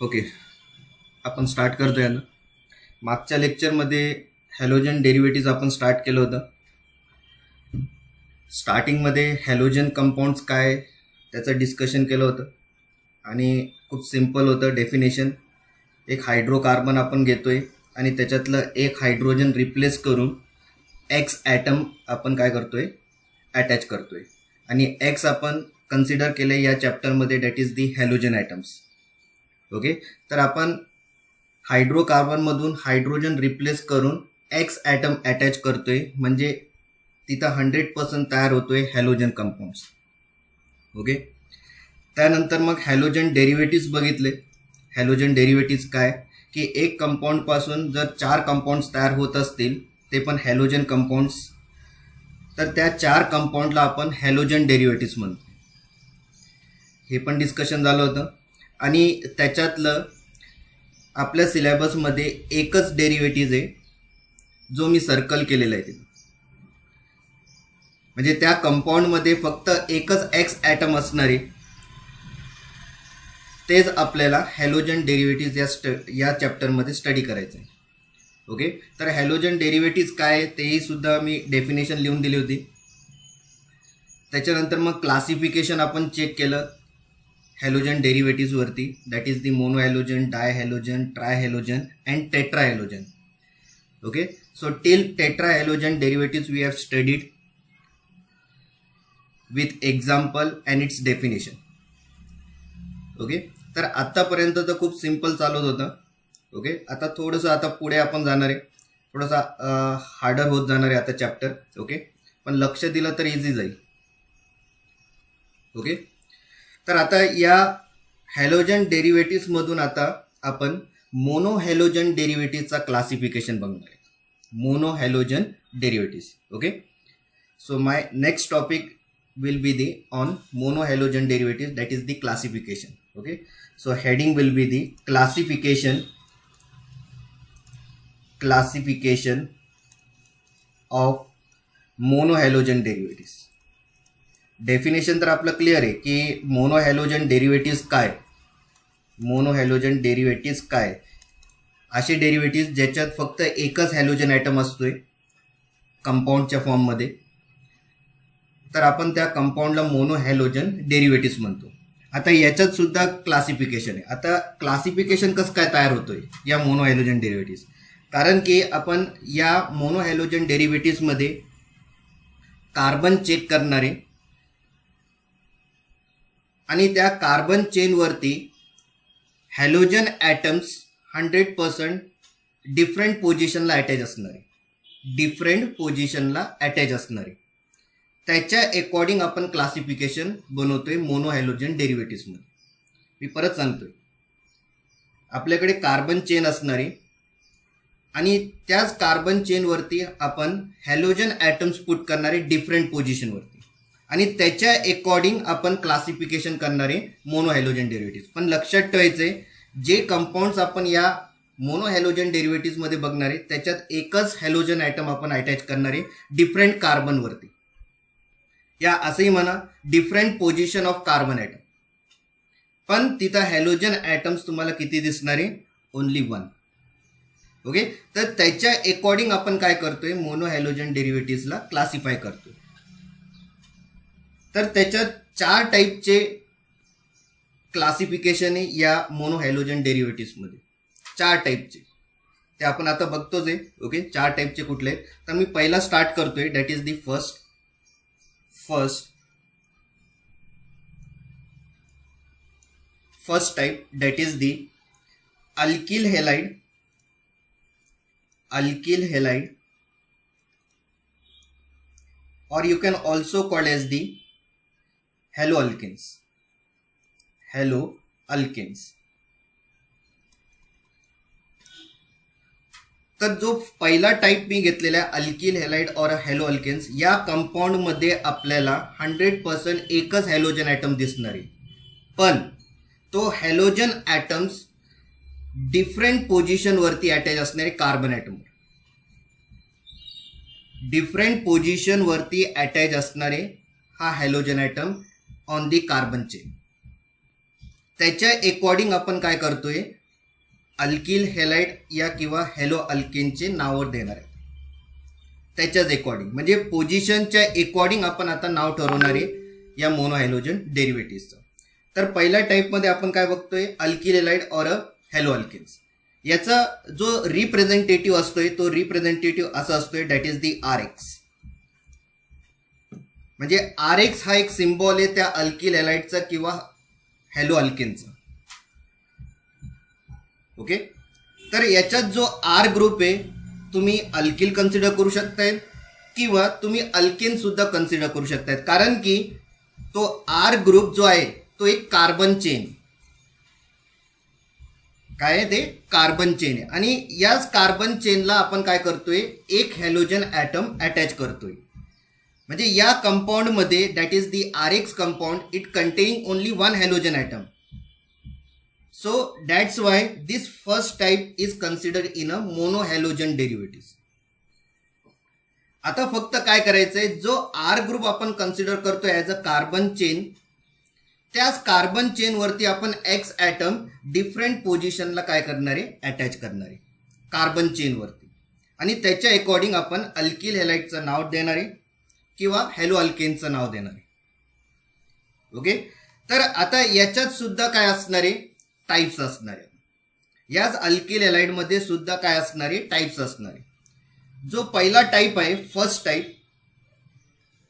Okay, आपण start करतोय ना. मागच्या लेक्चरमध्ये हॅलोजन डेरिव्हेटिव्ह आपण स्टार्ट केलं होतं. स्टार्टिंगमध्ये हॅलोजन कंपाऊंड्स काय त्याचं डिस्कशन केलं होतं आणि खूप सिम्पल होतं डेफिनेशन. एक हायड्रोकार्बन आपण घेतोय आणि त्याच्यातलं एक हायड्रोजन रिप्लेस करून एक्स ॲटम आपण काय करतोय, अटॅच करतोय. आणि एक्स आपण कन्सिडर केले या चॅप्टरमध्ये, that is the halogen atoms. Okay, तर आपण हायड्रोकार्बनमधून हायड्रोजन रिप्लेस करून एक्स ॲटम अटॅच करतोय, म्हणजे तिथं 100% तयार होतोय हॅलोजन कंपाऊंड्स. ओके, त्यानंतर मग हॅलोजन डेरिव्हेटिव्स बघितले. हॅलोजन डेरिव्हेटिव्स काय की एक कंपाऊंडपासून जर 4 कंपाऊंड्स तयार होत असतील, ते पण हॅलोजन कंपाऊंड्स, तर त्या 4 कंपाऊंडला आपण हॅलोजन डेरिव्हेटिव्स म्हणतो. हे पण डिस्कशन झालं होतं. आणि त्याच्यातलं आपल्या सिलेबसमध्ये एकच डेरिव्हेटिव्ह आहे जो मी सर्कल केलेला आहे तिथं. म्हणजे त्या कंपाऊंडमध्ये फक्त एकच एक्स ॲटम असणारे, तेच आपल्याला हॅलोजन डेरिव्हेटिव्ह या चॅप्टरमध्ये स्टडी करायचं आहे. ओके, तर हॅलोजन डेरिव्हेटिव्ह काय तेही सुद्धा मी डेफिनेशन लिहून दिली होती. त्याच्यानंतर मग क्लासिफिकेशन आपण चेक केलं हॅलोजन डेरिव्हेटिव्हवरती, that is the mono halogen, di halogen, tri halogen and tetra halogen. Okay, so till tetra halogen derivatives we have studied with example and its definition. Okay, तर आत्तापर्यंत तर खूप सिम्पल चालत होतं. Okay, आता थोडंसं आता पुढे आपण जाणार आहे, थोडासा हार्डर होत जाणार आहे आता चॅप्टर. ओके, पण लक्ष दिलं तर इझी जाईल. ओके, तर आता या हॅलोजन डेरिव्हेटिव्समधून आता आपण मोनो हॅलोजन डेरिव्हेटिव्हचा क्लासिफिकेशन बघणार आहे. Mono halogen derivatives. Okay, so my next topic will be the on mono halogen derivatives, that is the classification. Okay, so heading will be the classification of mono halogen derivatives. Definition तर आपलं clear आहे की mono halogen डेरिव्हेटिव्स काय. Mono halogen डेरिव्हेटिव्स काय, असे डेरिव्हेटिव्स ज्याच्यात फक्त एकच हॅलोजन ॲटम असतोय कंपाऊंडच्या फॉर्ममध्ये, तर आपण त्या कंपाऊंडला मोनो हॅलोजन डेरिव्हेटिव्स म्हणतो. आता याच्यात सुद्धा क्लासिफिकेशन आहे. आता क्लासिफिकेशन कसं काय तयार होतोय या मोनो हॅलोजन डेरिव्हेटिव्स, कारण की आपण या मोनो हॅलोजन डेरिव्हेटिव्समध्ये कार्बन चेक करणारे आणि त्या कार्बन चेनवरती हॅलोजन ॲटम्स 100% डिफरंट पोझिशनला अटॅच असणारे, त्याच्या अकॉर्डिंग आपण क्लासिफिकेशन बनवतोय मोनो हॅलोजन डेरिव्हेटिव्समध्ये. मी परत सांगतोय, आपल्याकडे कार्बन चेन असणारी आणि त्याच कार्बन चेनवरती आपण हॅलोजन ॲटम्स पुट करणारे डिफरंट पोझिशनवरती, आणि त्याच्या अकॉर्डिंग आपण क्लासिफिकेशन करणारे मोनो हॅलोजन डेरिव्हेटिव्स. पण लक्षात ठेवायचे, जे कंपाऊंड्स आपण या मोनो हॅलोजन डेरिव्हेटिव्समध्ये बघणारे, त्याच्यात एकच हॅलोजन ॲटम आपण अटॅच करणारे डिफरंट कार्बनवरती, या असंही म्हणा different position of carbon atom. पण तिथं हॅलोजन ॲटम्स तुम्हाला किती दिसणारे, ओनली 1. ओके, तर त्याच्या अकॉर्डिंग आपण काय करतोय, मोनो हॅलोजन डेरिव्हेटिव्सला क्लासिफाय करतोय. तर त्याच्यात 4 टाईपचे क्लासिफिकेशन आहे या मोनो हॅलोजन डेरिव्हेटिव्समध्ये. 4 टाईपचे ते आपण आता बघतोच आहे. ओके, 4 टाईपचे कुठले, तर मी पहिला स्टार्ट करतोय, that is the first type, that is the alkyl halide, or you can also call as the haloalkanes. तर जो पहिला टाईप मी घेतलेला आहे अल्किल हॅलाइड और हॅलो अल्केन्स, या कंपाऊंडमध्ये आपल्याला 100% एकच हॅलोजन ॲटम दिसणार आहे. पण तो हॅलोजन ॲटम्स डिफरंट पोझिशनवरती अटॅच असणारे कार्बन ॲटमवर, डिफरंट पोझिशनवरती अटॅच असणारे हा halogen atom on the carbon chain. त्याच्या अकॉर्डिंग आपण काय करतोय, अल्किल हेलाइड या किंवा हॅलो अल्केनचे नाव देणार आहे. त्याच्याच अकॉर्डिंग म्हणजे पोझिशनच्या अकॉर्डिंग आपण आता नाव ठरवणार आहे या मोनो हॅलोजन डेरिव्हेटिव्हचं. तर पहिल्या टाईपमध्ये आपण काय बघतोय, अल्किल हेलाइड और हॅलो अल्केन्स. याचा जो रिप्रेझेंटेटिव्ह असतोय तो रिप्रेझेंटेटिव्ह असा असतोय, दॅट इज दी RX. म्हणजे RX हा एक सिम्बॉल आहे त्या अल्किल हेलाइडचा किंवा हॅलो अल्केनचा. ओके, तर याच्यात जो R ग्रुप आहे तुम्ही अल्किल कन्सिडर करू शकताय किंवा तुम्ही अल्केन सुद्धा कन्सिडर करू शकतायत, कारण की तो R ग्रुप जो आहे तो एक कार्बन चेन काय आहे, ते कार्बन चेन आहे. आणि याच कार्बन चेनला आपण काय करतोय, एक हॅलोजन ॲटम अटॅच करतोय. म्हणजे या कंपाऊंडमध्ये that is the RX compound, it containing only one halogen atom. So that's why this first type is considered in a monohalogen derivatives. आता फक्त काय करायचंय, जो R ग्रुप आपण कन्सिडर करतोय ॲज अ कार्बन चेन, त्याच कार्बन चेन वरती आपण X ॲटम डिफरंट पोझिशनला काय करणार आहे, अटॅच करणार आहे कार्बन चेन वरती. आणि त्याच्या अकॉर्डिंग आपण अल्किल हेलाइडचं नाव देणार आहे किंवा हॅलो अल्केनचं नाव देणार आहे. ओके, तर आता याच्यात सुद्धा काय असणार आहे, टाईप्स असणार आहे. याच अल्किल हेलाइडमध्ये सुद्धा काय असणार आहे, टाईप्स असणार आहे. जो पहिला टाईप आहे, फर्स्ट टाईप,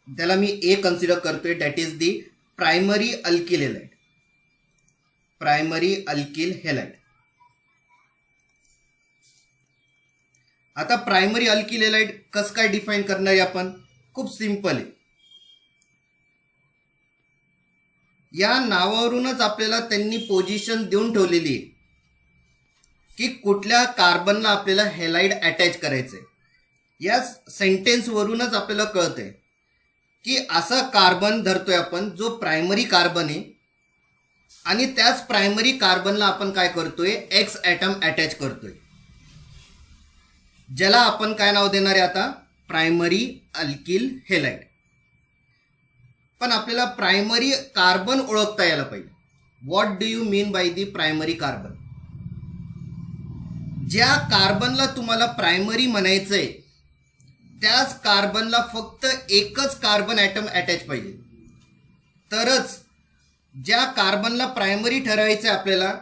त्याला मी ए कन्सिडर करतोय, that is the primary alkyl halide. Primary alkyl halide. आता प्रायमरी अल्किल हेलाइड कसं काय डिफाईन करणार आहे आपण, खूप सिंपल आहे. या नावावरूनच आपल्याला त्यांनी पोझिशन देऊन ठेवलेली आहे की कुठल्या कार्बनला आपल्याला हेलाइड अटॅच करायचंय. या सेंटेन्सवरूनच आपल्याला कळतंय की असा कार्बन धरतोय आपण जो प्रायमरी कार्बन आहे आणि त्याच प्रायमरी कार्बनला आपण काय करतोय, X ॲटम अटॅच करतोय, ज्याला आपण काय नाव देणार आहे आता, प्रायमरी अल्किल हेलाइड. पण आपल्याला प्रायमरी कार्बन ओळखता यायला पाहिजे. What do you mean by the primary carbon. ज्या कार्बनला तुम्हाला प्रायमरी म्हणायचंय त्याच कार्बनला फक्त एकच कार्बन ॲटम अटॅच पाहिजे, तरच ज्या कार्बनला प्रायमरी ठरवायचं आपल्याला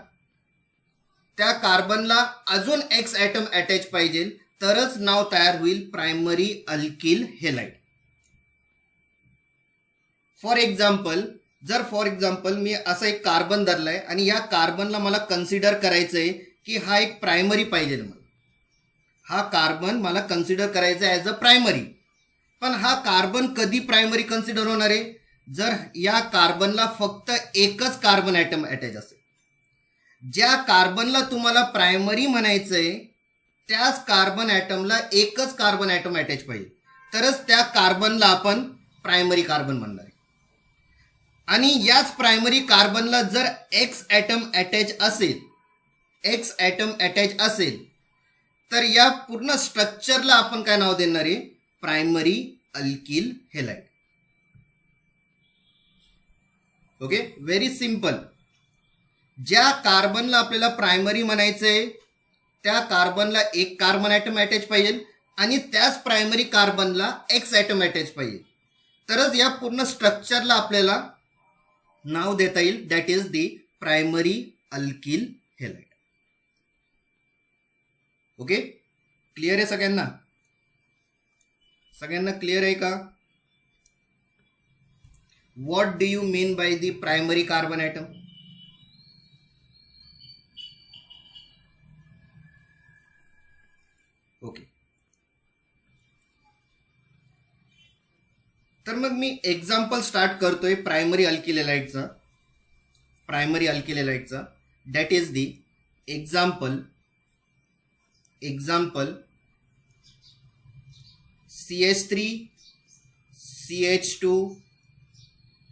त्या कार्बनला अजून X ॲटम अटॅच पाहिजे, तरच नाव तयार होईल primary alkyl halide. For example मी असा एक कार्बन धरलाय आणि या कार्बनला मला कन्सिडर करायचंय की हा एक प्रायमरी पाहिजे, मला हा कार्बन मला कन्सिडर करायचा ॲज अ प्रायमरी. पण हा कार्बन कधी प्रायमरी कन्सिडर होणार आहे, जर या कार्बनला फक्त एकच कार्बन ॲटम अटॅच असेल. ज्या कार्बनला तुम्हाला प्रायमरी म्हणायचंय त्याच कार्बन ॲटमला एकच कार्बन ॲटम अटॅच पाहिजे, तरच त्या कार्बनला आपण प्रायमरी कार्बन म्हणणार आहे. आणि याच प्रायमरी कार्बनला जर X ॲटम अटॅच असेल तर या पूर्ण स्ट्रक्चरला आपण काय नाव देणार आहे, primary alkyl halide. Okay, very simple. ज्या कार्बनला आपल्याला प्रायमरी म्हणायचंय त्या कार्बनला एक कार्बन ॲटम अटॅच पाहिजे आणि त्याच प्रायमरी कार्बनला X ॲटम अटॅच पाहिजे, तरच या पूर्ण स्ट्रक्चरला आपल्याला नाव देता येईल, that is the primary alkyl halide. Okay, clear आहे सगळ्यांना? सगळ्यांना क्लिअर आहे का? What do you mean by the primary carbon atom. Okay, तर मग मी एक्झाम्पल स्टार्ट करतोय प्रायमरी अल्किल हेलाइडचा. That is the example CH3 CH2.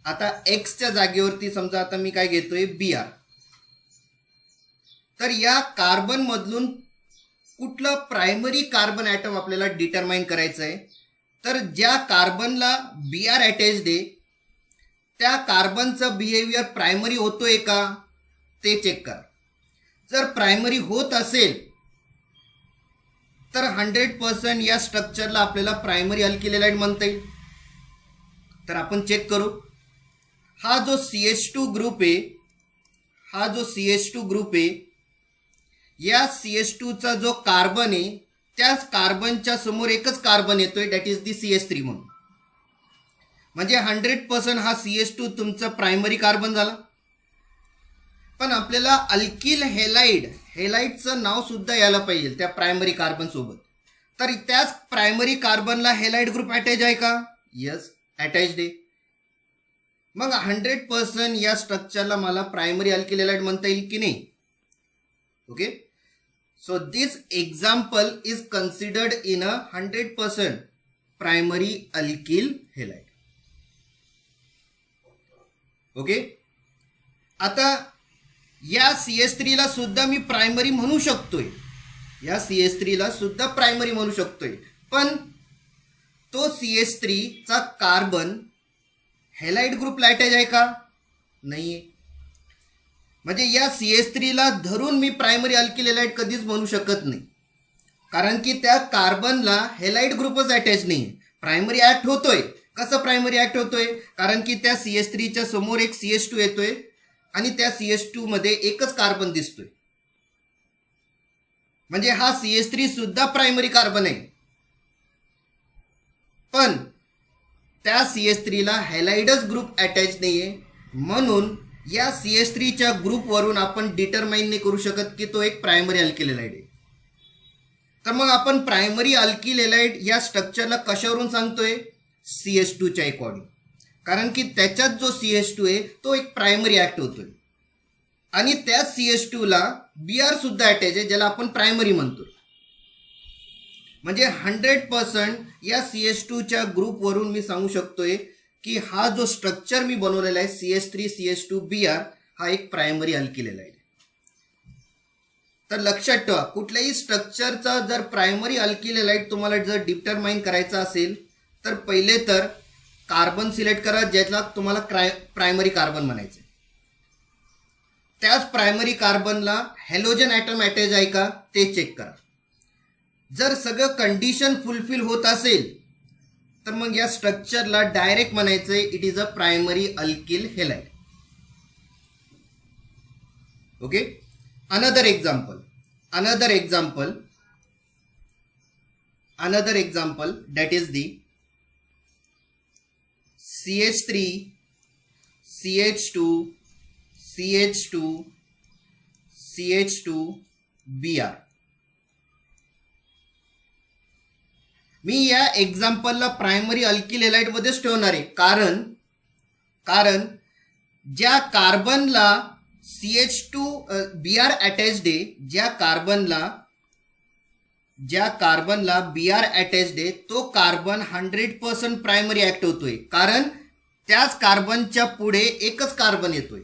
आता Xच्या जागेवरती समजा आता मी काय घेतोय, Br. तर या कार्बन मधून कुठलं प्रायमरी कार्बन ॲटम आपल्याला डिटरमाइन करायचं आहे, तर ज्या कार्बनला Br अटॅच्ड आहे त्या कार्बनचं बिहेवियर प्रायमरी होतोय का, ते चेक करा. जर प्रायमरी होत असेल तर 100% या स्ट्रक्चरला आपल्याला प्रायमरी अल्किल हॅलाइड म्हणता येईल. तर आपण चेक करू. हा जो CH2 ग्रुप आहे, हा जो CH2 ग्रुप आहे, या CH2 चा जो कार्बन आहे त्याच कार्बनच्या समोर एकच कार्बन येतोय, दॅट इज दी CH3 म्हणून. म्हणजे 100% हा CH2 तुमचा प्रायमरी कार्बन झाला. पण आपल्याला अल्किल हेलाइडचं नाव सुद्धा यायला पाहिजे त्या प्रायमरी कार्बन सोबत. तर त्याच प्रायमरी कार्बनला हेलाइड ग्रुप अटॅच आहे का? यस, अटॅच्ड आहे. मग 100% या स्ट्रक्चरला मला प्रायमरी अल्किल हेलाइड म्हणता येईल की नाही? Okay, so this example is considered in a 100% primary alkyl halide. Okay, आता या CH3 ला सुद्धा मी प्रायमरी म्हणू शकतोय, या CH3 ला सुद्धा प्रायमरी म्हणू शकतोय. पण तो CH3 चा कार्बन हेलाइड ग्रुपला अटॅच आहे का? नाहीये. म्हणजे या CH3 ला धरून मी प्रायमरी अल्किल हेलाइड कधीच म्हणू शकत नाही, कारण की त्या कार्बनला हेलाइड ग्रुपच अटॅच नाही. प्रायमरी ऍक्ट होतोय. कसं प्रायमरी ऍक्ट होतोय? कारण की त्या CH3 च्या समोर एक CH2 येतोय आणि त्या CH2 मध्ये एकच कार्बन दिसतोय. म्हणजे हा CH3 सुद्धा प्रायमरी कार्बन आहे. पण त्या CH3 ला हेलाइडच ग्रुप अटॅच नाहीये. म्हणून या CH3 च्या ग्रुपवरून आपण डिटरमाइन नाही करू शकत की तो एक प्रायमरी अल्किल हेलाइड आहे. तर मग आपण प्रायमरी अल्किल हेलाइड या स्ट्रक्चरला कशावरून सांगतोय? CH2 च्या अकॉर्डिंग. कारण की त्याच्यात जो CH2 आहे तो एक प्रायमरी ऍक्ट होतोय आणि त्या CH2 ला Br सुद्धा अटॅच आहे, ज्याला आपण प्रायमरी म्हणतोय. म्हणजे 100% या CH2 च्या ग्रुपवरून मी सांगू शकतोय की हा जो स्ट्रक्चर मी बनवलेला आहे CH3 CH2 Br हा एक प्रायमरी अल्किल हेलाइड आहे. तर लक्षात ठेवा, कुठल्याही स्ट्रक्चरचा जर प्रायमरी अल्किल हेलाइड तुम्हाला जर डिटरमाइन करायचा असेल तर पहिले तर कार्बन सिलेक्ट करा ज्याला तुम्हाला प्रायमरी कार्बन म्हणायचं. त्याच प्रायमरी कार्बनला हॅलोजन ॲटम अटॅच आहे का ते चेक करा. जर सगळं कंडिशन फुलफिल होत असेल तर मग या स्ट्रक्चरला डायरेक्ट म्हणायचंय it is a primary alkyl halide. Okay, another example that is the CH3 CH2 CH2 CH2 Br. मी या एक्झाम्पलला प्रायमरी अल्किल हेलाइड मध्येच ठेवणार आहे, कारण ज्या कार्बनला CH2 Br अटॅच्ड आहे, ज्या कार्बनला Br अटॅच्ड आहे तो कार्बन 100% प्रायमरी ऍक्ट होतोय, कारण त्याच कार्बनच्या पुढे एकच कार्बन येतोय.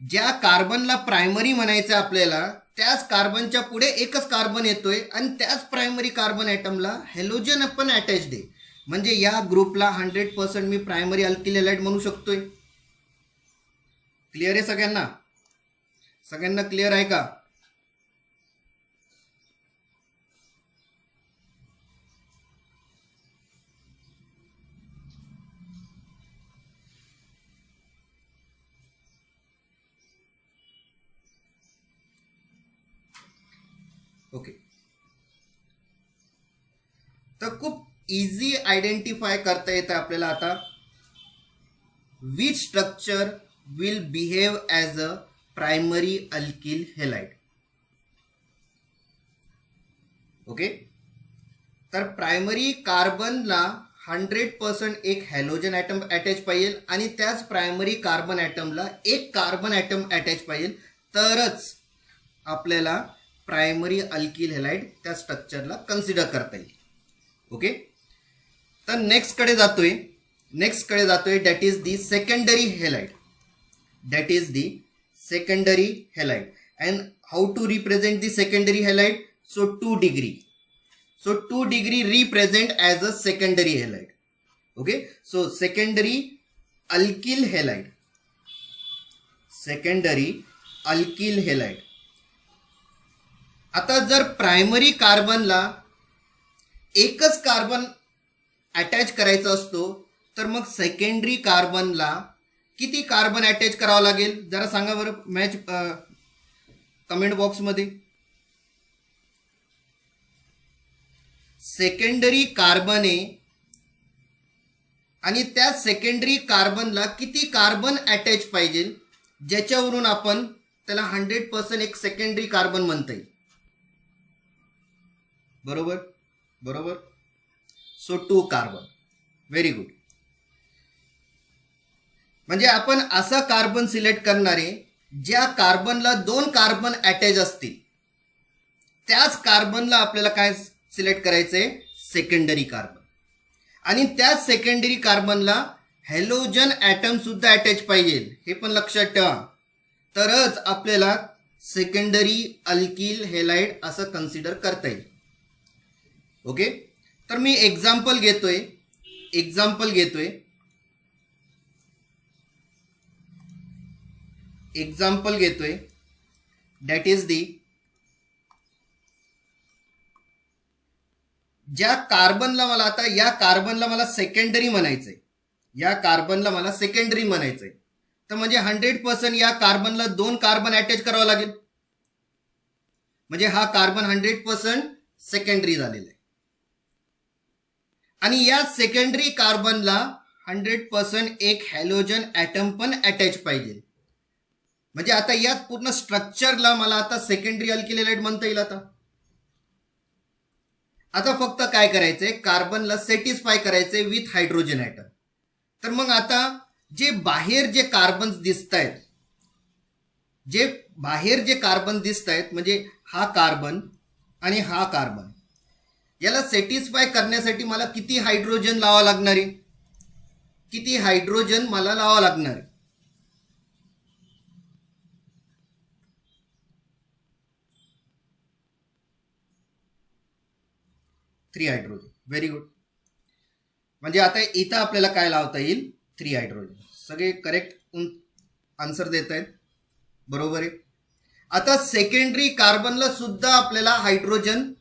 ज्या कार्बनला प्रायमरी म्हणायचं आपल्याला त्याच कार्बनच्या पुढे एकच कार्बन येतोय आणि त्याच प्रायमरी कार्बन ॲटमला हॅलोजन पण अटॅच्ड आहे. म्हणजे या ग्रुपला 100% मी प्रायमरी अल्किल हेलाइड म्हणू शकतोय. क्लिअर आहे सगळ्यांना? सगळ्यांना क्लिअर आहे का? ओके, तर खूप इझी आयडेंटिफाय करता येतं आपल्याला आता which structure will behave as a primary alkyl halide. Okay, तर प्रायमरी कार्बनला 100% एक हॅलोजन ॲटम अटॅच पाहिजे आणि त्याच प्रायमरी कार्बन ॲटमला एक कार्बन ॲटम अटॅच पाहिजे, तरच आपल्याला प्रायमरी अल्किल हेलाइड त्या स्ट्रक्चरला कन्सिडर करता येईल. ओके, तर नेक्स्ट कडे जातोय that is the secondary halide. And how to represent the secondary halide? So 2 degree represent as a secondary halide. Okay, so secondary alkyl halide secondary alkyl halide. आता जर primary कार्बनला एकच carbon attach करायचा असतो तर मग secondary कार्बनला किती carbon attach करावं लागेल जरा सांगा बरं मॅच कमेंट बॉक्समध्ये. सेकंडरी कार्बन आहे आणि त्या सेकंडरी कार्बनला किती कार्बन अटॅच पाहिजे ज्याच्यावरून आपण त्याला 100% एक सेकंडरी कार्बन म्हणता येईल. बरोबर बरोबर. So 2 carbon. Very good. म्हणजे आपण असा कार्बन सिलेक्ट करणार आहे ज्या कार्बनला 2 कार्बन अटॅच असतील त्याच कार्बनला आपल्याला काय सिलेक्ट करायचंय सेकंडरी कार्बन. आणि त्याच सेकंडरी कार्बनला हॅलोजन ॲटम सुद्धा अटॅच पाहिजे हे पण लक्षात ठेवा. तरच आपल्याला सेकंडरी अल्किल हेलाइड असं कन्सिडर करता येईल. ओके. तर मी एक्झाम्पल घेतोय दॅट इज दी ज्या कार्बनला मला आता या कार्बनला मला सेकंडरी म्हणायचंय तर म्हणजे 100% या कार्बनला 2 कार्बन अटॅच करावं लागेल. म्हणजे हा कार्बन 100% सेकंडरी झालेला आहे. आणि या सेकंडरी कार्बनला 100% एक हॅलोजन ॲटम पण अटॅच पाहिजे. म्हणजे आता या पूर्ण स्ट्रक्चरला मला आता सेकंडरी अल्किल हेलाइड म्हणता येईल. आता फक्त काय करायचंय कार्बनला सॅटिस्फाय करायचंय विथ हायड्रोजन ॲटम. तर मग आता जे बाहेर जे कार्बन दिसत आहेत म्हणजे हा कार्बन आणि हा कार्बन याला सॅटिस्फाय करण्यासाठी मला किती हायड्रोजन लावा लागणार आहे 3 हायड्रोजन. Very good. म्हणजे आता इथं आपल्याला काय लावता येईल 3 हायड्रोजन. सगळे करेक्ट आन्सर देत आहेत. बरोबर आहे. आता सेकंडरी कार्बनला सुद्धा आपल्याला हायड्रोजन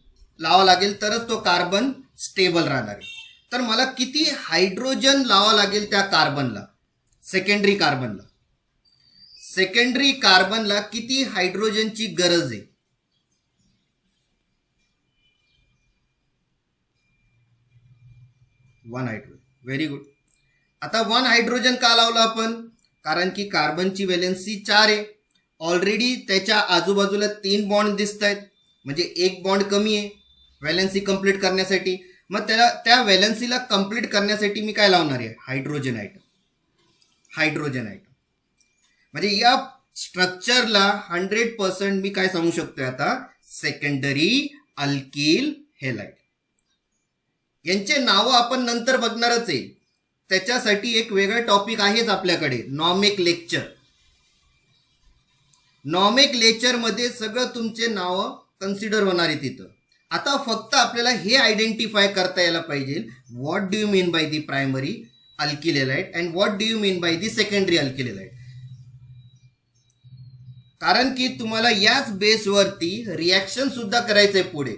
लावा लागेल तरच तो कार्बन स्टेबल राहणार आहे. तर मला किती हायड्रोजन लावा लागेल त्या कार्बनला सेकंडरी कार्बनला किती हायड्रोजनची गरज आहे. 1 हायड्रोजन. Very good. आता 1 हायड्रोजन का लावलं आपण कारण की कार्बनची व्हॅलेन्सी 4 आहे. ऑलरेडी त्याच्या आजूबाजूला 3 बॉन्ड दिसत आहेत म्हणजे एक बॉन्ड कमी आहे व्हॅलेन्सी कंप्लीट करण्यासाठी. मग त्या व्हॅलेन्सीला कंप्लीट करण्यासाठी मी काय लावणार आहे हायड्रोजन ॲटम. म्हणजे या स्ट्रक्चरला 100% मी काय सांगू शकतोय आता सेकंडरी अल्किल हेलाइड. यांचे नावं आपण नंतर बघणारच आहे. त्याच्यासाठी एक वेगळं टॉपिक आहेच आपल्याकडे नॉमेक्लेचर मध्ये सगळं तुमचे नावं कन्सिडर होणार आहे तिथं. आता फक्त आपल्याला हे आयडेंटिफाय करता यायला पाहिजे what do you mean by the primary alkyl halide and what do you mean by the secondary alkyl halide. कारण की तुम्हाला याच बेसवरती रिॲक्शन सुद्धा करायचंय पुढे.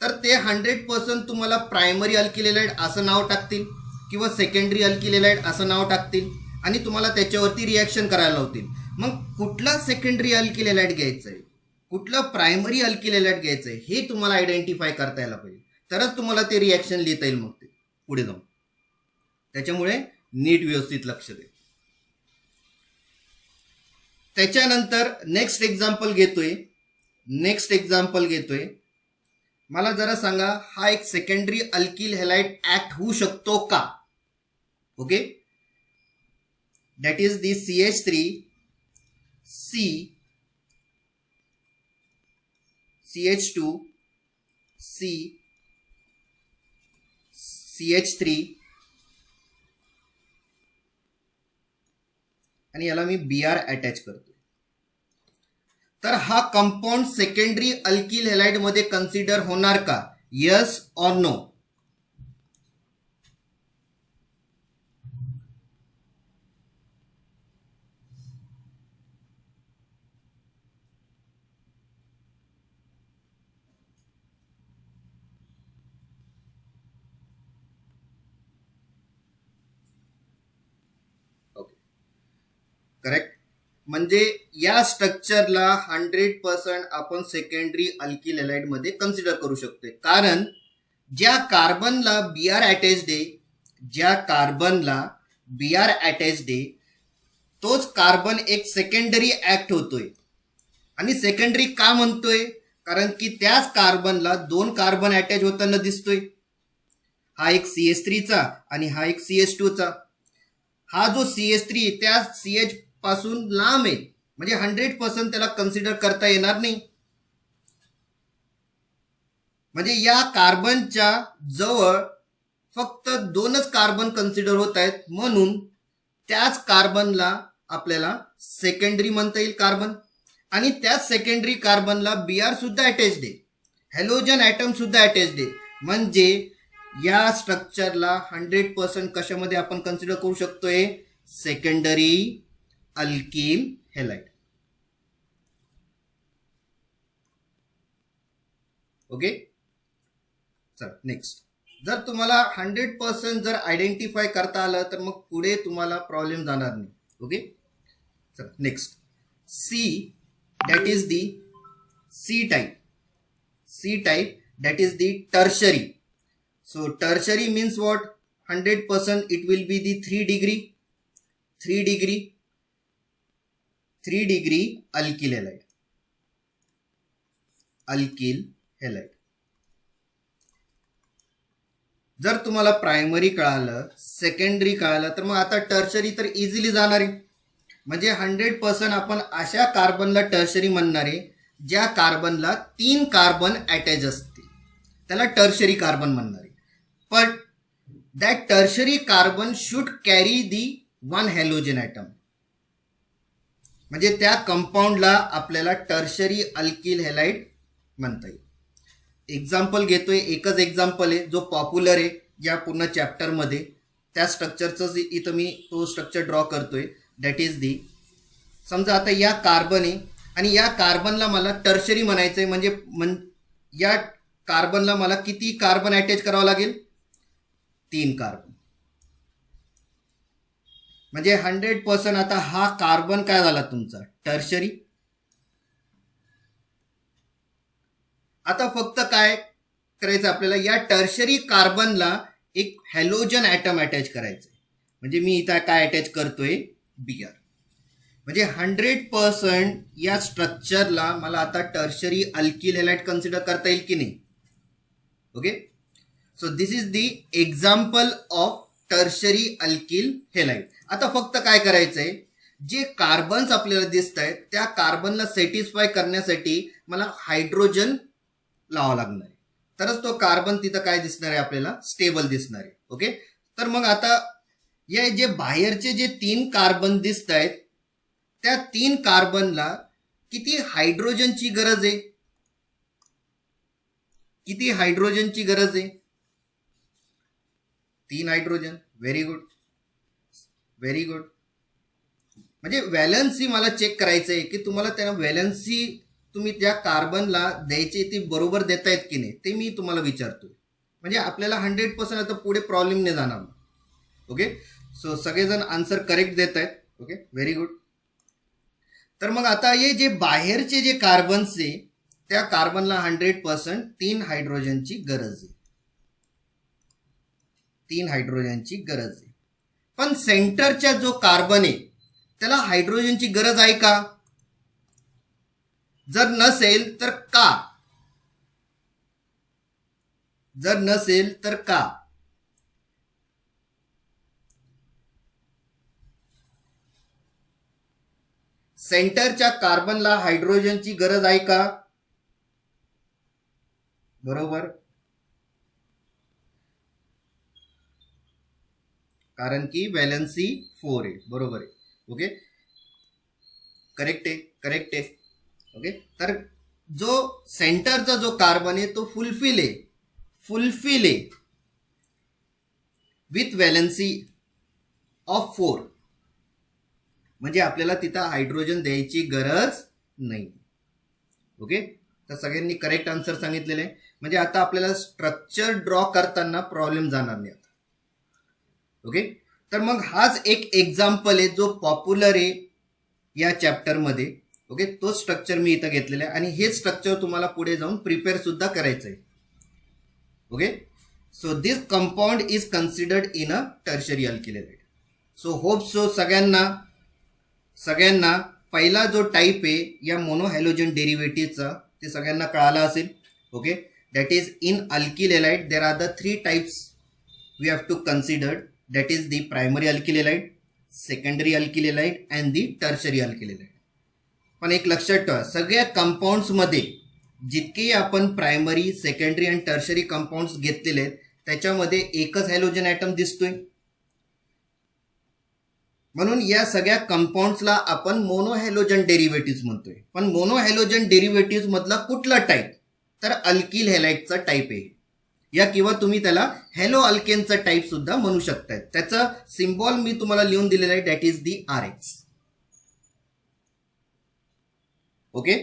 तर ते 100% तुम्हाला प्रायमरी अल्किल हेलाइड असं नाव टाकतील किंवा सेकंडरी अल्किल हेलाइड असं नाव टाकतील आणि तुम्हाला त्याच्यावरती रिॲक्शन करायला लावतील. मग कुठला सेकंडरी अल्किल हेलाइड घ्यायचं आहे कुठलं प्रायमरी अल्किल हेलाइड घ्यायचं आहे हे तुम्हाला आयडेंटिफाय करता यायला पाहिजे. तरच तुम्हाला ते रिॲक्शन लिहिता येईल मग ते पुढे जाऊन. त्याच्यामुळे नीट व्यवस्थित लक्ष दे. त्याच्यानंतर नेक्स्ट एक्झाम्पल घेतोय. मला जरा सांगा हा एक सेकंडरी अल्किल हेलाइड ऍक्ट होऊ शकतो का. Okay. That is the CH3 CH2 CH3 आणि याला मी Br अटॅच करतो. तर हा कंपाऊंड सेकंडरी अल्किल हेलाइड मध्ये कन्सिडर होणार का यस ऑर नो. करेक्ट. म्हणजे या स्ट्रक्चरला 100% आपण सेकंडरी अल्किल हॅलाइड मध्ये कन्सिडर करू शकतोय. कारण ज्या कार्बनला बीआर अटॅच्ड आहे, ज्या कार्बनला बीआर अटॅच्ड आहे, तोच कार्बन एक सेकंडरी ऍक्ट होतोय. आणि सेकंडरी का म्हणतोय? कारण की त्याच कार्बनला 2 कार्बन अटॅच होताना दिसतोय. हा एक CH3 चा आणि हा एक CH2 चा. हा जो CH3 त्या CH पासून लांब आहे, म्हणजे 100% त्याला कन्सिडर करता येणार नाही. म्हणजे या कार्बनच्या जवळ फक्त 2च कार्बन कन्सिडर होत आहेत, म्हणून त्याच कार्बनला आपल्याला सेकंडरी म्हणता येईल कार्बन. आणि त्याच सेकंडरी कार्बनला बीआर सुद्धा अटॅच्ड आहे, हॅलोजन ॲटम सुद्धा अटॅच्ड आहे. म्हणजे या स्ट्रक्चरला 100% कशामध्ये आपण कन्सिडर करू शकतोय? Secondary alkyl halide. ओके, चला नेक्स्ट. जर तुम्हाला 100% जर आयडेंटिफाय करता आलं तर मग पुढे तुम्हाला प्रॉब्लेम जाणार नाही. ओके, चला next. See that is the C type. C type that is the tertiary. So tertiary means what? 100% it will be the 3 degree alkyl halide. Alkyl halide. जर तुम्हाला प्रायमरी कळालं, सेकंडरी कळालं, तर मग आता टर्शरी तर इझिली जाणार आहे. म्हणजे 100% आपण अशा कार्बनला टर्शरी म्हणणार आहे ज्या कार्बनला 3 कार्बन अटॅच असतील, त्याला टर्शरी कार्बन म्हणणार आहे. पण that tertiary carbon should carry the 1 halogen atom. म्हणजे त्या कंपाऊंडला आपल्याला टर्शरी अल्किल हॅलाइड म्हणता येईल. एक्झाम्पल घेतोय, एकच एक्झाम्पल आहे जो पॉप्युलर आहे या पूर्ण चॅप्टरमध्ये. त्या स्ट्रक्चरचं इथं मी तो स्ट्रक्चर ड्रॉ करतोय. दॅट इज दी, समजा आता या कार्बन आहे आणि या कार्बनला मला टर्शरी म्हणायचं आहे. म्हणजे या कार्बनला मला किती कार्बन अटॅच करावं लागेल? 3 कार्बन. म्हणजे 100% आता हा कार्बन काय झाला तुमचा? टर्शरी. आता फक्त काय करायचं आपल्याला? या टर्शरी कार्बनला एक हॅलोजन ॲटम अटॅच करायचं. म्हणजे मी इथं काय अटॅच करतोय? बीआर. म्हणजे 100% या स्ट्रक्चरला मला आता टर्शरी अल्किल हॅलाइड कन्सिडर करता येईल की नाही? Okay, so this is the example of tertiary alkyl halide. आता फक्त काय करायचंय? जे कार्बन्स आपल्याला दिसत आहेत त्या कार्बनला सॅटिस्फाय करण्यासाठी मला हायड्रोजन लावावं लागणार आहे, तरच तो कार्बन तिथं काय दिसणार आहे? आपल्याला स्टेबल दिसणार आहे. ओके, तर मग आता या जे बाहेरचे जे 3 कार्बन दिसत आहेत त्या 3 कार्बनला किती हायड्रोजनची गरज आहे? किती हायड्रोजनची गरज आहे? 3 hydrogen. Very good, very good. म्हणजे व्हॅलन्सी मला चेक करायचं आहे की तुम्हाला त्या व्हॅलन्सी तुम्ही त्या कार्बनला द्यायची ती बरोबर देतायत की नाही, ते मी तुम्हाला विचारतोय. म्हणजे आपल्याला 100% आता पुढे प्रॉब्लेम नाही जाणार. ओके, सो सगळेजण आन्सर करेक्ट देत आहेत. Okay, very good. तर मग आता हे जे बाहेरचे जे कार्बन्स आहे त्या कार्बनला 100% 3 हायड्रोजनची गरज आहे. 3 हायड्रोजनची गरज आहे. पण सेंटरच्या जो कार्बन आहे त्याला हायड्रोजनची गरज आहे का? जर नसेल तर का? जर नसेल तर का? सेंटरच्या कार्बनला हायड्रोजनची गरज आहे का? बरोबर, कारण की व्हॅलन्सी 4 आहे. बरोबर आहे. ओके, करेक्ट आहे, करेक्ट आहे. ओके, तर जो सेंटरचा जो कार्बन आहे तो फुलफिल आहे विथ व्हॅलन्सी ऑफ 4. म्हणजे आपल्याला तिथं हायड्रोजन द्यायची गरज नाही. ओके, तर सगळ्यांनी करेक्ट आन्सर सांगितलेले आहे. म्हणजे आता आपल्याला स्ट्रक्चर ड्रॉ करताना प्रॉब्लेम जाणार नाही आता. ओके, तर मग हाच एक एक्झाम्पल आहे जो पॉप्युलर आहे या चॅप्टरमध्ये. ओके, तोच स्ट्रक्चर मी इथं घेतलेला आहे आणि हेच स्ट्रक्चर तुम्हाला पुढे जाऊन प्रिपेअर सुद्धा करायचं आहे. Okay, so this compound is considered in a tertiary alkyl halide. So hope so सगळ्यांना पहिला जो टाईप आहे या मोनोहॅलोजन डेरिव्हेटिव्हचा ते सगळ्यांना कळाला असेल. Okay, that is in alkyl halide there are the 3 types we have to consider. That is the primary alkyl halide, secondary alkyl halide and the tertiary alkyl halide. पण एक लक्षात ठेवा, सगळ्या कंपाऊंड्समध्ये जितके आपण प्रायमरी, सेकंडरी आणि टर्शरी कंपाऊंड्स घेतलेले आहेत त्याच्यामध्ये एकच हॅलोजन ॲटम दिसतोय. म्हणून या सगळ्या कंपाऊंड्सला आपण मोनोहॅलोजन डेरिव्हेटिव्ह म्हणतोय. पण मोनोहॅलोजन डेरिव्हेटिव्ह मधला कुठला टाईप, तर अल्किल हॅलाइडचा टाईप आहे या, किंवा तुम्ही त्याला हॅलो अल्केनचा टाईप सुद्धा म्हणू शकताय. त्याचा सिम्बॉल मी तुम्हाला लिहून दिलेला आहे, that is the RH. Okay,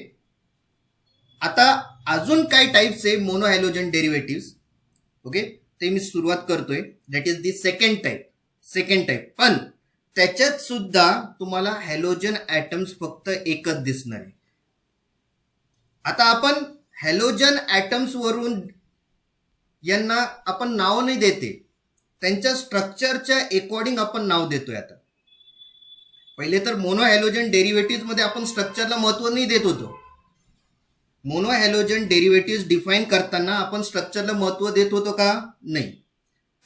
आता अजून काय टाईप्स आहे मोनोहॅलोजन डेरिव्हेटिव्ह. ओके, ते मी सुरुवात करतोय. That is the second type. पण त्याच्यात सुद्धा तुम्हाला हॅलोजन ॲटम्स फक्त एकच दिसणार आहे. आता आपण हॅलोजन ॲटम्स वरून यांना आपण नाव नाही देते, त्यांच्या स्ट्रक्चरच्या अकॉर्डिंग आपण नाव देतोय. आता पहिले तर मोनोहॅलोजन डेरिव्हेटिव्ह मध्ये आपण स्ट्रक्चरला महत्व नाही देत होतो. मोनोहॅलोजन डेरिव्हेटिव्ह डिफाईन करताना आपण स्ट्रक्चरला महत्व देत होतो का? नाही.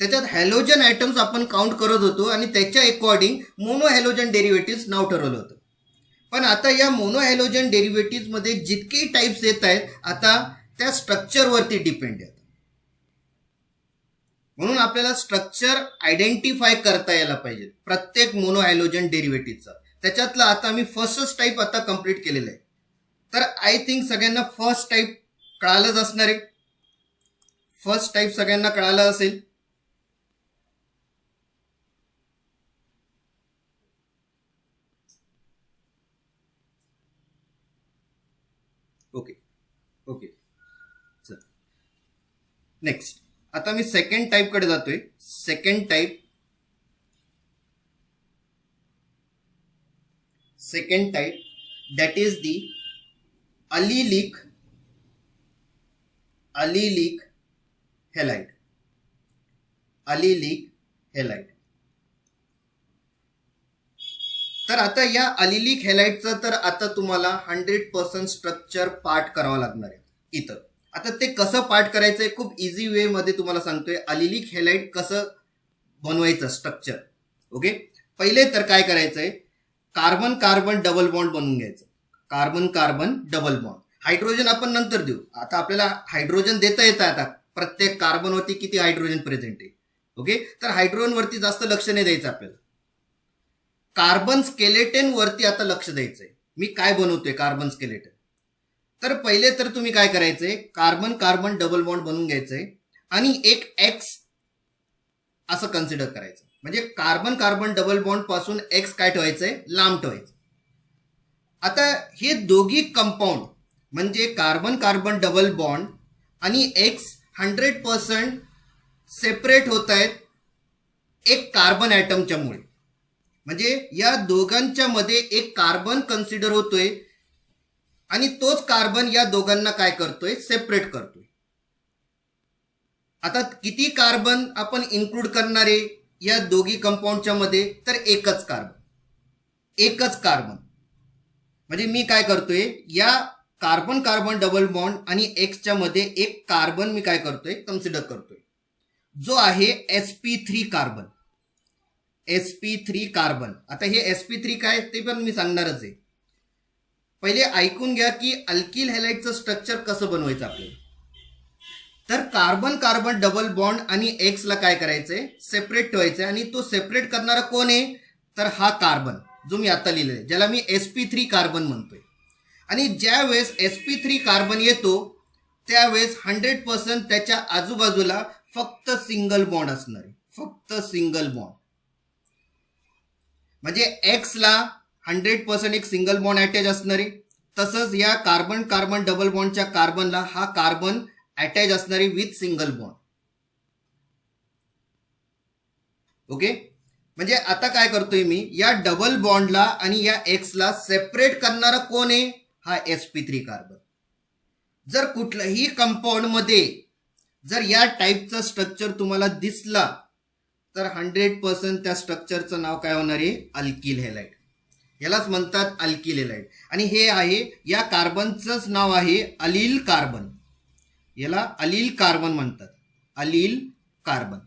त्याच्यात हॅलोजन ॲटम्स आपण काउंट करत होतो आणि त्याच्या अकॉर्डिंग मोनोहॅलोजन डेरिव्हेटिव्ह नाव ठरवलं होतं. पण आता या मोनोहॅलोजन डेरिव्हेटिव्ह मध्ये जितके टाइप्स येत आहेत आता त्या स्ट्रक्चरवरती डिपेंड आहेत. म्हणून आपल्याला स्ट्रक्चर आयडेंटिफाय करता यायला पाहिजे प्रत्येक मोनोहॅलोजन डेरिव्हेटिव्हचा. त्याच्यातला आता मी फर्स्ट टाईप आता कंप्लीट केलेलं आहे. तर आय थिंक सगळ्यांना फर्स्ट टाईप कळालंच असणार आहे. फर्स्ट टाईप सगळ्यांना कळालं असेल. ओके, चल नेक्स्ट. आता मी सेकंड टाईप कडे जातोय. Second type that is the allylic halide. तर आता या अलिलिक हॅलाइडचं तर आता तुम्हाला 100% स्ट्रक्चर पार्ट करावं लागणार आहे इथं. आता ते कसं पार्ट करायचंय खूप इझी वे मध्ये तुम्हाला सांगतोय. अलिलिक हॅलाइड कसं बनवायचं स्ट्रक्चर. ओके, पहिले तर काय करायचंय, कार्बन कार्बन डबल बॉन्ड बनवून घ्यायचं. Carbon carbon double bond. Hydrogen आपण नंतर देऊ. आता आपल्याला हायड्रोजन देता येतं. आता प्रत्येक कार्बनवरती किती हायड्रोजन प्रेझेंट आहे. ओके, तर हायड्रोजनवरती जास्त लक्ष नाही द्यायचं आपल्याला. कार्बन स्केलेटन वरती आता लक्ष द्यायचंय. मी काय बनवतोय कार्बन स्केलेटन. तर पहिले तर तुम्ही काय करायचंय, कार्बन कार्बन डबल बॉन्ड बनवून घ्यायचंय आणि एक X असं कन्सिडर करायचं. म्हणजे कार्बन कार्बन डबल बॉन्ड पासून X काय ठेवायचंय, लांब ठेवायचं. आता हे दोघी कंपाऊंड म्हणजे कार्बन कार्बन डबल बॉन्ड आणि X 100% सेपरेट होत आहेत एक कार्बन ॲटमच्या मुळे. म्हणजे या दोघांच्या मध्ये एक कार्बन कन्सिडर होतोय आणि तोच कार्बन या दोघांना काय करतोय, सेपरेट करतोय. आता किती कार्बन आपण इन्क्लूड करणारे या दोघी कंपाऊंडच्या मध्ये, तर एकच कार्बन. म्हणजे मी काय करतोय, या कार्बन कार्बन डबल बॉन्ड आणि Xच्या मध्ये एक कार्बन मी काय करतोय, कन्सिडर करतोय, जो आहे sp3 कार्बन. sp3 carbon. आता हे sp3 काय ते पण मी सांगणारच आहे. पहिले ऐकून घ्या की अल्किल हॅलाइडचं स्ट्रक्चर कसं बनवायचं आपल्याला. तर कार्बन कार्बन डबल बॉन्ड आणि X ला काय करायचंय, सेपरेट ठेवायचंय. आणि तो सेपरेट करणारा कोण आहे, तर हा कार्बन जो मी आता लिहिलेला आहे, ज्याला मी sp3 कार्बन म्हणतोय. आणि ज्या वेळेस sp3 कार्बन येतो त्यावेळेस 100% त्याच्या आजूबाजूला फक्त सिंगल बॉन्ड असणार आहे. फक्त सिंगल बॉन्ड. म्हणजे X ला 100% एक सिंगल बॉन्ड अटॅच असणार आहे. तसंच या कार्बन कार्बन डबल बॉन्डच्या कार्बनला हा कार्बन अटॅच असणारी विथ सिंगल बॉन्ड. ओके, म्हणजे आता काय करतोय मी, या डबल बॉन्डला आणि या एक्सला सेपरेट करणारा कोण आहे, हा sp3 कार्बन. जर कुठल्याही कंपाऊंड मध्ये जर या टाईपचा स्ट्रक्चर तुम्हाला दिसला तर 100% त्या स्ट्रक्चरचं नाव काय होणार आहे, अल्किल हॅलाइड. यालाच म्हणतात अल्किल हॅलाइड. आणि हे आहे, या कार्बनचंच नाव आहे अलील कार्बन. याला अलील कार्बन म्हणतात, अलील कार्बन.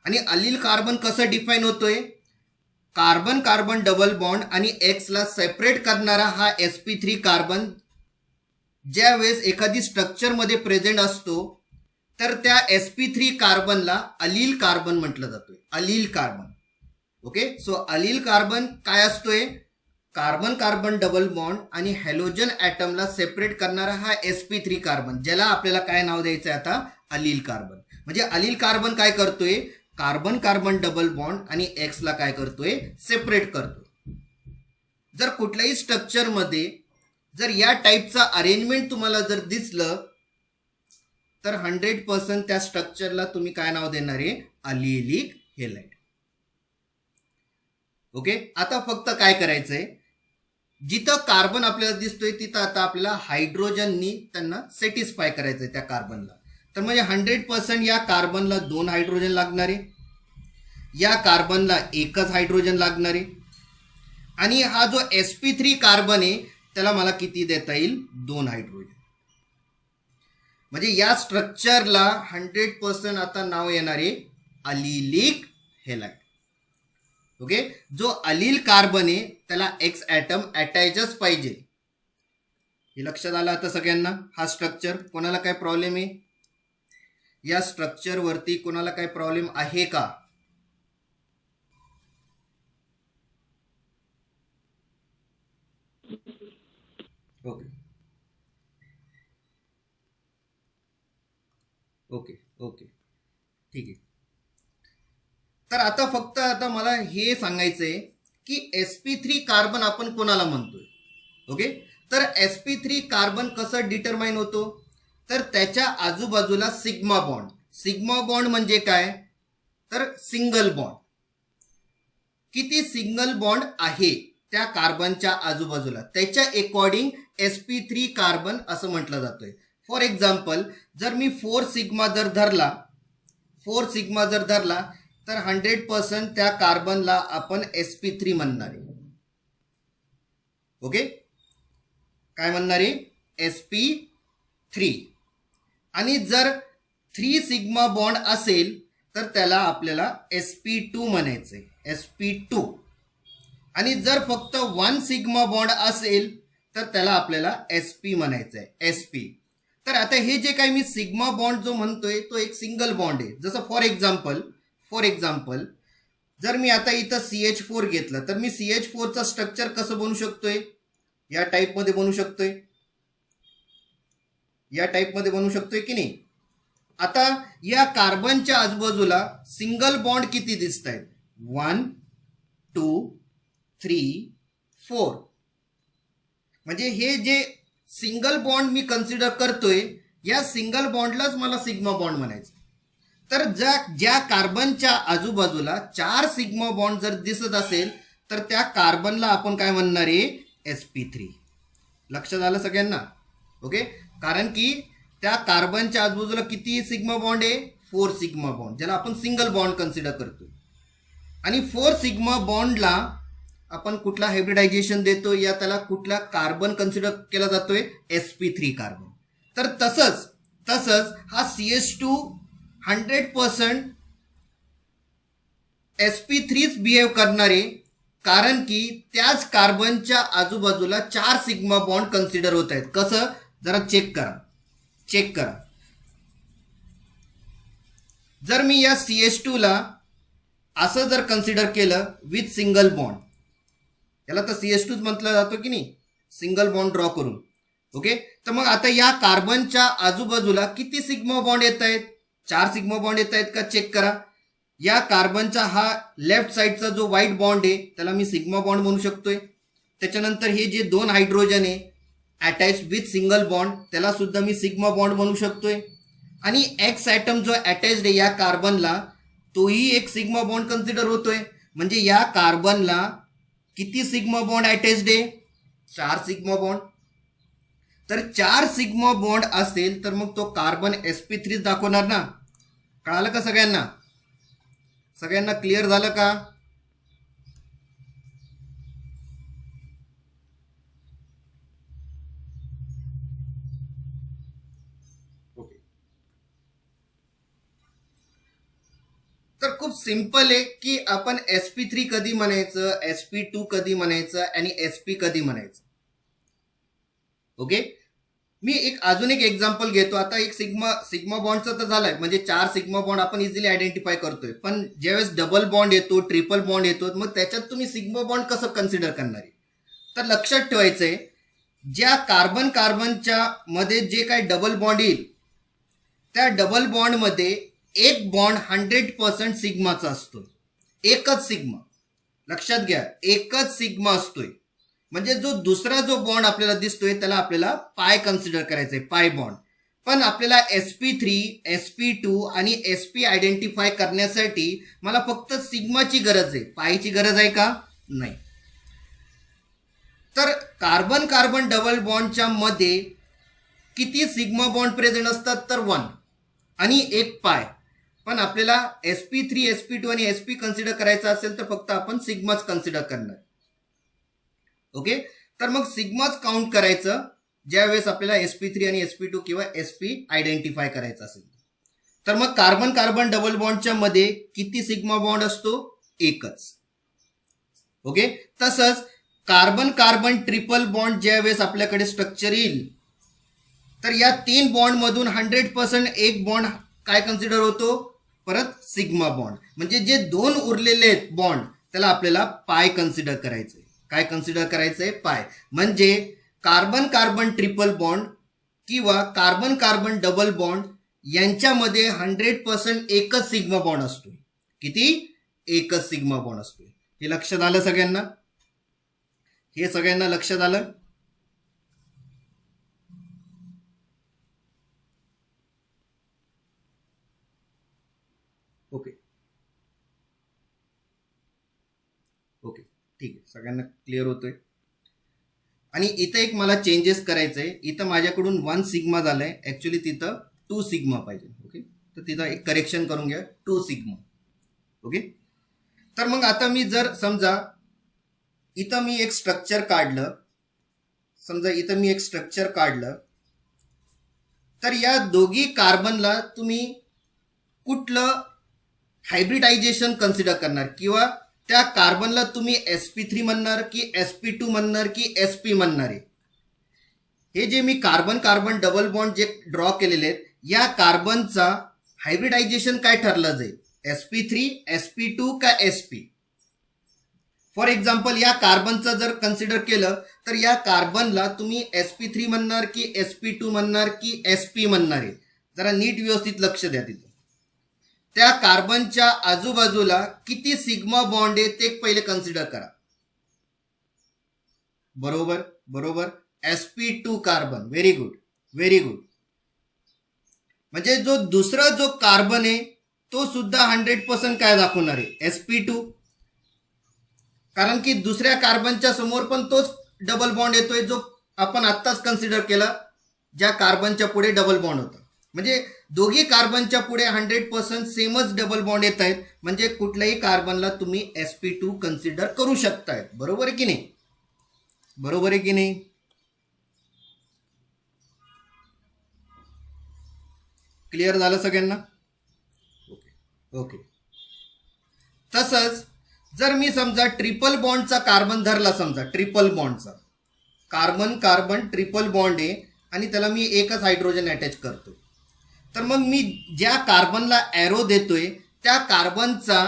आणि अलील कार्बन कसं डिफाईन होतोय, कार्बन कार्बन डबल बॉन्ड आणि एक्सला सेपरेट करणारा हा sp3 कार्बन ज्या वेळेस एखादी स्ट्रक्चर मध्ये प्रेझेंट असतो तर त्या sp3 कार्बनला अलील कार्बन म्हटलं जातोय, अलील कार्बन. ओके, सो अलील कार्बन काय असतोय, कार्बन कार्बन डबल बॉन्ड आणि हॅलोजन ॲटमला सेपरेट करणारा हा sp3 कार्बन, ज्याला आपल्याला काय नाव द्यायचं आहे आता, अलील कार्बन. म्हणजे अलील कार्बन काय करतोय, कार्बन कार्बन डबल बॉन्ड आणि एक्सला काय करतोय, सेपरेट करतोय. जर कुठल्याही स्ट्रक्चरमध्ये जर या टाईपचा अरेंजमेंट तुम्हाला जर दिसलं तर 100% त्या स्ट्रक्चरला तुम्ही काय नाव देणार आहे, अलिलिक हॅलाइड. ओके, आता फक्त काय करायचंय, जिथं कार्बन आपल्याला दिसतोय तिथं आता आपल्याला हायड्रोजननी त्यांना सॅटिस्फाय करायचंय त्या कार्बनला. तर म्हणजे 100% या कार्बनला 2 हायड्रोजन लागणार आहे, या कार्बनला एकच हायड्रोजन लागणार आहे. आणि हा जो sp3 कार्बन आहे त्याला मला किती देता येईल, 2 हायड्रोजन. म्हणजे या स्ट्रक्चरला 100% आता नाव येणार आहे अलिलिक हॅलाइड. ओके, जो अलील कार्बन आहे त्याला एक्स ॲटम अटॅचच पाहिजे. हे लक्षात आलं आता सगळ्यांना. हा स्ट्रक्चर कोणाला काय प्रॉब्लेम आहे, या स्ट्रक्चर वरती कोणाला काय प्रॉब्लेम आहे का, ओके ओके ओके ठीक आहे. तर आता फक्त आता मला हे सांगायचंय की sp3 कार्बन आपण कोणाला म्हणतोय. ओके, तर sp3 कार्बन कसं डिटरमाइन होतो, तर त्याच्या आजूबाजूला सिग्मा बॉन्ड. सिग्मा बॉन्ड म्हणजे काय, तर सिंगल बॉन्ड. किती सिंगल बॉन्ड आहे त्या कार्बनच्या आजूबाजूला त्याच्या अकॉर्डिंग sp3 कार्बन असं म्हटलं जातोय. फॉर एक्झाम्पल, जर मी 4 सिग्मा जर धरला तर 100% त्या कार्बनला आपण sp3 म्हणणार आहे. ओके, काय म्हणणार आहे, sp3. आणि जर 3 सिग्मा बॉन्ड असेल तर त्याला आपल्याला sp2 म्हणायचंय, sp2. आणि जर फक्त 1 सिग्मा बॉन्ड असेल तर त्याला आपल्याला sp म्हणायचंय, sp. तर आता हे जे काही मी सिग्मा बॉन्ड जो म्हणतोय तो एक सिंगल बॉन्ड आहे. जसं फॉर एक्झाम्पल जर मी आता इथं CH4 घेतलं तर मी CH4चा स्ट्रक्चर कसं बनवू शकतोय, या टाईपमध्ये बनवू शकतोय, या टाईपमध्ये बनवू शकतोय की नाही. आता या कार्बनच्या आजूबाजूला सिंगल बॉन्ड किती दिसत आहेत, 1 2 3 4. म्हणजे हे जे सिंगल बॉन्ड मी कन्सिडर करतोय या सिंगल बॉन्डलाच मला सिग्मा बॉन्ड म्हणायचं. तर ज्या कार्बनच्या आजूबाजूला 4 सिग्मा बॉन्ड जर दिसत असेल तर त्या कार्बनला आपण काय म्हणणार आहे, sp3. लक्षात आलं सगळ्यांना. ओके, कारण की त्या कार्बनच्या आजूबाजूला किती सिग्मा बॉन्ड आहे, 4 सिग्मा बॉन्ड, ज्याला आपण सिंगल बॉन्ड कन्सिडर करतो. आणि 4 सिग्मा बॉन्डला आपण कुठला हायब्रिडायझेशन देतो, या त्याला कुठला कार्बन कन्सिडर केला जातोय, sp3 कार्बन. तर तसंच हा CH2 100% sp3च बिहेव करणार आहे, कारण की त्याच कार्बनच्या आजूबाजूला 4 सिग्मा बॉन्ड कन्सिडर होत आहेत. कसं, जरा चेक करा. जर मी या CH2 ला असं जर कन्सिडर केलं विथ सिंगल बॉन्ड, याला तर CH2च म्हटलं जातं की नाही, सिंगल बॉन्ड ड्रॉ करून. ओके, तर मग आता या कार्बनच्या आजूबाजूला किती सिग्मा बॉन्ड येत आहेत, 4 सिग्मा बॉन्ड येत आहेत का, चेक करा. या कार्बनचा हा लेफ्ट साईडचा जो व्हाईट बॉन्ड आहे त्याला मी सिग्मा बॉन्ड म्हणू शकतोय. त्याच्यानंतर हे जे 2 हायड्रोजन आहे अटॅच विथ सिंगल बॉन्ड त्याला सुद्धा मी सिग्मा बॉन्ड म्हणू शकतोय. आणि एक्स ॲटम जो अटॅच्ड आहे या कार्बनला तोही एक सिग्मा बॉन्ड कन्सिडर होतोय. म्हणजे या कार्बनला किती सिग्मा बॉन्ड अटॅच्ड आहे? 4 सिग्मा बॉन्ड. तर 4 सिग्मा बॉन्ड असेल तर मग तो कार्बन sp3 दाखवणार ना. कळालं का सगळ्यांना? सगळ्यांना क्लिअर झालं का? ओके. तर खूप सिंपल आहे की आपण sp3 कधी म्हणायचं, sp2 कधी म्हणायचं आणि sp कधी म्हणायचं. ओके. मी अजून एक एक्झाम्पल घेतो. आता एक सिग्मा बॉन्डचं तर झालंय, म्हणजे 4 सिग्मा बॉन्ड आपण इझिली आयडेंटिफाय करतोय. पण ज्यावेळेस डबल बॉन्ड येतो, ट्रिपल बॉन्ड येतो, मग त्याच्यात तुम्ही सिग्मा बॉन्ड कसं कन्सिडर करणार आहे? तर लक्षात ठेवायचंय, ज्या कार्बनच्या मध्ये जे काही डबल बॉन्ड येईल त्या डबल बॉन्डमध्ये एक बॉन्ड 100% सिग्माचा असतो. एकच सिग्मा. लक्षात घ्या, एकच सिग्मा असतोय. म्हणजे जो दुसरा जो बॉन्ड आपल्याला दिसतोय त्याला आपल्याला पाय कन्सिडर करायचंय, पाय बॉन्ड. पण आपल्याला sp3, sp2 आणि sp आयडेंटिफाय करण्यासाठी मला फक्त सिग्माची गरज आहे, पायची गरज आहे का? नाही. तर कार्बन डबल बॉन्डच्या मध्ये किती सिग्मा बॉन्ड प्रेझेंट असतात? तर 1 आणि एक पाय. पण आपल्याला sp3, sp2 आणि sp कन्सिडर करायचं असेल तर फक्त आपण सिग्माच कन्सिडर करणार. ओके. तर मग सिग्माच काउंट करायचं ज्यावेळेस आपल्याला sp3 आणि sp2 किंवा sp आयडेंटिफाय करायचं असेल. तर मग कार्बन डबल बॉन्डच्या मध्ये किती सिग्मा बॉन्ड असतो? एकच. ओके. तसंच कार्बन ट्रिपल बॉन्ड ज्यावेळेस आपल्याकडे स्ट्रक्चर येईल तर या 3 बॉन्ड मधून 100% एक बॉन्ड काय कन्सिडर होतो? परत सिग्मा बॉन्ड. म्हणजे जे 2 उरलेले आहेत बॉन्ड त्याला आपल्याला पाय कन्सिडर करायचंय. काय कन्सिडर करायचंय? पाय. म्हणजे कार्बन ट्रिपल बॉन्ड किंवा कार्बन डबल बॉन्ड यांच्यामध्ये 100% एकच सिग्मा बॉन्ड असतो. किती? एकच सिग्मा बॉन्ड असतो. हे लक्षात आलं सगळ्यांना? हे सगळ्यांना लक्षात आलं? ओके. ओके, ठीक आहे. सगळ्यांना क्लिअर होतोय. आणि इथं एक मला चेंजेस करायचंय. इथं माझ्याकडून 1 सिग्मा झालंय, ऍक्च्युली तिथं 2 सिग्मा पाहिजे. ओके. तर तिथं एक करेक्शन करून घ्या, 2 सिग्मा. ओके. तर मग आता मी जर समजा इथं मी एक स्ट्रक्चर काढलं, तर या दोघी कार्बनला तुम्ही कुठलं हायब्रिडायझेशन कन्सिडर करणार? किंवा त्या कार्बनला तुम्ही sp3 म्हणणार की sp2 म्हणणार की sp म्हणणार आहे? हे जे मी कार्बन डबल बॉन्ड जे ड्रॉ केलेले आहेत या कार्बनचा हायब्रिडायझेशन काय ठरलं जाईल? sp3, sp2 का sp? फॉर एक्झाम्पल या कार्बनचं जर कन्सिडर केलं तर या कार्बनला तुम्ही sp3 म्हणणार की sp2 म्हणणार की sp म्हणणार आहे? जरा नीट व्यवस्थित लक्ष द्या. तिथं त्या कार्बनच्या आजूबाजूला किती सिग्मा बॉन्ड आहे ते पहिले कन्सिडर करा. बरोबर. sp2 carbon. Very good. म्हणजे जो दुसरा जो कार्बन आहे तो सुद्धा 100% काय दाखवणार आहे? sp2. कारण की दुसऱ्या कार्बनच्या समोर पण तोच डबल बॉन्ड येतोय जो आपण आत्ताच कन्सिडर केला, ज्या कार्बनच्या पुढे डबल बॉन्ड होता. म्हणजे दोघी कार्बनच्या पुढे 100% सेमच डबल बॉन्ड येत आहेत. म्हणजे कुठल्याही कार्बनला तुम्ही sp2 कन्सिडर करू शकताय. बरोबर आहे की नाही? क्लिअर झालं सगळ्यांना? ओके. तसंच जर मी समजा ट्रिपल बॉन्डचा कार्बन धरला, समजा ट्रिपल बॉन्डचा कार्बन ट्रिपल बॉन्ड आहे आणि त्याला मी एकच हायड्रोजन अटॅच करतो, तर मग मी ज्या कार्बनला ॲरो देतोय त्या कार्बनचा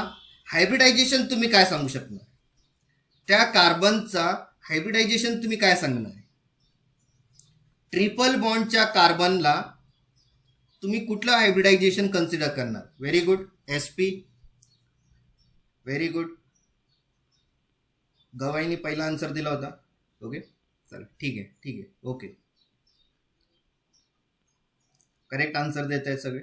हायब्रिडायझेशन तुम्ही काय सांगू शकणार? ट्रिपल बॉन्डच्या कार्बनला तुम्ही कुठलं हायब्रिडायझेशन कन्सिडर करणार? Very good, sp. Very good. गवाईने पहिला आन्सर दिला होता. ओके, चला ठीक आहे. ओके, करेक्ट आन्सर देत आहेत सगळे.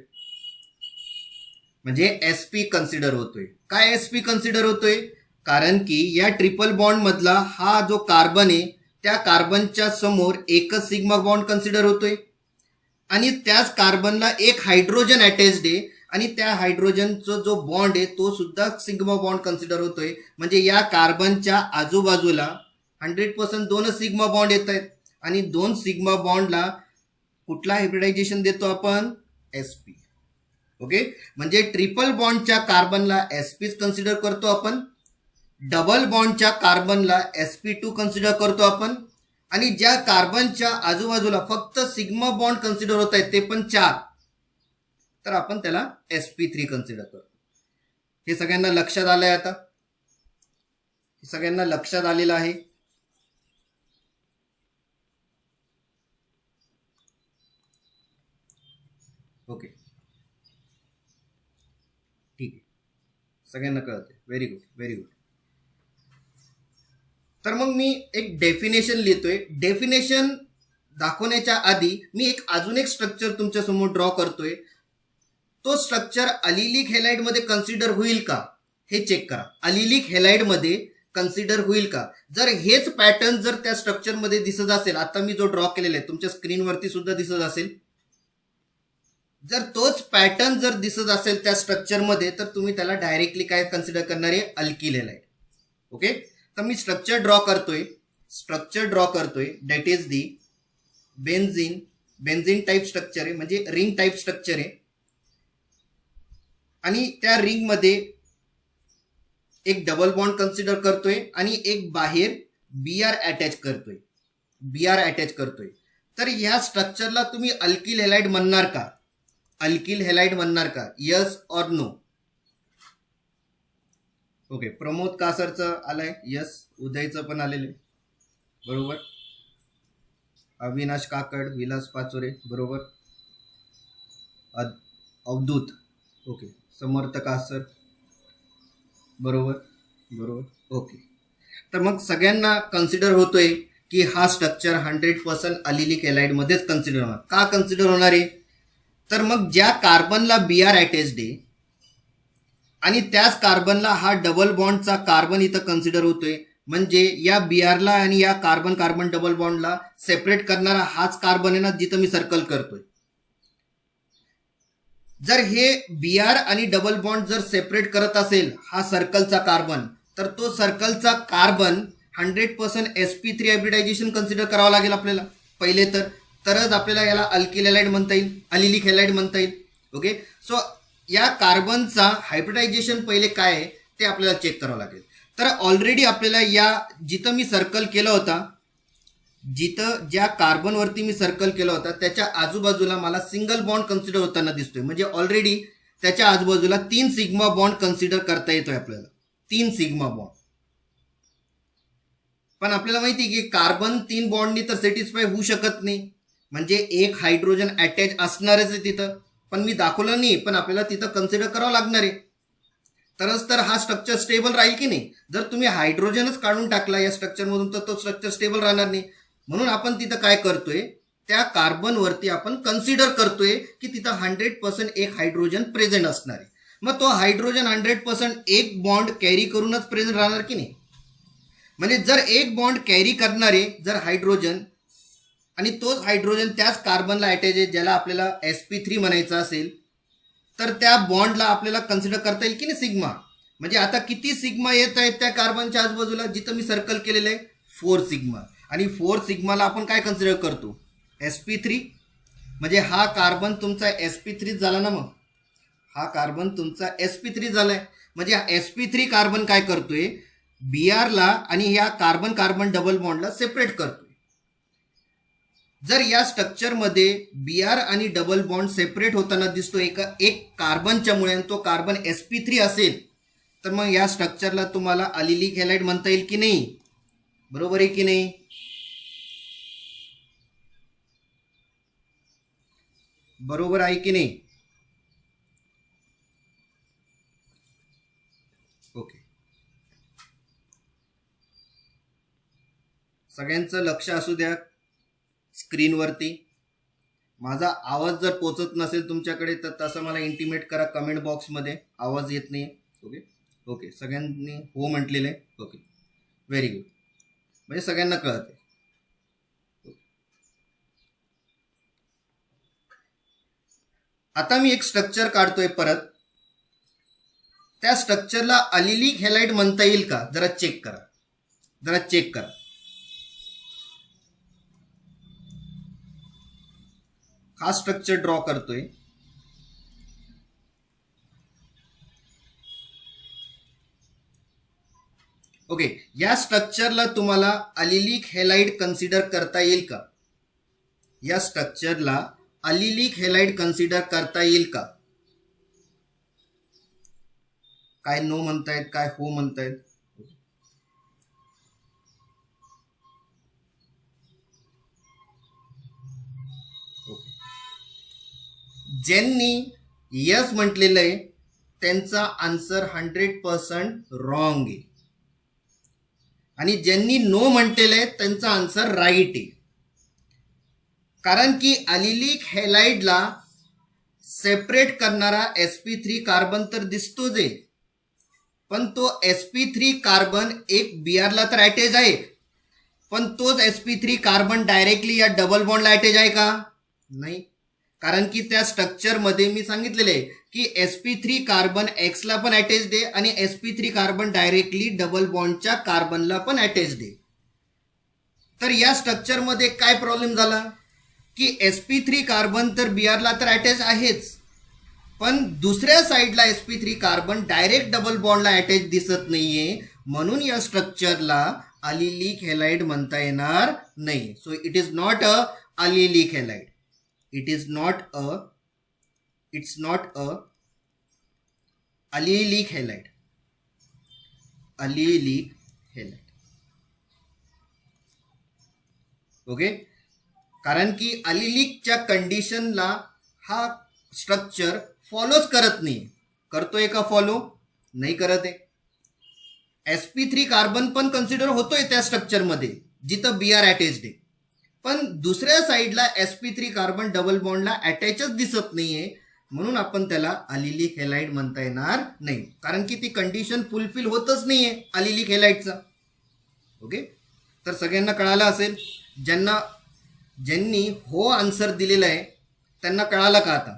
म्हणजे sp कन्सिडर होतोय. काय sp कन्सिडर होतोय? कारण की या ट्रिपल बॉन्ड मधला हा जो कार्बन आहे त्या कार्बनच्या समोर एकच सिग्मा बॉन्ड कन्सिडर होतोय आणि त्याच कार्बनला एक हायड्रोजन अटॅच्ड आहे आणि त्या हायड्रोजनचा जो बॉन्ड आहे तो सुद्धा सिग्मा बॉन्ड कन्सिडर होतोय. म्हणजे या कार्बनच्या आजूबाजूला 100% दोनच सिग्मा बॉन्ड येत आहेत आणि दोन सिग्मा बॉन्डला कुठला हायब्रिडायझेशन देतो आपण? sp. ओके, म्हणजे ट्रिपल बॉन्डच्या कार्बनला sp कन्सिडर करतो आपण, डबल बॉन्डच्या कार्बनला sp2 कन्सिडर करतो आपण आणि ज्या कार्बनच्या आजूबाजूला फक्त सिग्मा बॉन्ड कन्सिडर होत आहेत ते पण 4, तर आपण त्याला sp3 कन्सिडर करतो. हे सगळ्यांना लक्षात आलंय आता? सगळ्यांना लक्षात आलेलं आहे? ओके, ठीक आहे, सगळ्यांना कळतंय. Very good, very good. तर मग मी एक डेफिनेशन लिहितोय. डेफिनेशन दाखवण्याच्या आधी मी अजून एक स्ट्रक्चर तुमच्या समोर ड्रॉ करतोय. तो स्ट्रक्चर अलिलिक हॅलाइड मध्ये कन्सिडर होईल का हे चेक करा. अलिलिक हॅलाइड मध्ये कन्सिडर होईल का? जर हेच पॅटर्न जर त्या स्ट्रक्चर मध्ये दिसत असेल, आता मी जो ड्रॉ केलेला आहे तुमच्या स्क्रीनवरती सुद्धा दिसत असेल, जर तोच पॅटर्न जर दिसत असेल त्या स्ट्रक्चर मध्ये तर तुम्ही त्याला डायरेक्टली काय कन्सिडर करणार आहे? Alkyl halide. ओके, तर मी स्ट्रक्चर ड्रॉ करतोय that is the benzene type structure आहे, म्हणजे रिंग टाईप स्ट्रक्चर आहे आणि त्या रिंग मध्ये एक डबल बॉन्ड कन्सिडर करतोय आणि एक बाहेर बीआर अटॅच करतोय. तर ह्या स्ट्रक्चरला तुम्ही अल्किल हॅलाइड म्हणणार का? अल्किल हॅलाइड म्हणणार का? Yes or no? Okay, Pramod कासरचं आलंय यस, उदयचं पण आलेलं आहे बरोबर, अविनाश काकड, विलास पाचोरे बरोबर, अवधूत ओके, समर्थ कासर बरोबर बरोबर. ओके, तर मग सगळ्यांना कन्सिडर होतोय की हा स्ट्रक्चर 100% अलिलिक हॅलाइड मध्येच कन्सिडर होणार. का कन्सिडर होणार आहे? तर मग ज्या कार्बनला बीआर अटॅच्ड आहे आणि त्याच कार्बनला हा डबल बॉन्डचा कार्बन इथं कन्सिडर होतोय, म्हणजे या बीआरला आणि या कार्बन कार्बन डबल बॉन्डला सेपरेट करणारा हाच कार्बन आहे ना जिथं मी सर्कल करतोय. जर हे बीआर आणि डबल बॉन्ड जर सेपरेट करत असेल हा सर्कलचा कार्बन, तर तो सर्कलचा कार्बन 100% sp3 हायब्रिडायझेशन कन्सिडर करावं लागेल आपल्याला पहिले, तरच आपल्याला याला अल्किल हॅलाइड म्हणता येईल, अलिलिक हॅलाइड म्हणता येईल. ओके, सो या कार्बनचा हायब्रिडायझेशन पहिले काय आहे ते आपल्याला चेक करावं लागेल. तर ऑलरेडी आपल्याला या जिथं मी सर्कल केला होता, जिथं ज्या कार्बनवरती मी सर्कल केला होता त्याच्या आजूबाजूला मला सिंगल बॉन्ड कन्सिडर होताना दिसतोय, म्हणजे ऑलरेडी त्याच्या आजूबाजूला 3 सिग्मा बॉन्ड कन्सिडर करता येतोय आपल्याला, 3 सिग्मा बॉन्ड. पण आपल्याला माहिती आहे की कार्बन 3 बॉन्डनी तर सॅटिस्फाय होऊ शकत नाही, म्हणजे एक हायड्रोजन अटॅच असणारच आहे तिथं, पण मी दाखवलं नाही, पण आपल्याला तिथं कन्सिडर करावं लागणार आहे, तरच तर हा स्ट्रक्चर स्टेबल राहील की नाही. जर तुम्ही हायड्रोजनच काढून टाकला या स्ट्रक्चरमधून तर तो स्ट्रक्चर स्टेबल राहणार नाही. म्हणून आपण तिथं काय करतोय, त्या कार्बनवरती आपण कन्सिडर करतोय की तिथं 100% एक हायड्रोजन प्रेझेंट असणार आहे. मग तो हायड्रोजन 100% एक बॉन्ड कॅरी करूनच प्रेझेंट राहणार की नाही. म्हणजे जर एक बॉन्ड कॅरी करणारे जर हायड्रोजन आणि तोच हायड्रोजन त्याच कार्बनला अटॅच आहे ज्याला आपल्याला sp3 म्हणायचं असेल, तर त्या बॉन्डला आपल्याला कन्सिडर करता येईल की नाही सिग्मा. म्हणजे आता किती सिग्मा येत आहेत त्या कार्बनच्या आजूबाजूला, जिथं मी सर्कल केलेलं आहे 4 सिग्मा, आणि 4 सिग्माला आपण काय कन्सिडर करतो? sp3. म्हणजे हा कार्बन तुमचा sp3 झाला ना, मग हा कार्बन तुमचा sp3 झालाय. म्हणजे हा sp3 कार्बन काय करतोय, बीआरला आणि या कार्बन कार्बन डबल बॉन्डला सेपरेट करतोय. जर या स्ट्रक्चरमध्ये बीआर आणि डबल बॉन्ड सेपरेट होताना दिसतो एक कार्बनच्या मुळे, तो कार्बन sp3 असेल, तर मग या स्ट्रक्चरला तुम्हाला अलिलिक हॅलाइड म्हणता येईल की नाही? बरोबर आहे की नाही? बरोबर आहे की नाही? ओके, सगळ्यांचं लक्ष असू द्या स्क्रीनवरती. माझा आवाज जर पोचत नसेल तुमच्याकडे तर तसं मला इंटिमेट करा कमेंट बॉक्समध्ये, आवाज येत नाही. ओके ओके, सगळ्यांनी हो म्हटलेलं आहे. ओके, व्हेरी गुड, म्हणजे सगळ्यांना कळत आहे. आता मी एक स्ट्रक्चर काढतोय परत. त्या स्ट्रक्चरला अलिलिक हॅलाइड म्हणता येईल का? जरा चेक करा, जरा चेक करा. हा स्ट्रक्चर ड्रॉ करतोय. ओके, या स्ट्रक्चरला तुम्हाला अलिलिक हॅलाइड कन्सिडर करता येईल का? या स्ट्रक्चरला अलिलिक हॅलाइड कन्सिडर करता येईल का? काय नो म्हणतायत, काय हो म्हणतायत? ज्यांनी यस म्हटलेलं आहे त्यांचा आन्सर 100% रॉंग आहे, आणि ज्यांनी नो म्हटलेलं आहे त्यांचा आन्सर राईट आहे. कारण की अलिलिक हॅलाइडला सेपरेट करणारा sp3 कार्बन तर दिसतोच आहे, पण तो sp3 कार्बन एक Br ला तर अटॅच आहे, पण तोच sp3 कार्बन डायरेक्टली या डबल बॉन्डला अटॅच आहे का? नाही. कारण की त्या स्ट्रक्चरमध्ये मी सांगितलेले आहे की sp3 कार्बन एक्सला पण अटॅच्ड आहे आणि sp3 कार्बन डायरेक्टली डबल बॉन्डच्या कार्बनला पण अटॅच्ड आहे. तर या स्ट्रक्चरमध्ये काय प्रॉब्लेम झाला की sp3 कार्बन तर Br ला तर अटॅच आहेच, पण दुसऱ्या साईडला sp3 कार्बन डायरेक्ट डबल बॉन्डला अटॅच दिसत नाहीये, म्हणून या स्ट्रक्चरला अलिलिक हॅलाइड म्हणता येणार नाही. So it is not a allylic halide. It's not a allylic halide. Allylic halide. Okay, कारण की अलिलिकच्या कंडिशनला हा स्ट्रक्चर फॉलोच करत नाही. करतोय का फॉलो? नाही करत आहे. sp3 कार्बन पण कन्सिडर होतोय त्या स्ट्रक्चरमध्ये जिथं Br अटॅच्ड आहे, पण दुसऱ्या साईडला sp3 कार्बन डबल बॉन्डला अटॅचच दिसत नाहीये, म्हणून आपण त्याला अलिलिक हॅलाइड म्हणता येणार नाही, कारण की ती कंडिशन फुलफिल होतच नाहीये अलिलिक हॅलाइडचा. ओके, तर सगळ्यांना कळालं असेल. ज्यांनी हो आन्सर दिलेला आहे त्यांना कळालं का आता?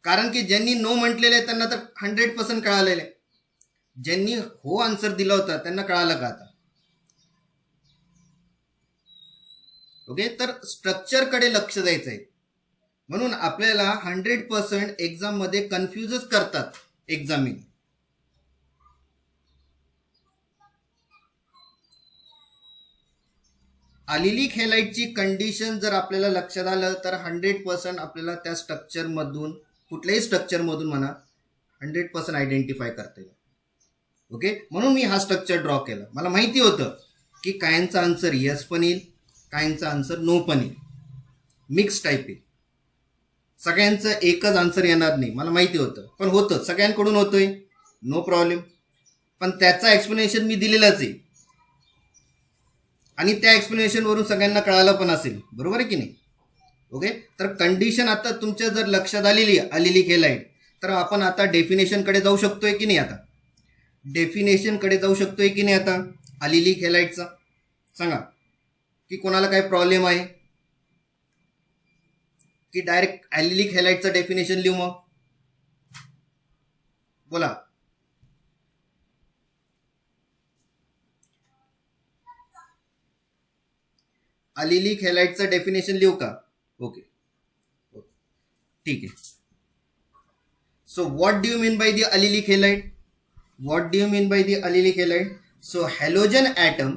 कारण की ज्यांनी नो म्हटलेलं आहे त्यांना तर 100% कळालेलं आहे. ज्यांनी हो आन्सर दिला होता त्यांना कळालं का आता? ओके, तर स्ट्रक्चरकडे लक्ष द्यायचं आहे. म्हणून आपल्याला 100% एक्झाममध्ये कन्फ्युजच करतात एक्झामिन. अलिलिक हॅलाइडची कंडिशन जर आपल्याला लक्षात आलं तर 100% आपल्याला त्या स्ट्रक्चरमधून, कुठल्याही स्ट्रक्चरमधून म्हणा, 100% आयडेंटिफाय करता येईल. ओके, म्हणून मी हा स्ट्रक्चर ड्रॉ केला. मला माहिती होतं की कायांचा आन्सर यस पण येईल, कायांचा आन्सर नो पण येईल, मिक्स टाईप आहे. सगळ्यांचं एकच आन्सर येणार नाही मला माहिती होतं, पण होतं, सगळ्यांकडून होतोय, नो प्रॉब्लेम. पण त्याचा एक्सप्लेनेशन मी दिलेलाच आहे, आणि त्या एक्सप्लेनेशनवरून सगळ्यांना कळालं पण असेल, बरोबर आहे की नाही? ओके, तर कंडिशन आता तुमच्या जर लक्षात आलेली आहे अलिलिक हॅलाइड, तर आपण आता डेफिनेशनकडे जाऊ शकतोय की नाही? आता डेफिनेशनकडे जाऊ शकतोय की नाही आता अलिलिक हॅलाइडचा? सांगा की कोणाला काय प्रॉब्लेम आहे की डायरेक्ट अलिलिक हॅलाइडचं डेफिनेशन लिहू? मग बोला. अलिलिक हॅलाइडचं डेफिनेशन लिहू का? ओके, ठीक आहे. So what do you mean by the allylic halide? What do you mean by the allylic halide? So halogen atom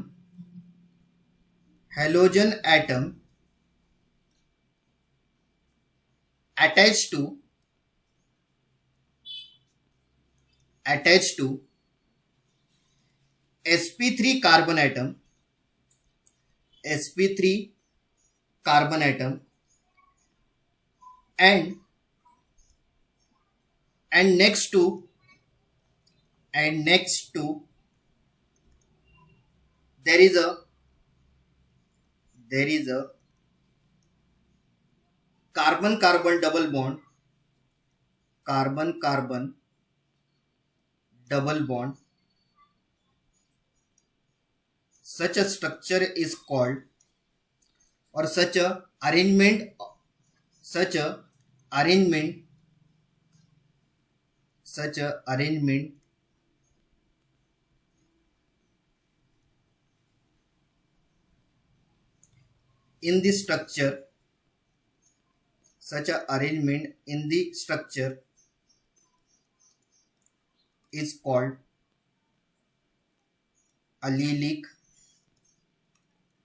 attached to sp3 carbon atom and next to there is a there is a carbon carbon double bond, carbon carbon double bond. Such a structure is called, or such a arrangement, such a arrangement, such a arrangement in the structure, such a arrangement in the structure is called allylic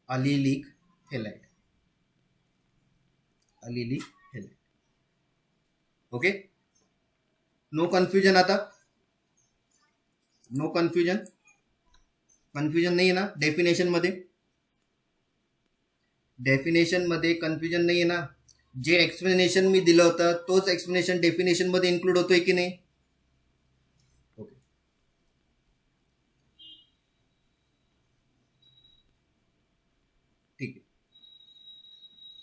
halide. Allylic halide. Okay, no confusion. आता no confusion, confusion नाही आहे ना definition मध्ये confusion नाही आहे ना. जे explanation मी दिलं होतं तोच एक्सप्लेनेशन डेफिनेशन मध्ये इन्क्लूड होतोय की नाही. ओके, ठीक आहे.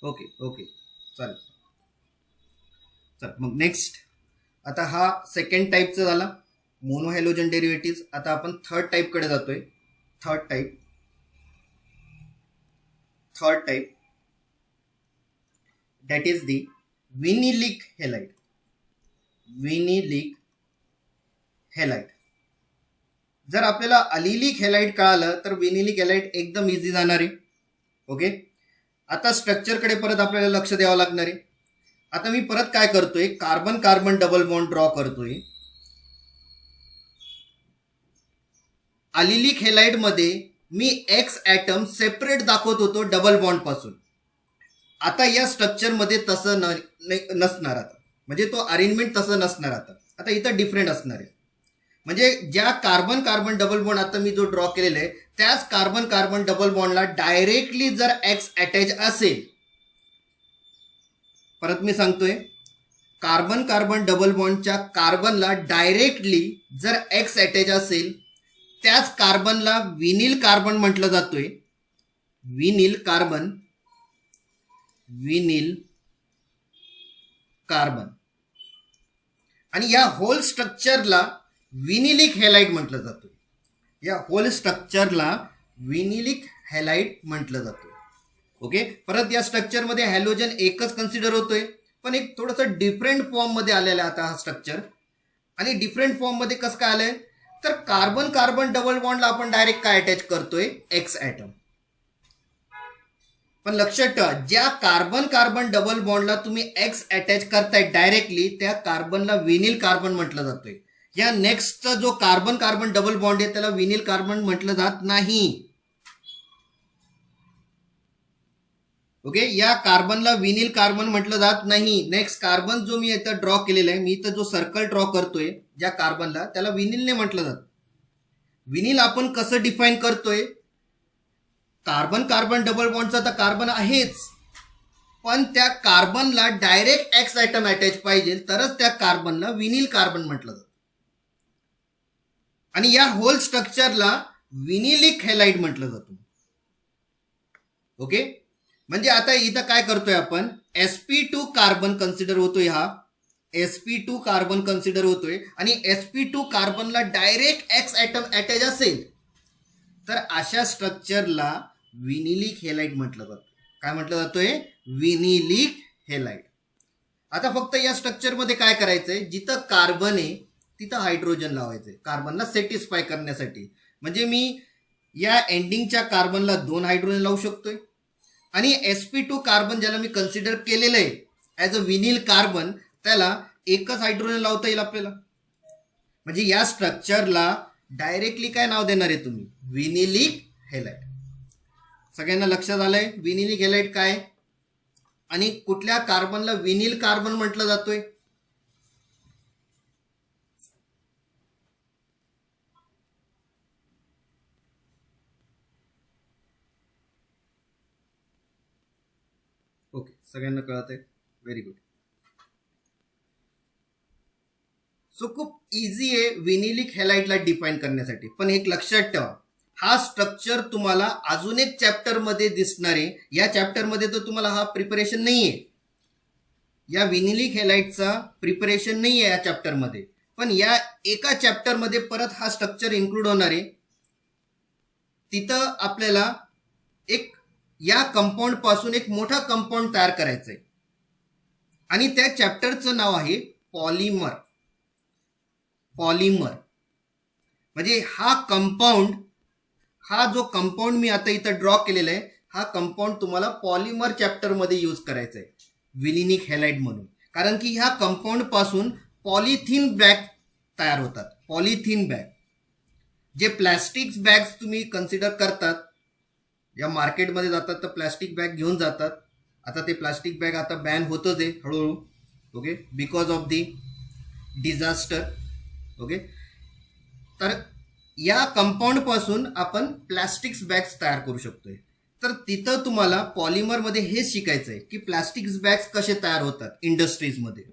ओके ओके, चालेल. चल मग नेक्स्ट, आता हा सेकंड टाईपचा झाला मोनो हॅलोजन डेरिव्हेटिव्ह. आता आपण थर्ड टाईप कडे जातोय. Third type that is the vinylic halide. Vinylic halide. जर आपल्याला अलिलिक हॅलाइड कळालं तर विनिलिक हॅलाइड एकदम इझी जाणार आहे. ओके, आता स्ट्रक्चर कडे परत आपल्याला लक्ष द्यावं लागणार आहे. आता मी परत काय करतोय, carbon carbon double bond draw करतोय. अलिलिक हॅलाइड मध्ये मी एक्स ॲटम सेपरेट दाखवत होतो डबल बॉन्ड पासून. आता या स्ट्रक्चर मध्ये तसं नसणार. आता म्हणजे तो अरेंजमेंट तसं नसणार. आता इथं डिफरंट असणार आहे. म्हणजे ज्या कार्बन कार्बन डबल बॉन्ड आता मी जो ड्रॉ केलेला आहे त्याच कार्बन कार्बन डबल बॉन्डला डायरेक्टली जर एक्स अटॅच असेल, परत मी सांगतोय, कार्बन कार्बन डबल बॉन्डच्या कार्बनला डायरेक्टली जर एक्स अटॅच असेल त्याच कार्बनला विनिल कार्बन म्हटलं जातोय. विनिल कार्बन, विनिल कार्बन. आणि या होल स्ट्रक्चरला विनिलिक हॅलाइड म्हटलं जातं. या होल स्ट्रक्चरला विनिलिक हॅलाइड म्हटलं जातं. ओके, परत या स्ट्रक्चरमध्ये हॅलोजन एकच कन्सिडर होतोय, पण एक थोडंसं डिफरंट फॉर्म मध्ये आलेला आहे आता हा स्ट्रक्चर. आणि डिफरंट फॉर्म मध्ये कसं काय आलंय, तर कार्बन कार्बन डबल बॉन्डला आपण डायरेक्ट काय अटॅच करतोय, एक्स ॲटम. पण लक्षात ठेवा, ज्या कार्बन कार्बन डबल बॉन्डला तुम्ही एक्स अटॅच करताय डायरेक्टली त्या कार्बनला विनिल कार्बन म्हटलं जातोय. या नेक्स्टचा जो कार्बन कार्बन डबल बॉन्ड आहे त्याला विनिल कार्बन म्हटलं जात नाही. ओके, या कार्बनला विनिल कार्बन म्हटलं जात नाही. नेक्स्ट कार्बन जो मी इथं ड्रॉ केलेला आहे, मी इथं जो सर्कल ड्रॉ करतोय ज्या कार्बनला, त्याला विनिलने म्हटलं जातं. विनिल आपण कसं डिफाईन करतोय, कार्बन कार्बन डबल बॉन्डचा तर कार्बन आहेच, पण त्या कार्बनला डायरेक्ट एक्स ॲटम अटॅच पाहिजे तरच त्या कार्बनला विनिल कार्बन म्हटलं जातं. आणि या होल स्ट्रक्चरला विनिलिक हॅलाइड म्हटलं जातं. ओके, म्हणजे आता इथं काय करतोय आपण, sp2 कार्बन कन्सिडर होतोय. हा sp2 कार्बन कन्सिडर होतोय आणि sp2 कार्बनला डायरेक्ट एक्स ॲटम अटॅच असेल तर अशा स्ट्रक्चरला विनिलिक हॅलाइड म्हटलं जातं. काय म्हटलं जातोय, विनिलिक हॅलाइड. आता फक्त या स्ट्रक्चरमध्ये काय करायचंय, जिथं कार्बन आहे तिथं हायड्रोजन लावायचंय कार्बनला सॅटिस्फाय करण्यासाठी. म्हणजे मी या एंडिंगच्या कार्बनला 2 हायड्रोजन लावू शकतोय आणि sp2 कार्बन ज्याला मी कन्सिडर केलेलं आहे ॲज अ विनिल कार्बन त्याला एकच हायड्रोजन लावता येईल आपल्याला. म्हणजे या स्ट्रक्चरला डायरेक्टली काय नाव देणार आहे तुम्ही, विनिलिक हॅलाइड. सगळ्यांना लक्षात आलंय विनिलिक हॅलाइड काय आणि कुठल्या कार्बनला विनिल कार्बन म्हटलं जातोय. ओके, सगळ्यांना कळत आहे, व्हेरी गुड. सो खूप इझी आहे विनिलिक हॅलाइडला डिफाईन करण्यासाठी. पण एक लक्षात ठेवा, हा स्ट्रक्चर तुम्हाला अजून एक चॅप्टर मध्ये दिसणार आहे. या चॅप्टर मध्ये तर तुम्हाला हा प्रिपरेशन नाहीये, या विनिलिक हॅलाइडचा प्रिपरेशन नाहीये या चॅप्टर मध्ये, पण या एका चॅप्टर मध्ये परत हा स्ट्रक्चर इन्क्लूड होणार आहे. तिथं आपल्याला एक या कंपाऊंड पासून एक मोठा कंपाऊंड तयार करायचा आहे आणि त्या चॅप्टरचं नाव आहे पॉलिमर. पॉलिमर म्हणजे हा कंपाऊंड, हा जो कंपाऊंड मी आता इथं ड्रॉ केलेला आहे, हा कंपाऊंड तुम्हाला पॉलिमर चॅप्टर मध्ये यूज करायचा आहे विनिलिक हॅलाइड म्हणून. कारण की ह्या कंपाऊंड पासून पॉलिथिन बॅग तयार होतात. पॉलिथिन बॅग, जे प्लॅस्टिक बॅग्स तुम्ही कन्सिडर करतात, या मार्केटमध्ये जातात तर प्लॅस्टिक बॅग घेऊन जातात. आता ते प्लॅस्टिक बॅग आता बॅन होतच आहे हळूहळू, okay, because of the disaster. Okay, तर या कंपाऊंड पासून आपण प्लॅस्टिक्स बॅग्स तयार करू शकतोय. तर तिथं तुम्हाला पॉलिमरमध्ये हेच शिकायचं आहे की प्लॅस्टिक्स बॅग्स कसे तयार होतात इंडस्ट्रीजमध्ये.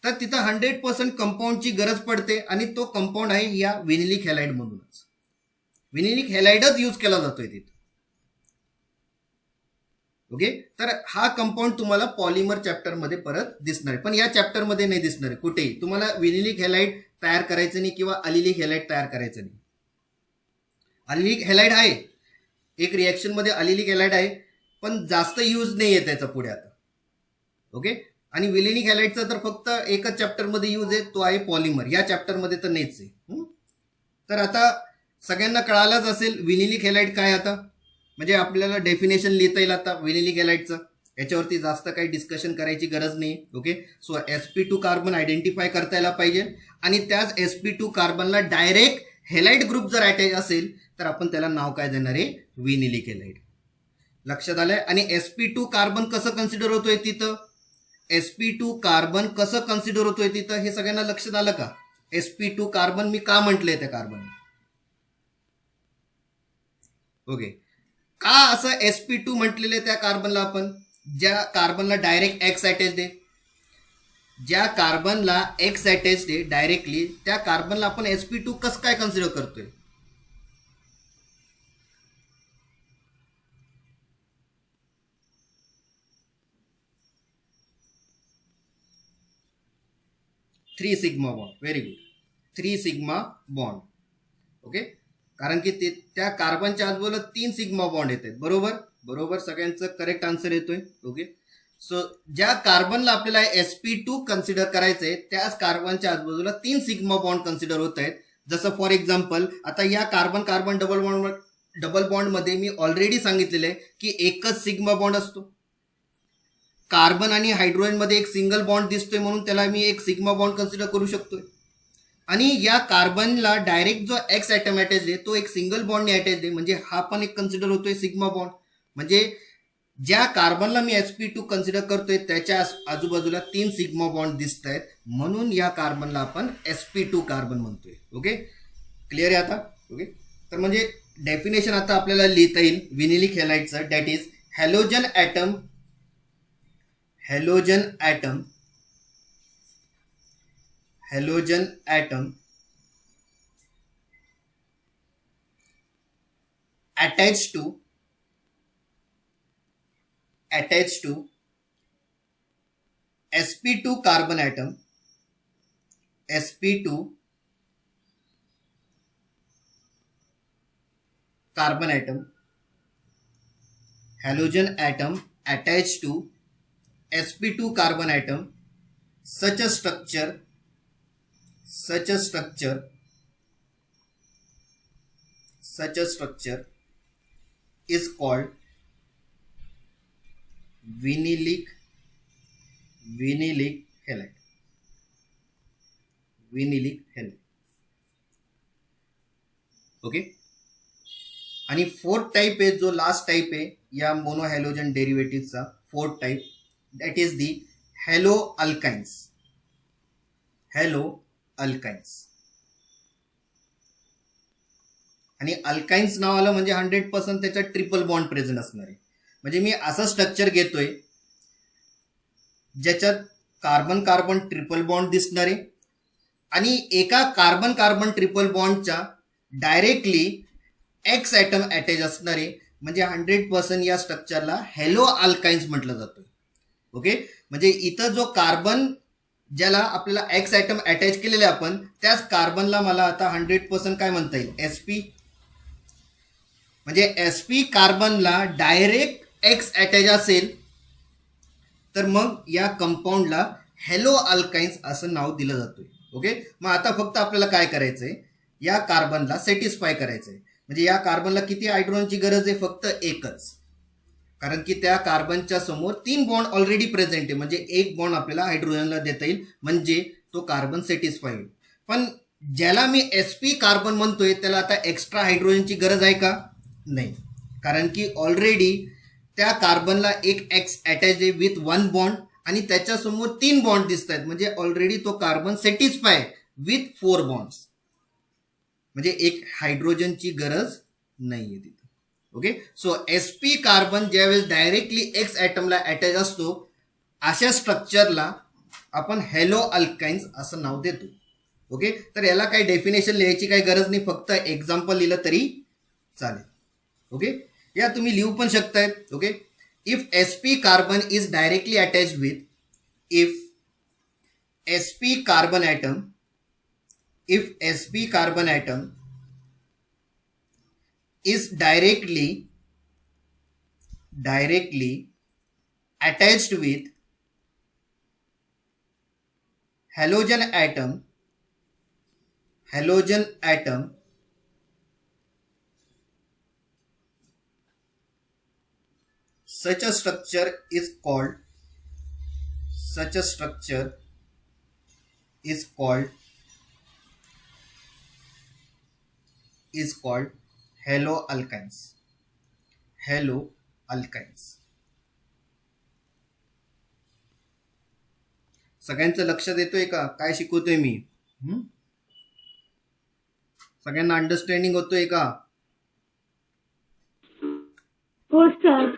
तर तिथं 100% कंपाऊंडची गरज पडते आणि तो कंपाऊंड आहे या विनिलिक हॅलाइड मधूनच. विनिलिक हॅलाइडच यूज केला जातोय तिथं. ओके, तर हा कंपाऊंड तुम्हाला पॉलिमर चॅप्टर मध्ये परत दिसणार आहे, पण या चॅप्टर मध्ये नाही दिसणार आहे कुठेही. तुम्हाला विनिलिक हॅलाइड तयार करायचं नाही किंवा अलिलिक हॅलाइड तयार करायचं नाही. अलिलिक हॅलाइड आहे, एक रिएक्शन मध्ये अलिलिक हॅलाइड आहे, पण जास्त यूज नाही आहे त्याचा पुढे आता. ओके, आणि विनिलिक हॅलाइडचा तर फक्त एकच चॅप्टर मध्ये यूज आहे, तो आहे पॉलिमर. या चॅप्टर मध्ये तर नाहीच आहे. तर आता सगळ्यांना कळालंच असेल विनिलिक हॅलाइड काय. आता म्हणजे आपल्याला डेफिनेशन लिहिता येईल आता विनिलिक हॅलाइडचं, याच्यावरती जास्त काही डिस्कशन करायची गरज नाही. Okay, so sp2 carbon identify करता यायला पाहिजे आणि त्याच sp2 कार्बनला डायरेक्ट हॅलाइड ग्रुप जर अटॅच असेल तर आपण त्याला नाव काय देणार आहे, विनिलिक हॅलाइड. लक्षात आलंय. आणि sp2 कार्बन कसं कन्सिडर होतोय तिथं, sp2 कार्बन कसं कन्सिडर होतोय तिथं, हे सगळ्यांना लक्षात आलं का. sp2 कार्बन मी का म्हटलंय त्या कार्बन, ओके, का असं sp2 म्हटलेलं आहे त्या कार्बनला आपण, ज्या कार्बनला डायरेक्ट एक्स अटॅच आहे, ज्या कार्बनला एक्स अटॅच आहे डायरेक्टली, त्या कार्बनला आपण sp2 कसं काय कन्सिडर करतोय. Three sigma bond, very good, 3 sigma bond. Okay, कारण की ते त्या कार्बनच्या आजूबाजूला 3 सिग्मा बॉन्ड येत आहेत. बरोबर बरोबर, सगळ्यांचं करेक्ट आन्सर येतोय. ओके, सो ज्या कार्बनला आपल्याला sp2 कन्सिडर करायचंय त्याच कार्बनच्या आजूबाजूला 3 सिग्मा बॉन्ड कन्सिडर होत आहेत. जसं फॉर एक्झाम्पल आता या कार्बन कार्बन डबल बॉन्ड मध्ये मी ऑलरेडी सांगितलेलं आहे की एकच सिग्मा बॉन्ड असतो. कार्बन आणि हायड्रोजन मध्ये एक सिंगल बॉन्ड दिसतोय म्हणून त्याला मी एक सिग्मा बॉन्ड कन्सिडर करू शकतोय. आणि या कार्बनला डायरेक्ट जो एक्स ॲटम अटॅच आहे तो एक सिंगल बॉन्डने अटॅच आहे, म्हणजे हा पण एक कन्सिडर होतोय सिग्मा बॉन्ड. म्हणजे ज्या कार्बनला मी sp2 कन्सिडर करतोय त्याच्या आजूबाजूला 3 सिग्मा बॉन्ड दिसत आहेत, म्हणून या कार्बनला आपण sp2 कार्बन म्हणतोय. ओके, क्लिअर आहे आता. ओके, तर म्हणजे डेफिनेशन आता आपल्याला लिहिता येईल विनिलिक हॅलाइडचं, that is halogen atom, halogen atom, halogen atom attached to sp2 carbon atom, sp2 carbon atom, halogen atom attached to sp2 carbon atom. Such a structure is called vinylic halide. Vinylic halide. Okay, आणि fourth type आहे जो last type आहे या monohalogen डेरिव्हेटिव्हचा, fourth type, that is the halo alkynes. Halo alkynes. आणि alkynes नाव आलं म्हणजे 100% त्याच्यात ट्रिपल बॉन्ड प्रेझेंट असणार आहे. म्हणजे मी असं स्ट्रक्चर घेतोय ज्याच्यात कार्बन कार्बन ट्रिपल बॉन्ड दिसणार आहे आणि एका कार्बन कार्बन ट्रिपल बॉन्डच्या डायरेक्टली एक्स ॲटम अटॅच असणारे म्हणजे 100% या स्ट्रक्चरला हॅलो अल्काइन्स म्हटलं जातं. ओके, म्हणजे इथं जो कार्बन ज्याला आपल्याला एक्स ॲटम अटॅच केलेले आपण त्याच कार्बनला मला आता 100% काय म्हणता येईल, एसपी. म्हणजे एसपी कार्बनला डायरेक्ट एक्स अटॅच असेल तर मग या कंपाऊंडला हॅलो अल्काइन्स असं नाव दिलं जातं. ओके, मग आता फक्त आपल्याला काय करायचंय, या कार्बनला सॅटिस्फाय करायचंय. म्हणजे या कार्बनला किती हायड्रोजनची गरज आहे, फक्त एकच. कारण की त्या कार्बनच्या समोर 3 बॉन्ड ऑलरेडी प्रेझेंट आहे, म्हणजे एक बॉन्ड आपल्याला हायड्रोजनला देता येईल, म्हणजे तो कार्बन सॅटिस्फाय होईल. पण ज्याला मी एसपी कार्बन म्हणतोय त्याला आता एक्स्ट्रा हायड्रोजनची गरज आहे का, नाही. कारण की ऑलरेडी त्या कार्बनला एक एक्स अटॅच आहे विथ 1 बॉन्ड आणि त्याच्यासमोर 3 बॉन्ड दिसत आहेत, म्हणजे ऑलरेडी तो कार्बन सॅटिस्फाय विथ 4 बॉन्ड्स. म्हणजे एक हायड्रोजनची गरज नाहीये तिथे. ओके, सो एसपी कार्बन ज्यावेळेस डायरेक्टली एक्स ॲटमला अटॅच असतो अशा स्ट्रक्चरला आपण हॅलो अल्काइन्स असं नाव देतो. ओके, तर याला काही डेफिनेशन लिहायची काही गरज नाही, फक्त एक्झाम्पल लिहिलं तरी चालेल. ओके, या तुम्ही लिहू पण शकताय. Okay, if sp carbon is directly attach with, if sp carbon atom, if sp carbon atom is directly attached with halogen atom such a structure is called halo alkynes. सगळ्यांचं लक्षात येतोय का काय शिकवतोय मी? सगळ्यांना अंडरस्टँडिंग होतोय का? हो sir.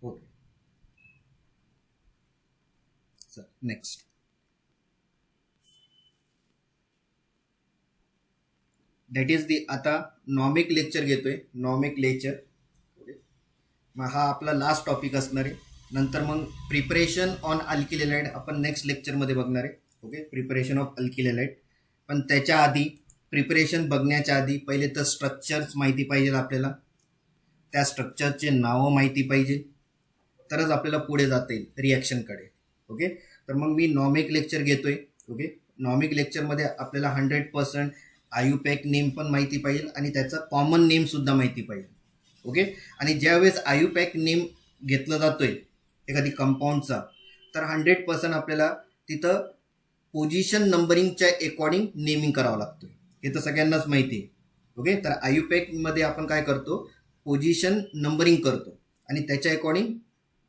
Okay, sir next. That is दी, आता नॉमिक लेक्चर घेतोय, नॉमिक लेक्चर. मग हा आपला लास्ट टॉपिक असणार आहे. नंतर मग प्रिपरेशन ऑन अल्किल हॅलाइड आपण नेक्स्ट लेक्चरमध्ये बघणार आहे. Okay, preparation of alkyl halide. पण त्याच्या आधी, प्रिपरेशन बघण्याच्या आधी पहिले तर स्ट्रक्चर्स माहिती पाहिजे आपल्याला, त्या स्ट्रक्चरचे नावं माहिती पाहिजे, तरच आपल्याला पुढे जाता येईल रिॲक्शनकडे. ओके, तर मग मी नॉमिक लेक्चर घेतोय. ओके, नॉमिक लेक्चरमध्ये आपल्याला 100% आयुपॅक नेम पण माहिती पाहिजे आणि त्याचा कॉमन नेम सुद्धा माहिती पाहिजे. ओके, आणि ज्यावेळेस आयुपॅक नेम घेतला जातोय एखादी कंपाऊंडचा, तर 100% आपल्याला तिथं पोझिशन नंबरिंगच्या अकॉर्डिंग नेमिंग करावं लागतं. हे तर सगळ्यांनाच माहिती आहे. ओके, तर आयुपॅकमध्ये आपण काय करतो, पोझिशन नंबरिंग करतो आणि त्याच्या अकॉर्डिंग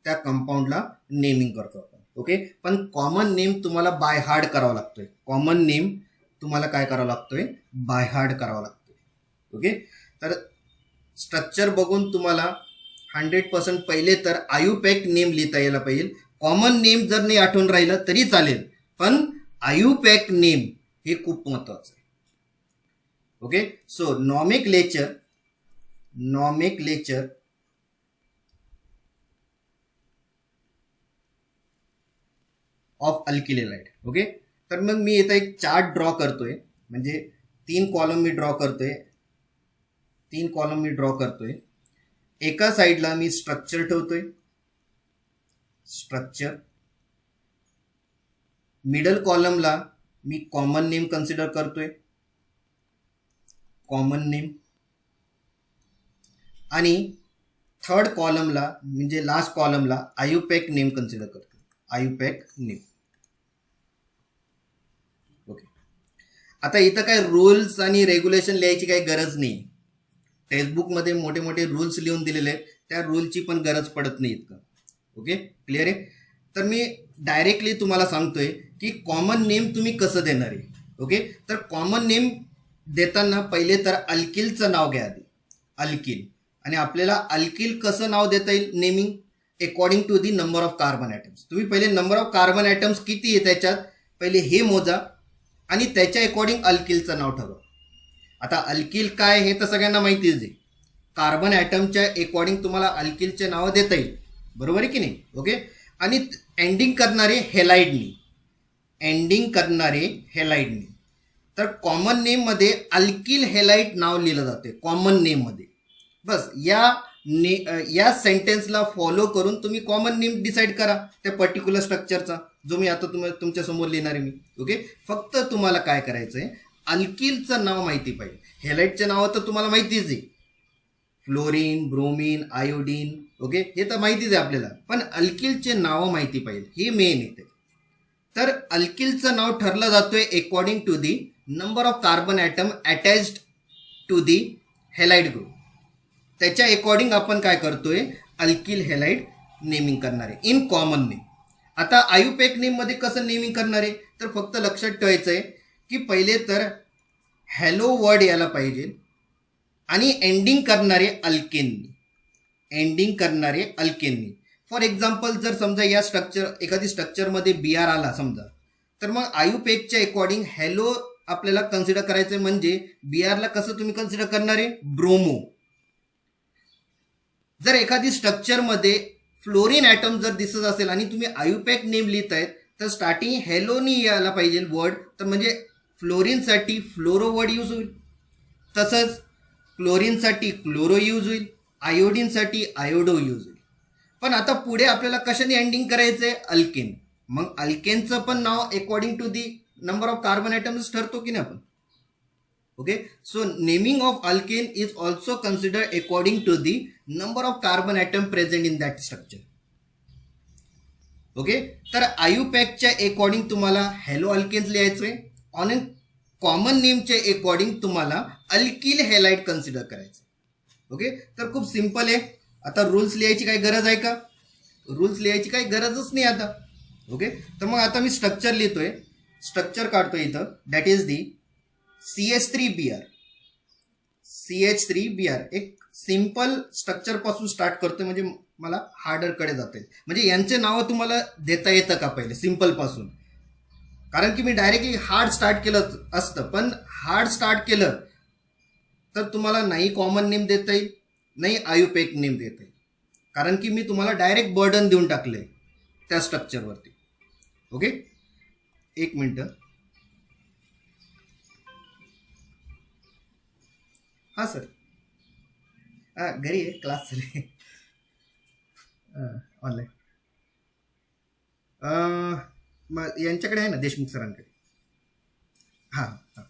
त्या कंपाऊंडला नेमिंग करतो आपण. ओके, पण कॉमन नेम तुम्हाला बाय हार्ड करावा लागतोय. कॉमन नेम तुम्हाला काय करावं लागतोय, बाय हार्ड करावा लागतोय. ओके, तर स्ट्रक्चर बघून तुम्हाला 100% पहिले तर आयुपॅक नेम लिहिता यायला पाहिजे. कॉमन नेम जर नाही आठवण राहिलं तरी चालेल, पण आयुपॅक नेम हे खूप महत्वाचं आहे. Okay, so nomenclature of alkyl halide. Okay, तर मग मी इथं एक चार्ट ड्रॉ करतोय, म्हणजे 3 कॉलम मी ड्रॉ करतोय. एका साईडला मी स्ट्रक्चर ठेवतोय, स्ट्रक्चर. मिडल कॉलमला मी कॉमन नेम कन्सिडर करतोय, कॉमन नेम. आणि थर्ड कॉलमला म्हणजे लास्ट कॉलमला आयुपॅक नेम कन्सिडर करतोय, आयुपॅक नेम. ओके, आता इथं काय रूल्स आणि रेग्युलेशन लिहायची काही गरज नाही. टेक्स्टबुकमध्ये मोठे मोठे रूल्स लिहून दिलेले आहेत, त्या रूलची पण गरज पडत नाही इतकं. ओके, क्लिअर आहे. तर मी डायरेक्टली तुम्हाला सांगतोय की कॉमन नेम तुम्ही कसं देणार आहे. ओके, तर कॉमन नेम देताना पहिले तर अल्किलचं नाव घ्या आधी. आणि आपल्याला अल्किल कसं नाव देता येईल naming according to the number of carbon atoms. तुम्ही पहिले नंबर ऑफ कार्बन ॲटम्स किती आहे त्याच्यात पहिले हे मोजा आणि त्याच्या अकॉर्डिंग अल्किलचं नाव ठरवा. आता अल्किल काय हे तर सगळ्यांना माहितीच आहे. कार्बन ॲटमच्या अकॉर्डिंग तुम्हाला अल्किलचे नावं देता येईल, बरोबर आहे की नाही. ओके. आणि एंडिंग करणारे हेलाइडनी. तर कॉमन नेममध्ये अल्किल हेलाइट नाव लिहिलं जाते कॉमन नेममध्ये. बस या सेंटेन्सला फॉलो करून तुम्ही कॉमन नेम डिसाईड करा त्या पर्टिक्युलर स्ट्रक्चरचा, जो मी आता तुमच्यासमोर लिहिणार आहे मी. ओके. फक्त तुम्हाला काय करायचं आहे, अल्किलचं नाव माहिती पाहिजे. हेलाइटचे नाव तर तुम्हाला माहितीच आहे, फ्लोरीन, ब्रोमीन, आयोडीन. ओके, हे तर माहितीच आहे आपल्याला, पण अल्किलचे नावं माहिती पाहिजे, हे मेन येते. तर अल्किलचं नाव ठरलं जातोय according to the number of carbon atom attached to the halide group. त्याच्या अकॉर्डिंग आपण काय करतोय, अल्किल हेलाइड नेमिंग करणार आहे इन कॉमन नेम. आता आयुपॅक नेममध्ये कसं नेमिंग करणार आहे, तर फक्त लक्षात ठेवायचं आहे की पहिले तर हॅलो वर्ड यायला पाहिजे आणि एंडिंग करणारे अल्केननी. फॉर एक्झाम्पल जर समजा या एखादी स्ट्रक्चरमध्ये BR आला समजा, तर मग आयुपॅकच्या अकॉर्डिंग हॅलो आपल्याला कन्सिडर करायचं, म्हणजे BRला कसं तुम्ही कन्सिडर करणार आहे, ब्रोमो. जर एखादी स्ट्रक्चरमध्ये फ्लोरीन ॲटम जर दिसत असेल आणि तुम्ही आयुपॅक नेम लिहित आहेत, तर स्टार्टिंग हॅलोनी यायला पाहिजे वर्ड, तर म्हणजे फ्लोरीनसाठी फ्लोरो वर्ड यूज होईल, तसंच क्लोरीनसाठी क्लोरो यूज होईल, आयोडीनसाठी आयोडो यूज होईल. पण आता पुढे आपल्याला कशाने एंडिंग करायचं आहे, अल्केन. मग अल्केनचं पण नाव according to the number of carbon atoms ठरतो की नाही आपण. Okay. So naming of alkane is also consider according to the number of carbon atom present in that structure. Okay. तर आयुपॅकच्या अकॉर्डिंग तुम्हाला हॅलो अल्केन्स लिहायचं आहे, ऑन कॉमन नेमच्या अकॉर्डिंग तुम्हाला अल्किल हेलाइट कन्सिडर करायचं. ओके. तर खूप सिम्पल आहे. आता रूल्स लिहायची काही गरज आहे का, रूल्स लिहायची काही गरजच नाही आता. ओके. तर मग आता मी स्ट्रक्चर लिहितोय, स्ट्रक्चर काढतोय इथं, दॅट इज दी CH3Br. एक सिम्पल स्ट्रक्चरपासून स्टार्ट करतोय, म्हणजे मला हार्डरकडे जाता येईल. म्हणजे यांचे नावं तुम्हाला देता येतं का पहिले सिम्पलपासून, कारण की मी डायरेक्टली हार्ड स्टार्ट केलं असतं, पण हार्ड स्टार्ट केलं तर तुम्हाला नाही कॉमन नेम देता येईल, नाही आयुपॅक नेम देता येईल, कारण की मी तुम्हाला डायरेक्ट बर्डन देऊन टाकलं आहे त्या स्ट्रक्चरवरती. ओके. एक मिनटं. हां सर, घरी आहे, क्लास चालू ऑनलाईन. मग यांच्याकडे आहे ना, देशमुख सरांकडे. हां हां.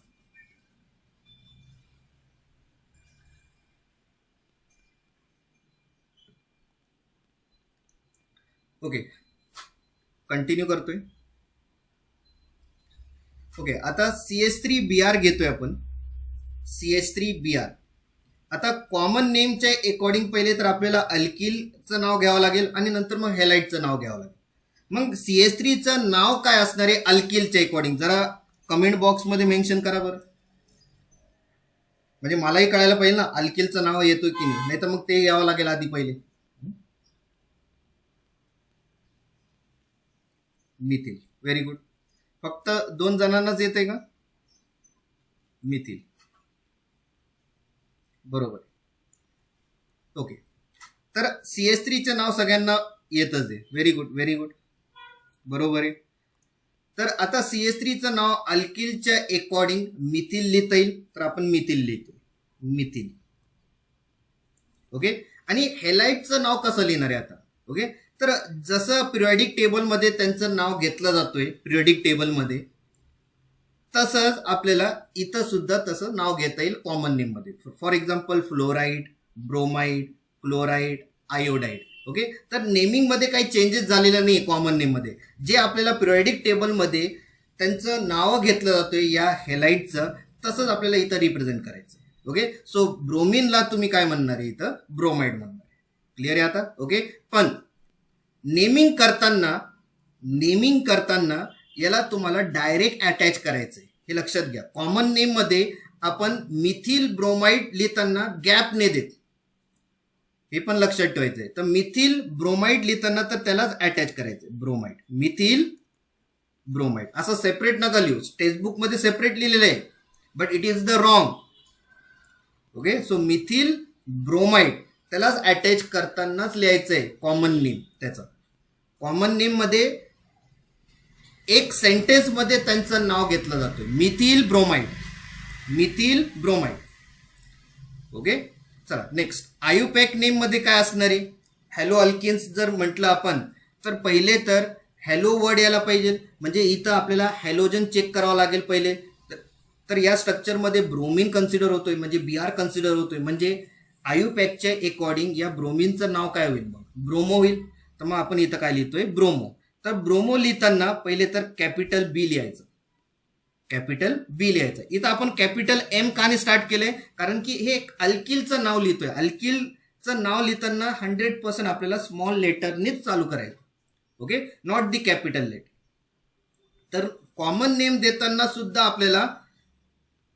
ओके, कंटिन्यू करतोय. ओके. आता CH3Br घेतोय आपण, CH3Br. आता कॉमन नेमच्या अकॉर्डिंग पहिले तर आपल्याला अल्किलचं नाव घ्यावं लागेल आणि नंतर मग हेलाइटचं नाव घ्यावं लागेल. मग CH3चं नाव काय असणार आहे अल्किलच्या अकॉर्डिंग, जरा कमेंट बॉक्समध्ये मेन्शन करा बरं, म्हणजे मलाही कळायला पाहिजे ना अल्किलचं नाव येतो की नाही तर मग ते यावं लागेल आधी पहिले. Methyl, very good. फक्त 2 जणांनाच येते का, मिथिल, बरोबर. ओके. तर CH3चं नाव सगळ्यांना येतच आहे, व्हेरी गुड, बरोबर आहे. तर आता CH3चं नाव अल्किलच्या अकॉर्डिंग मिथिल लिहिता येईल, तर आपण मिथिल लिहितो, मिथिल. ओके. आणि हेलाइटचं नाव कसं लिहिणार आहे आता. ओके. तर जसं पिरियडिक टेबलमध्ये त्यांचं नाव घेतलं जातोय पिरियडिक टेबलमध्ये, तसंच आपल्याला इथं सुद्धा तसं नाव घेता येईल कॉमन नेममध्ये. For example fluoride, bromide, chloride, iodide. Okay. तर नेमिंगमध्ये काही चेंजेस झालेले नाही कॉमन नेममध्ये, जे आपल्याला पिरियडिक टेबलमध्ये त्यांचं नाव घेतलं जातोय या हेलाइटचं, तसंच आपल्याला इथं रिप्रेझेंट करायचं. ओके. सो ब्रोमिनला तुम्ही काय म्हणणार आहे, इथं ब्रोमाइड म्हणणार आहे. क्लिअर आहे आता. ओके. पण नेमिंग करताना याला तुम्हाला डायरेक्ट अटॅच करायचं आहे, हे लक्षात घ्या. कॉमन नेममध्ये आपण मिथिल ब्रोमाइड लिहिताना गॅप नाही देत, हे पण लक्षात ठेवायचंय. तर मिथिल ब्रोमाइड लिहिताना तर त्यालाच अटॅच करायचंय, ब्रोमाइड, मिथिल ब्रोमाइड. असं सेपरेट नका लिहू. टेक्स्टबुक मध्ये सेपरेट लिहिलेलं आहे, but it is the wrong. Okay, so methyl bromide त्यालाच अटॅच करतानाच लिहायचंय कॉमन नेम. त्याचं कॉमन नेम मध्ये एक सेंटेन्स मध्ये त्यांचं नाव घेतलं जातं, methyl bromide, methyl bromide. Okay, चला नेक्स्ट. आयुपॅक नेम मध्ये काय असणार आहे? हॅलो अल्किन्स जर म्हटलं आपण तर पहिले तर हॅलो वर्ड यायला पाहिजे. म्हणजे इथं आपल्याला हॅलोजन चेक करावं लागेल पहिले. तर या स्ट्रक्चरमध्ये ब्रोमिन कन्सिडर होतोय, म्हणजे Br कन्सिडर होतोय. म्हणजे आयुपॅकच्या अकॉर्डिंग या ब्रोमिनचं नाव काय होईल? मग ब्रोमो होईल. तर मग आपण इथं काय लिहितोय? ब्रोमो. तर ब्रोमो लिहिताना पहिले तर कॅपिटल बी लिहायचं, कॅपिटल बी लिहायचं. इथं आपण कॅपिटल एम का स्टार्ट केलंय? कारण की हे एक अल्किलचं नाव लिहितोय. अल्किलचं नाव लिहिताना 100% आपल्याला स्मॉल लेटरनीच चालू करायचं. Okay, not the capital letter. तर कॉमन नेम देताना सुद्धा आपल्याला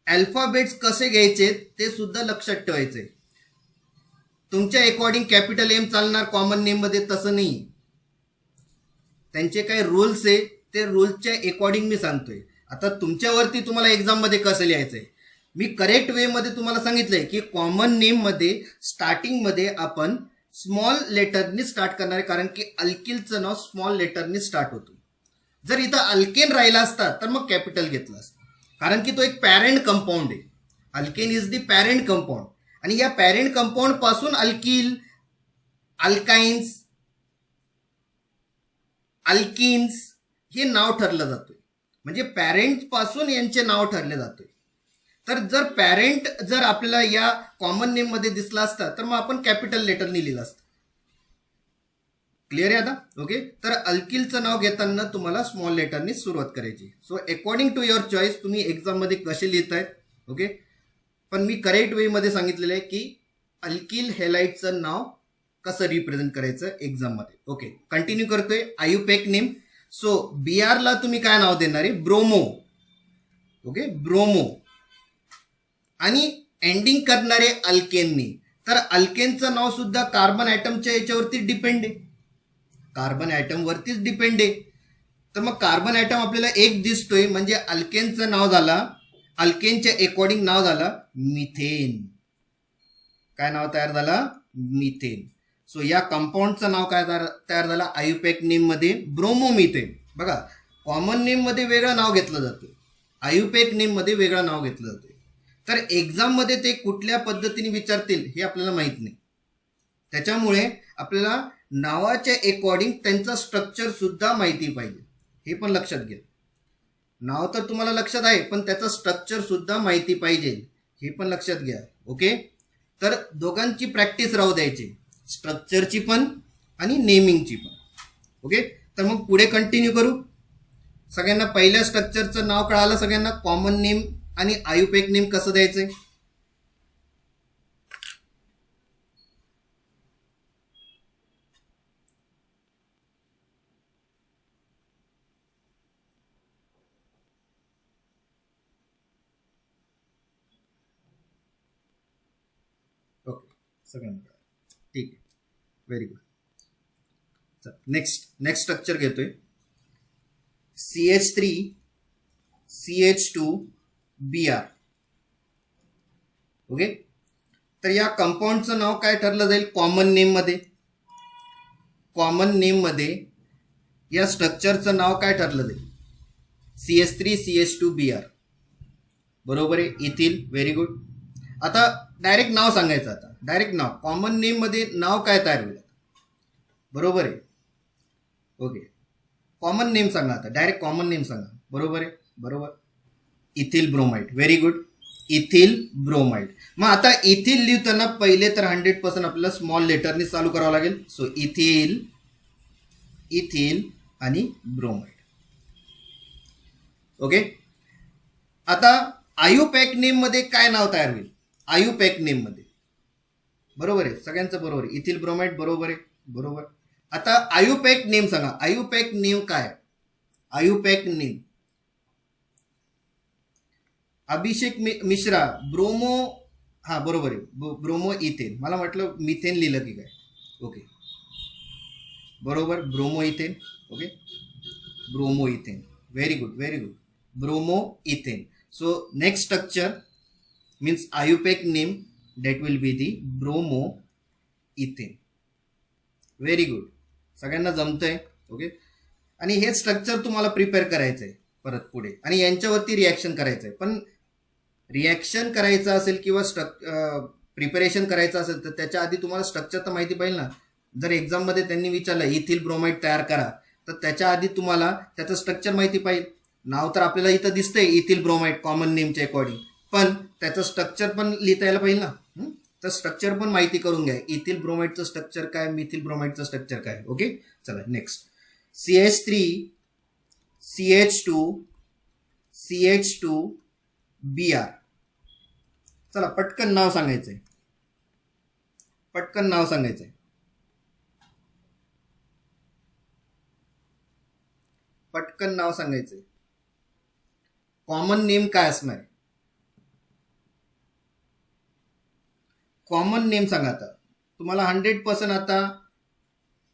अल्फाबेट्स कसे घ्यायचे ते सुद्धा लक्षात ठेवायचंय. तुमच्या अकॉर्डिंग कॅपिटल एम चालणार कॉमन नेम मध्ये, तसं नाही. त्यांचे काही रूल्स आहे, ते रूल्सच्या अकॉर्डिंग मी सांगतोय. आता तुमच्यावरती तुम्हाला एक्झाम मध्ये कसं लिहायचंय. मी करेक्ट वे मध्ये तुम्हाला सांगितलंय की कॉमन नेम मध्ये स्टार्टिंग मध्ये आपण स्मॉल लेटरनी स्टार्ट करणार आहे, कारण की अल्किलचं नाव स्मॉल लेटरनी स्टार्ट होतो. जर इथं अल्केन राहिला असता तर मग कॅपिटल घेतलं असतं, कारण की तो एक पॅरेंट कंपाऊंड आहे. Alkane is the parent compound, आणि या पॅरेंट कंपाऊंड पासून अल्किल, अल्काइन्स, अल्किन्स हे नाव ठरलं जातोय. म्हणजे पॅरेंट पासून यांचे नाव ठरले जातोय. तर जर पॅरेंट जर आपल्याला या कॉमन नेम मध्ये दिसला असता तर मग आपण कॅपिटल लेटरनी लिहिलं असतं. क्लिअर आहे आता? ओके, तर अल्किलचं नाव घेताना तुम्हाला स्मॉल लेटरनी सुरुवात करायची. So according to your choice तुम्ही एक्झाम मध्ये कसे लिहिताय. ओके, पण मी करेक्ट वे मध्ये सांगितलेलं आहे की अल्किल हेलाइटचं नाव कसं रिप्रेझेंट करायचं एक्झाम मध्ये. ओके, कंटिन्यू करतोय. आयुपॅक नेम. सो Br ला तुम्ही काय नाव देणार आहे? ब्रोमो. Okay, bromo. आणि एंडिंग करणारे अल्केननी. तर अल्केनचं नाव सुद्धा कार्बन ॲटमच्या याच्यावरती डिपेंड आहे, कार्बन ॲटम वरतीच डिपेंड आहे. तर मग कार्बन ॲटम आपल्याला एक दिसतोय, म्हणजे अल्केनचं नाव झाला, अल्केनच्या अकॉर्डिंग नाव झालं मिथेन. काय नाव तयार झालं? मिथेन. सो या कंपाऊंडचं नाव काय तयार झालं आयुपॅक नेम मध्ये? ब्रोमोमिथेन. बघा, कॉमन नेम मध्ये वेगळं नाव घेतलं जातं, आयुपॅक नेम मध्ये वेगळं नाव घेतलं जातं. तर एक्झाम मध्ये ते कुठल्या पद्धतीने विचारतील हे आपल्याला माहित नाही. त्याच्यामुळे आपल्याला नावाच्या अकॉर्डिंग त्यांचं स्ट्रक्चर सुद्धा माहिती पाहिजे. हे पण लक्षात घ्या. नाव तर तुम्हाला लक्षात आहे, पण त्याचं स्ट्रक्चर सुद्धा माहिती पाहिजे, हे पण लक्षात घ्या. ओके, तर दोघांची प्रॅक्टिस राहू द्यायची, स्ट्रक्चरची पण आणि नेमिंगची पण. ओके, तर मग पुढे कंटिन्यू करू. सगळ्यांना पहिल्या स्ट्रक्चरचं नाव कळालं, सगळ्यांना कॉमन नेम आणि आयुपॅक नेम कसं द्यायचंय. ओके, सगळ्यांना ठीक आहे, व्हेरी गुड. नेक्स्ट स्ट्रक्चर घेतोय. CH3 CH2 Br. ओके, तर या कंपाऊंडचं नाव काय ठरलं जाईल कॉमन नेम मध्ये? कॉमन नेम मध्ये या स्ट्रक्चरचं नाव काय ठरलं जाईल? CH3 CH2 Br. बरोबर आहे, इथिल. Very good. आता डायरेक्ट नाव सांगायचं. आता डायरेक्ट नाव कॉमन नेम मध्ये नाव काय तयार होईल? बरोबर आहे. ओके, कॉमन नेम सांगा. आता डायरेक्ट कॉमन नेम सांगा. बरोबर आहे, बरोबर. Ethyl bromide. Very good, ethyl bromide. मग आता इथिल लिहिताना पहिले तर 100% आपल्याला स्मॉल लेटरनी चालू करावं लागेल. सो इथिल, इथिल आणि ब्रोमाइड. ओके, आता आयुपॅक नेम मध्ये काय नाव तयार होईल? आयुपॅक नेम मध्ये बरोबर आहे, सगळ्यांचं बरोबर आहे. इथिल ब्रोमाइड बरोबर आहे, बरोबर. आता आयुपॅक नेम सांगा. आयुपॅक नेम काय? आयुपॅक नेम अभिषेक मिश्रा, ब्रोमो हां बरोबर आहे, ब्रोमो इथेन. मला वाटलं मिथेन लिहिलं की काय. ओके बरोबर, bromo ethane. Okay bromo ethane, very good very good. Bromo ethane. So next structure means IUPAC name that will be the bromo ethane. Very good, सगळ्यांना जमतंय. ओके आणि हे स्ट्रक्चर तुम्हाला प्रिपेअर करायचं आहे परत पुढे आणि यांच्यावरती रिॲक्शन करायचं आहे. पण रिॲक्शन करायचं असेल किंवा प्रिपरेशन करायचं असेल तर त्याच्या आधी तुम्हाला स्ट्रक्चर तर माहिती पाहिजे ना. जर एक्झाममध्ये त्यांनी विचारलं इथिल ब्रोमाइड तयार करा तर त्याच्या आधी तुम्हाला त्याचं स्ट्रक्चर माहिती पाहिजे. नाव तर आपल्याला इथं दिसतंय इथिल ब्रोमाइड कॉमन नेमच्या अकॉर्डिंग, पण त्याचं स्ट्रक्चर पण लिहिता यायला पाहिजे ना. तर स्ट्रक्चर पण माहिती करून घ्या. इथिल ब्रोमाइडचं स्ट्रक्चर काय, मिथिल ब्रोमाइडचं स्ट्रक्चर काय. ओके चला next. CH3 CH2 CH2 Br. चला पटकन नाव सांगायचंय, पटकन नाव सांगायचंय. पटकन नाव सांगायचंय. कॉमन नेम काय असणार आहे? कॉमन नेम सांगा. आता तुम्हाला 100% आता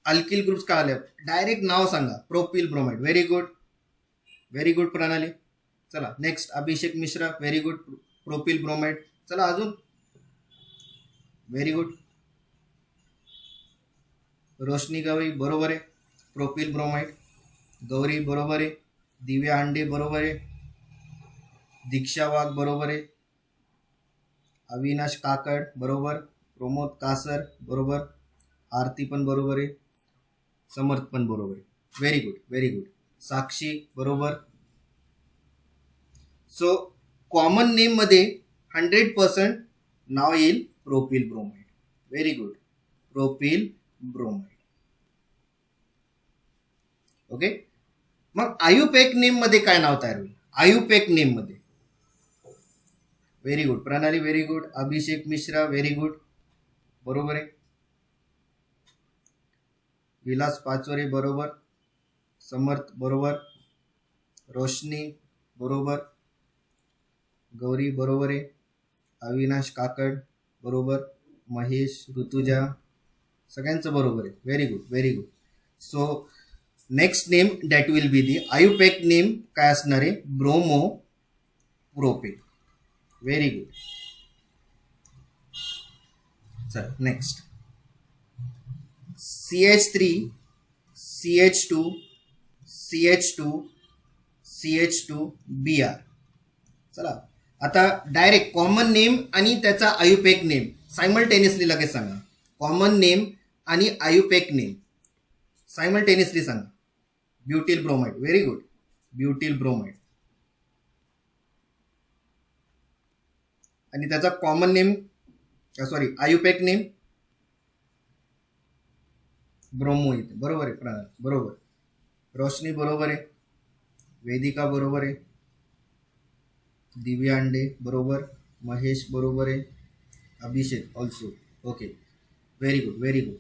अल्किल ग्रुप्स कळाले. डायरेक्ट नाव सांगा. Propyl bromide. Very good very good Pranali. चला next. Abhishek Mishra. Very good. Propyl bromide. चला अजून. Very good. रोशनी गवळी बरोबर आहे. Propyl bromide. गौरी बरोबर आहे. दिव्या अंडे बरोबर आहे. दीक्षा वाघ बरोबर आहे. अविनाश काकड बरोबर. प्रमोद कासर बरोबर. आरती पण बरोबर आहे. समर्थ पण बरोबर आहे. Very good very good. Sakshi बरोबर. सो कॉमन नेम मध्ये 100% नाव येईल propyl bromide. Very good. Propyl bromide. Okay मग आयुपॅक नेम मध्ये काय नाव तयार होईल? आयुपॅक नेम मध्ये. Very good Pranali. Very good. Abhishek Mishra. Very good बरोबर आहे. विलास पाचोरे बरोबर. समर्थ बरोबर. रोशनी बरोबर. गौरी बरोबर आहे. अविनाश काकड बरोबर. महेश, ऋतुजा सगळ्यांचं बरोबर आहे. Very good very good. So next name that will be the IUPAC name काय असणार आहे? Bromo propane. Very good. चल next. CH3 CH2 CH2 CH2 Br. चला आता डायरेक्ट कॉमन नेम आणि त्याचा आयुपॅक नेम सायमल्टेनियसली लगेच सांगा. कॉमन नेम आणि आयुपॅक नेम सायमल्टेनियसली सांगा. Butyl bromide. Very good. Butyl bromide. आणि त्याचा common name sorry IUPAC name bromo इथे. बरोबर आहे प्रणाल बरोबर. रोशनी बरोबर आहे. वेदिका बरोबर आहे. दिव्या अंडे बरोबर. महेश बरोबर आहे. Abhishek also. Okay very good very good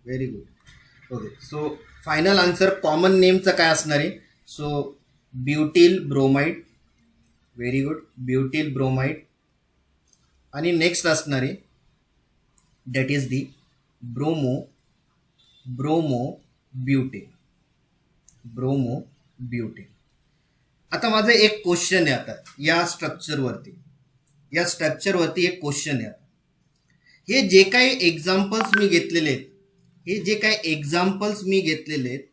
very good. Okay so final answer common नेमचं काय असणार आहे? So butyl bromide. Very good. Butyl bromide. आणि नेक्स्ट असणार आहे that is the bromo butane. Bromo butane. आता माझं एक क्वेश्चन आहे. आता या स्ट्रक्चरवरती एक क्वेश्चन आहे. आता हे जे काही एक्झाम्पल्स मी घेतलेले आहेत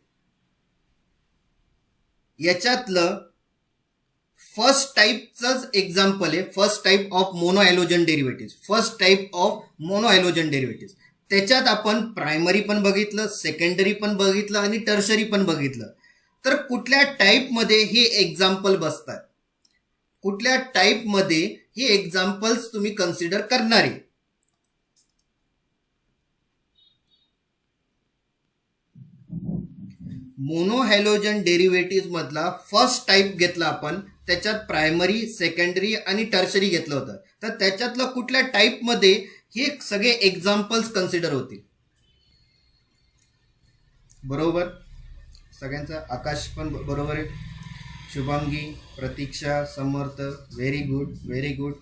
याच्यातलं फर्स्ट टाईपचंच एक्झाम्पल आहे. First type of mono halogen derivative. त्याच्यात आपण प्रायमरी पण बघितलं, सेकंडरी पण बघितलं आणि टर्शरी पण बघितलं. तर कुठल्या टाईपमध्ये हे एक्झाम्पल बसतात, कुठल्या टाईपमध्ये हे एक्झाम्पल्स तुम्ही कन्सिडर करणार आहे? मोनो हॅलोजन डेरिव्हेटिव्ह मधला फर्स्ट टाईप घेतला आपण. त्याच्यात प्रायमरी, सेकंडरी आणि टर्शरी घेतलं होतं. तर त्याच्यातलं कुठल्या टाईपमध्ये हे सगळे एक्झाम्पल्स कन्सिडर होतील? बरोबर सगळ्यांचा. आकाश पण बरोबर आहे. Shubhangi, Pratiksha, Samarth. Very good very good.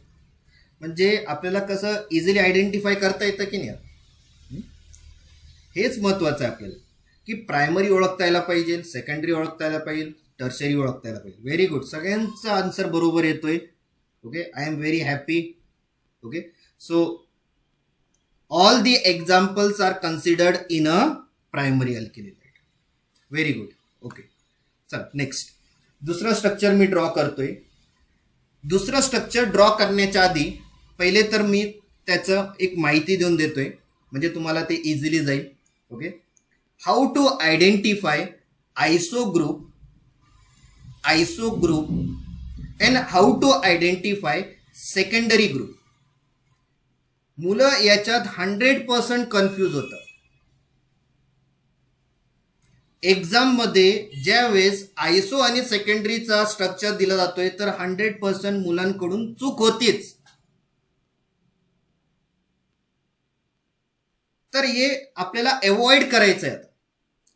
म्हणजे आपल्याला कसं इझिली आयडेंटिफाय करता येतं की नाही. हेच महत्वाचं आहे आपल्याला, की प्रायमरी ओळखता यायला पाहिजे, सेकंडरी ओळखता यायला पाहिजे, टर्शरी ओळखता यायला पाहिजे. व्हेरी गुड, सगळ्यांचा आन्सर बरोबर येतोय. Okay, I am very happy. Okay, so all the examples are considered in a primary alkyl halide. Very good. Okay, चल नेक्स्ट. दुसरं स्ट्रक्चर मी ड्रॉ करतोय. दुसरं स्ट्रक्चर ड्रॉ करण्याच्या आधी पहिले तर मी त्याचं एक माहिती देऊन देतोय, म्हणजे तुम्हाला ते इझिली जाईल. Okay, how to identify iso group and how to identify secondary group. मुलं याच्यात 100% कन्फ्यूज होतं. एक्झाम मध्ये ज्या वेळेस आयसो आणि सेकंडरीचा स्ट्रक्चर दिला जातोय तर 100% मुलांकडून चूक होतीच. तर हे आपल्याला अवॉइड करायचं आहे.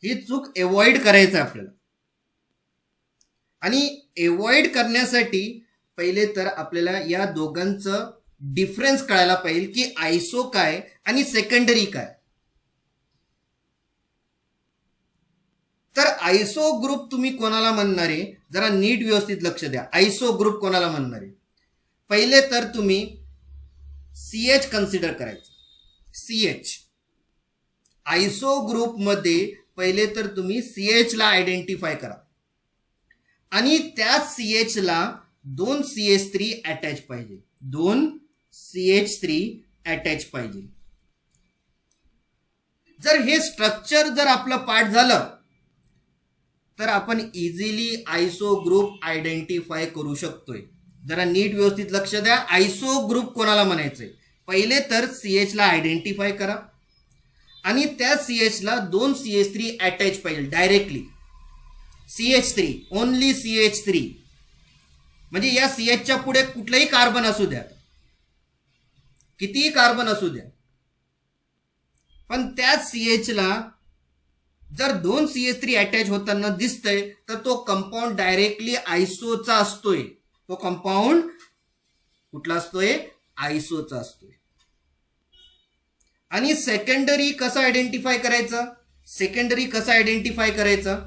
ही चूक अवॉइड करायचं आहे आपल्याला. आणि अवॉइड करण्यासाठी पहिले तर आपल्याला या दोघांचं डिफरन्स कळायला पाहिजे, की आयसो काय आणि सेकंडरी काय. तर आयसो ग्रुप तुम्ही कोणाला म्हणणार आहे, जरा नीट व्यवस्थित लक्ष द्या. आयसो ग्रुप कोणाला म्हणणार आहे? पहिले तर तुम्ही CH कन्सिडर करायचं. CH आयसो ग्रुप मध्ये पहिले तर तुम्ही CH ला आयडेंटिफाय करा आणि त्या CH ला 2 CH3 अटॅच पाहिजे. 2 CH3 अटॅच पाहिजे. जर हे स्ट्रक्चर जर आपलं पाठ झालं तर आपण इझिली आयसो ग्रुप आयडेंटिफाय करू शकतोय. जरा नीट व्यवस्थित लक्ष द्या. आयसो ग्रुप कोणाला म्हणायचंय? पहिले तर CH ला आयडेंटिफाय करा आणि त्या CH ला 2 CH3 अटॅच पाहिजे डायरेक्टली. CH3, only CH3. म्हणजे या CH च्या पुढे कुठलाही कार्बन असू द्या, कितीही कार्बन असू द्या, पण त्या CH ला जर 2 CH3 अटॅच होताना दिसतंय तर तो कंपाऊंड डायरेक्टली आयसोचा असतोय. तो कंपाऊंड कुठला असतोय? आयसोचा असतोय. आणि सेकंडरी कसं आयडेंटिफाय करायचं? सेकंडरी कसं आयडेंटिफाय करायचं?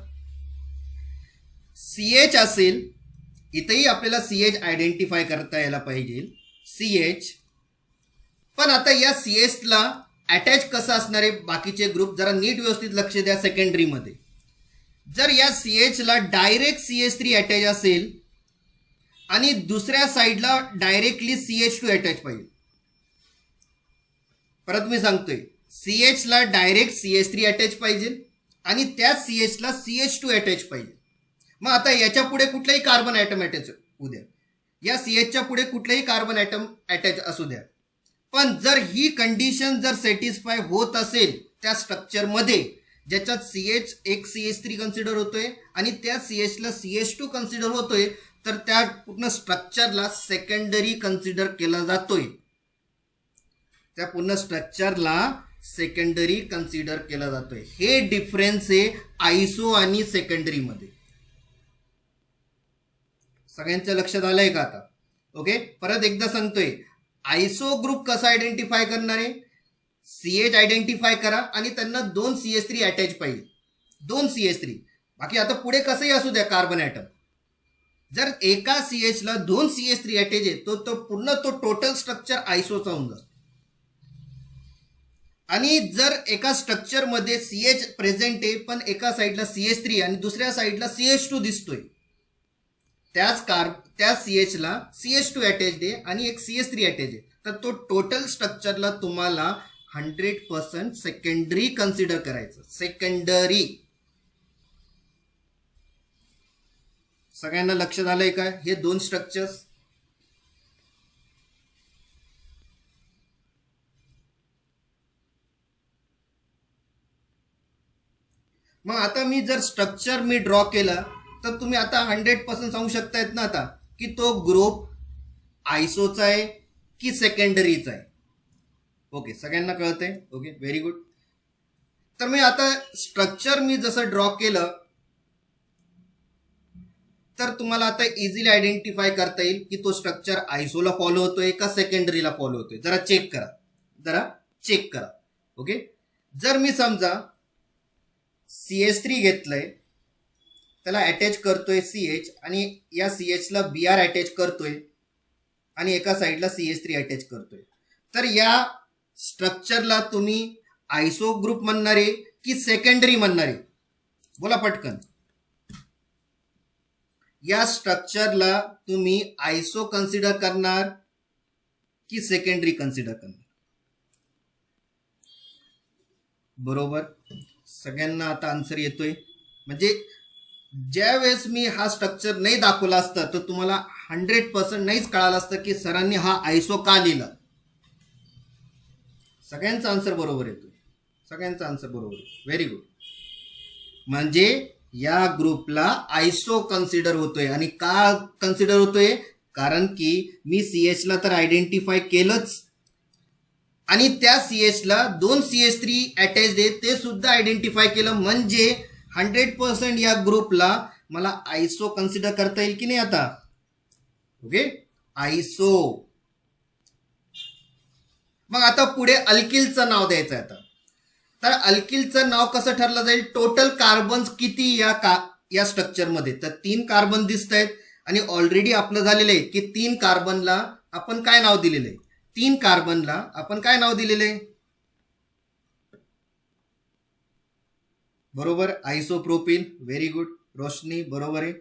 CH असेल, इथेही आपल्याला CH आयडेंटिफाय करता यायला पाहिजे. CH, पण आता या CH ला अटॅच कसं असणार आहे बाकीचे ग्रुप? जरा नीट व्यवस्थित लक्ष द्या. सेकंडरी मध्ये जर या CH ला डायरेक्ट CH3 अटॅच असेल आणि दुसऱ्या साईडला डायरेक्टली CH2 अटॅच पाहिजे. परत मी सांगतोय, CH ला डायरेक्ट CH3 अटॅच पाहिजे आणि त्या CH ला CH2 अटॅच पाहिजे. मग आता याच्या पुढे कुठलाही कार्बन ॲटम अटॅच होऊ द्या, या CH च्या पुढे कुठलाही कार्बन ॲटम अटॅच असू द्या, पण जर ही कंडिशन जर सॅटिस्फाय होत असेल त्या स्ट्रक्चर मध्ये, ज्याच्यात CH एक CH3 कन्सिडर होतोय आणि त्या CH ला CH2 कन्सिडर होतोय, तर त्या पूर्ण स्ट्रक्चरला सेकंडरी कन्सिडर केला जातोय. त्या पूर्ण स्ट्रक्चरला सेकंडरी कन्सिडर केला जातोय. हे डिफरन्स आहे आयसो आणि सेकंडरी मध्ये. सगळ्यांच्या लक्षात आलंय का आता? ओके, परत एकदा सांगतोय, आयसो ग्रुप कसा आयडेंटिफाय करणार आहे? CH आयडेंटिफाय करा आणि त्यांना 2 CH3 अटॅच पाहिजे. 2 CH3, बाकी आता पुढे कसंही असू द्या कार्बन ॲटम. जर एका CH ला 2 CH3 अटॅच आहे तो पूर्ण तो टोटल स्ट्रक्चर आयसोचा होऊन जातो. आणि जर एका स्ट्रक्चर मध्ये CH प्रेझेंट आहे पण एका साईडला CH3 आणि दुसऱ्या साईडला CH2 दिसतोय, त्या CH ला CH2 अटॅच आहे आणि एक CH3 अटॅच आहे, तर तो टोटल स्ट्रक्चरला तुम्हाला 100% सेकंडरी कन्सिडर करायचं. सेकंडरी. सगळ्यांना लक्षात आलंय का? हे 2 स्ट्रक्चर्स. मग आता मी जर स्ट्रक्चर मी ड्रॉ केलं तर तुम्ही आता 100% सांगू शकतायत ना आता की तो ग्रुप आयसोचा आहे की सेकंडरीचा आहे. ओके, सगळ्यांना कळतंय? Okay, very good. तर मी आता स्ट्रक्चर मी जसं ड्रॉ केलं तर तुम्हाला आता इझिली आयडेंटिफाय करता येईल की तो स्ट्रक्चर आयसोला फॉलो होतोय का सेकंडरीला फॉलो होतोय. जरा चेक करा. ओके, जर मी समजा CH3 घेतलंय, त्याला अटॅच करतोय CH आणि या CH ला Br अटॅच करतोय आणि एका साईडला CH3 अटॅच करतोय, तर या स्ट्रक्चरला तुम्ही आयसो ग्रुप म्हणणारे की सेकंडरी म्हणणारे? बोला पटकन. या स्ट्रक्चरला तुम्ही आयसो कन्सिडर करणार की सेकंडरी कन्सिडर करणार? बरोबर, सगळ्यांना आता आन्सर येतोय. म्हणजे ज्या वेळेस मी हा स्ट्रक्चर नाही दाखवला असता तर तुम्हाला 100% नाहीच कळालं असतं की सरांनी हा आयसो का लिहिला. सगळ्यांचा आन्सर बरोबर येतोय, सगळ्यांचा आन्सर बरोबर. Very good. म्हणजे या ग्रुपला आयसो कन्सिडर होतोय. आणि का कन्सिडर होतोय? कारण की मी CH ला तर आयडेंटिफाय केलंच आणि त्या CH ला 2 CH3 अटॅच्ड आहे ते सुद्धा आयडेंटिफाय केलं. म्हणजे 100% या ग्रुपला मला आयसो कन्सिडर करता येईल की नाही आता? ओके, आयसो. मग आता पुढे अल्किलचं नाव द्यायचं आहे. आता तर अल्किलचं नाव कसं ठरलं जाईल? टोटल कार्बन्स किती या स्ट्रक्चरमध्ये? तर 3 कार्बन दिसत आहेत आणि ऑलरेडी आपलं झालेलं आहे की 3 कार्बनला आपण काय नाव दिलेलं आहे? 3 कार्बनला आपण काय नाव दिलेलं आहे? बरोबर, आयसोप्रोपिल. व्हेरी गुड रोशनी, बरोबर आहे,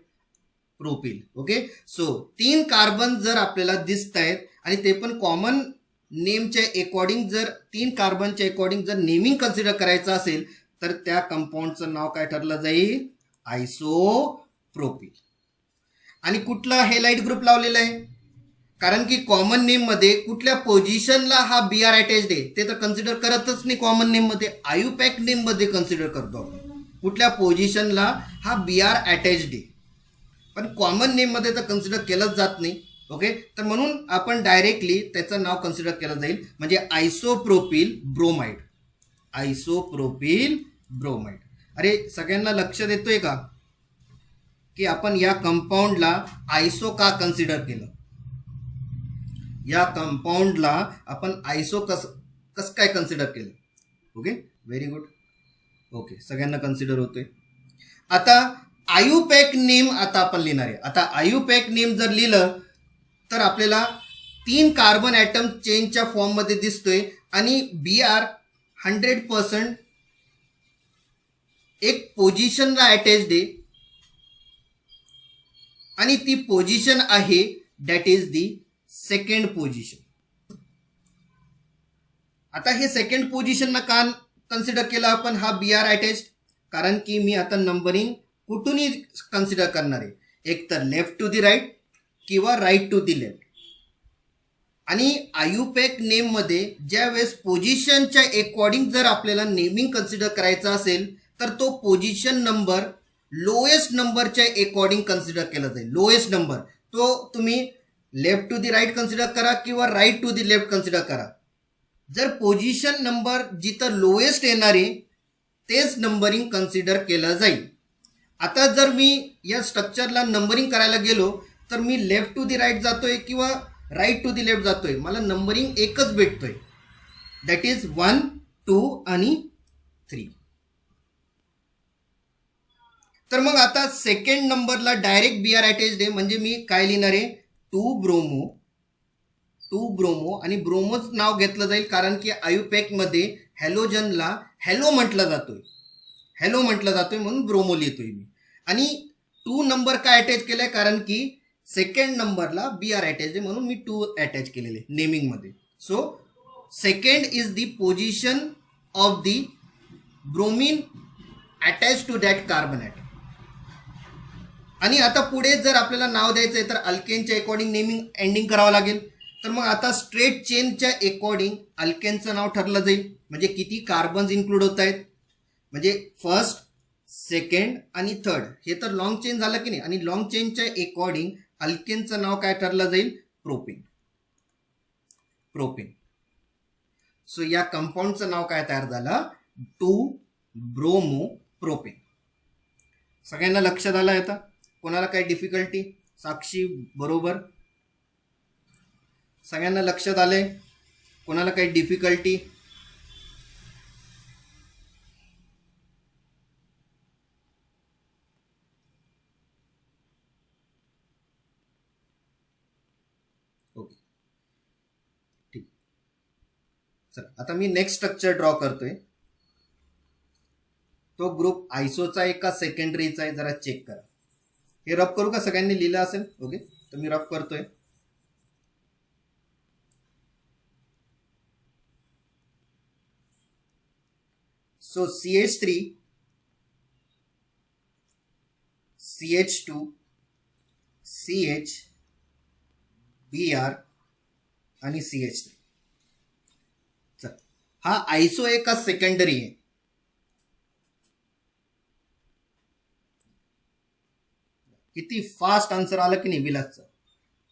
प्रोपिल. ओके, सो 3 कार्बन जर आपल्याला दिसत आहेत आणि ते पण कॉमन नेमच्या अकॉर्डिंग, जर 3 कार्बनच्या अकॉर्डिंग जर नेमिंग कन्सिडर करायचं असेल तर त्या कंपाऊंडचं नाव काय ठरलं जाईल? आयसोप्रोपिल. आणि कुठला हे लाईट ग्रुप लावलेला आहे? कारण की कॉमन नेम मध्ये कुठल्या पोझिशनला हा Br अटॅच्ड आहे ते तर कन्सिडर करतच नाही. कॉमन नेम मध्ये, आयुपॅक नेम मध्ये कन्सिडर करतो आपण कुठल्या पोझिशनला हा Br अटॅच्ड आहे, पण कॉमन नेम मध्ये तर कन्सिडर केलंच जात नाही. ओके, तर म्हणून आपण डायरेक्टली त्याचं नाव कन्सिडर केलं जाईल म्हणजे आयसोप्रोपिल ब्रोमाइड. Isopropyl bromide. अरे सगळ्यांना लक्ष देतोय का की आपण या कंपाऊंडला आयसो का कन्सिडर केलं? या कंपाऊंडला आपण आयसो कस काय कन्सिडर केलं? Okay, very good. ओके, सगळ्यांना कन्सिडर होतोय. आता आयुपॅक नेम आता आपण लिहिणार आहे. आता आयुपॅक नेम जर लिहिलं तर आपल्याला 3 कार्बन ॲटम चेनच्या फॉर्ममध्ये दिसतोय आणि Br 100% एक पोझिशनला अटॅच्ड आहे आणि ती पोझिशन आहे that is the second position. आता हे सेकंड पोझिशनला का कन्सिडर केलं आपण हा Br अटॅच्ड? कारण की मी आता नंबरिंग कुठूनही कन्सिडर करणार आहे, एक तर लेफ्ट टू दी राईट किंवा राईट टू दी लेफ्ट. आणि आयुपॅक नेम मध्ये ज्या वेळेस पोझिशनच्या अकॉर्डिंग जर आपल्याला नेमिंग कन्सिडर करायचं असेल तर तो पोझिशन नंबर लोएस्ट नंबरच्या अकॉर्डिंग कन्सिडर केला जाईल. लोएस्ट नंबर तो तुम्ही left to the right consider करा किंवा right to the left consider करा. जर पोझिशन नंबर जिथं लोएस्ट येणार आहे तेच नंबरिंग कन्सिडर केलं जाईल. आता जर मी या स्ट्रक्चरला नंबरिंग करायला गेलो तर मी लेफ्ट टू दी राईट जातोय किंवा राईट टू दी लेफ्ट जातोय, मला नंबरिंग एकच भेटतोय, दॅट इज 1, 2 आणि 3. तर मग आता सेकंड नंबरला डायरेक्ट Br अटॅच्ड आहे म्हणजे मी काय लिहिणार आहे? 2 ब्रोमो आणि ब्रोमोच नाव घेतलं जाईल कारण की आयुपॅक मध्ये हॅलोजनला हॅलो म्हटलं जातोय म्हणून ब्रोमो लिहितोय मी. आणि 2 नंबर काय अटॅच केलाय? कारण की सेकंड नंबरला Br अटॅच आहे म्हणून मी 2 अटॅच केलेले नेमिंग मध्ये. So second is the position of the bromine attach to that carbon atom. आणि आता पुढे जर आपल्याला नाव द्यायचं आहे तर अल्केनच्या अकॉर्डिंग नेमिंग एंडिंग करावं लागेल. तर मग आता स्ट्रेट चेनच्या अकॉर्डिंग अल्केनचं नाव ठरलं जाईल म्हणजे किती कार्बन्स इन्क्लूड होत आहेत, म्हणजे फर्स्ट, सेकंड आणि थर्ड. हे तर लॉंग चेन झालं की नाही. आणि लॉंग चेनच्या अकॉर्डिंग अल्केनचं नाव काय ठरलं जाईल? प्रोपेन. सो या कंपाऊंडचं नाव काय तयार झालं? 2 ब्रोमो प्रोपेन. सगळ्यांना लक्षात आलं आता? कोणाला काही डिफिकल्टी? साक्षी बरोबर, सगळ्यांना लक्षात आले? कोणाला काही डिफिकल्टी? ओके, ठीक. चल आता मी नेक्स्ट स्ट्रक्चर ड्रॉ करतोय. तो ग्रुप आयसोचा आहे का सेकंडरीचा आहे जरा चेक करा. हे रफ करू का? सगळ्यांनी लिहिलं असेल. ओके, तर मी रफ करतोय. So CH3, CH2, CH, Br आणि CH3. चल, हा आयसो आहे का सेकंडरी आहे? किती फास्ट आन्सर आला की नाही विलासचा?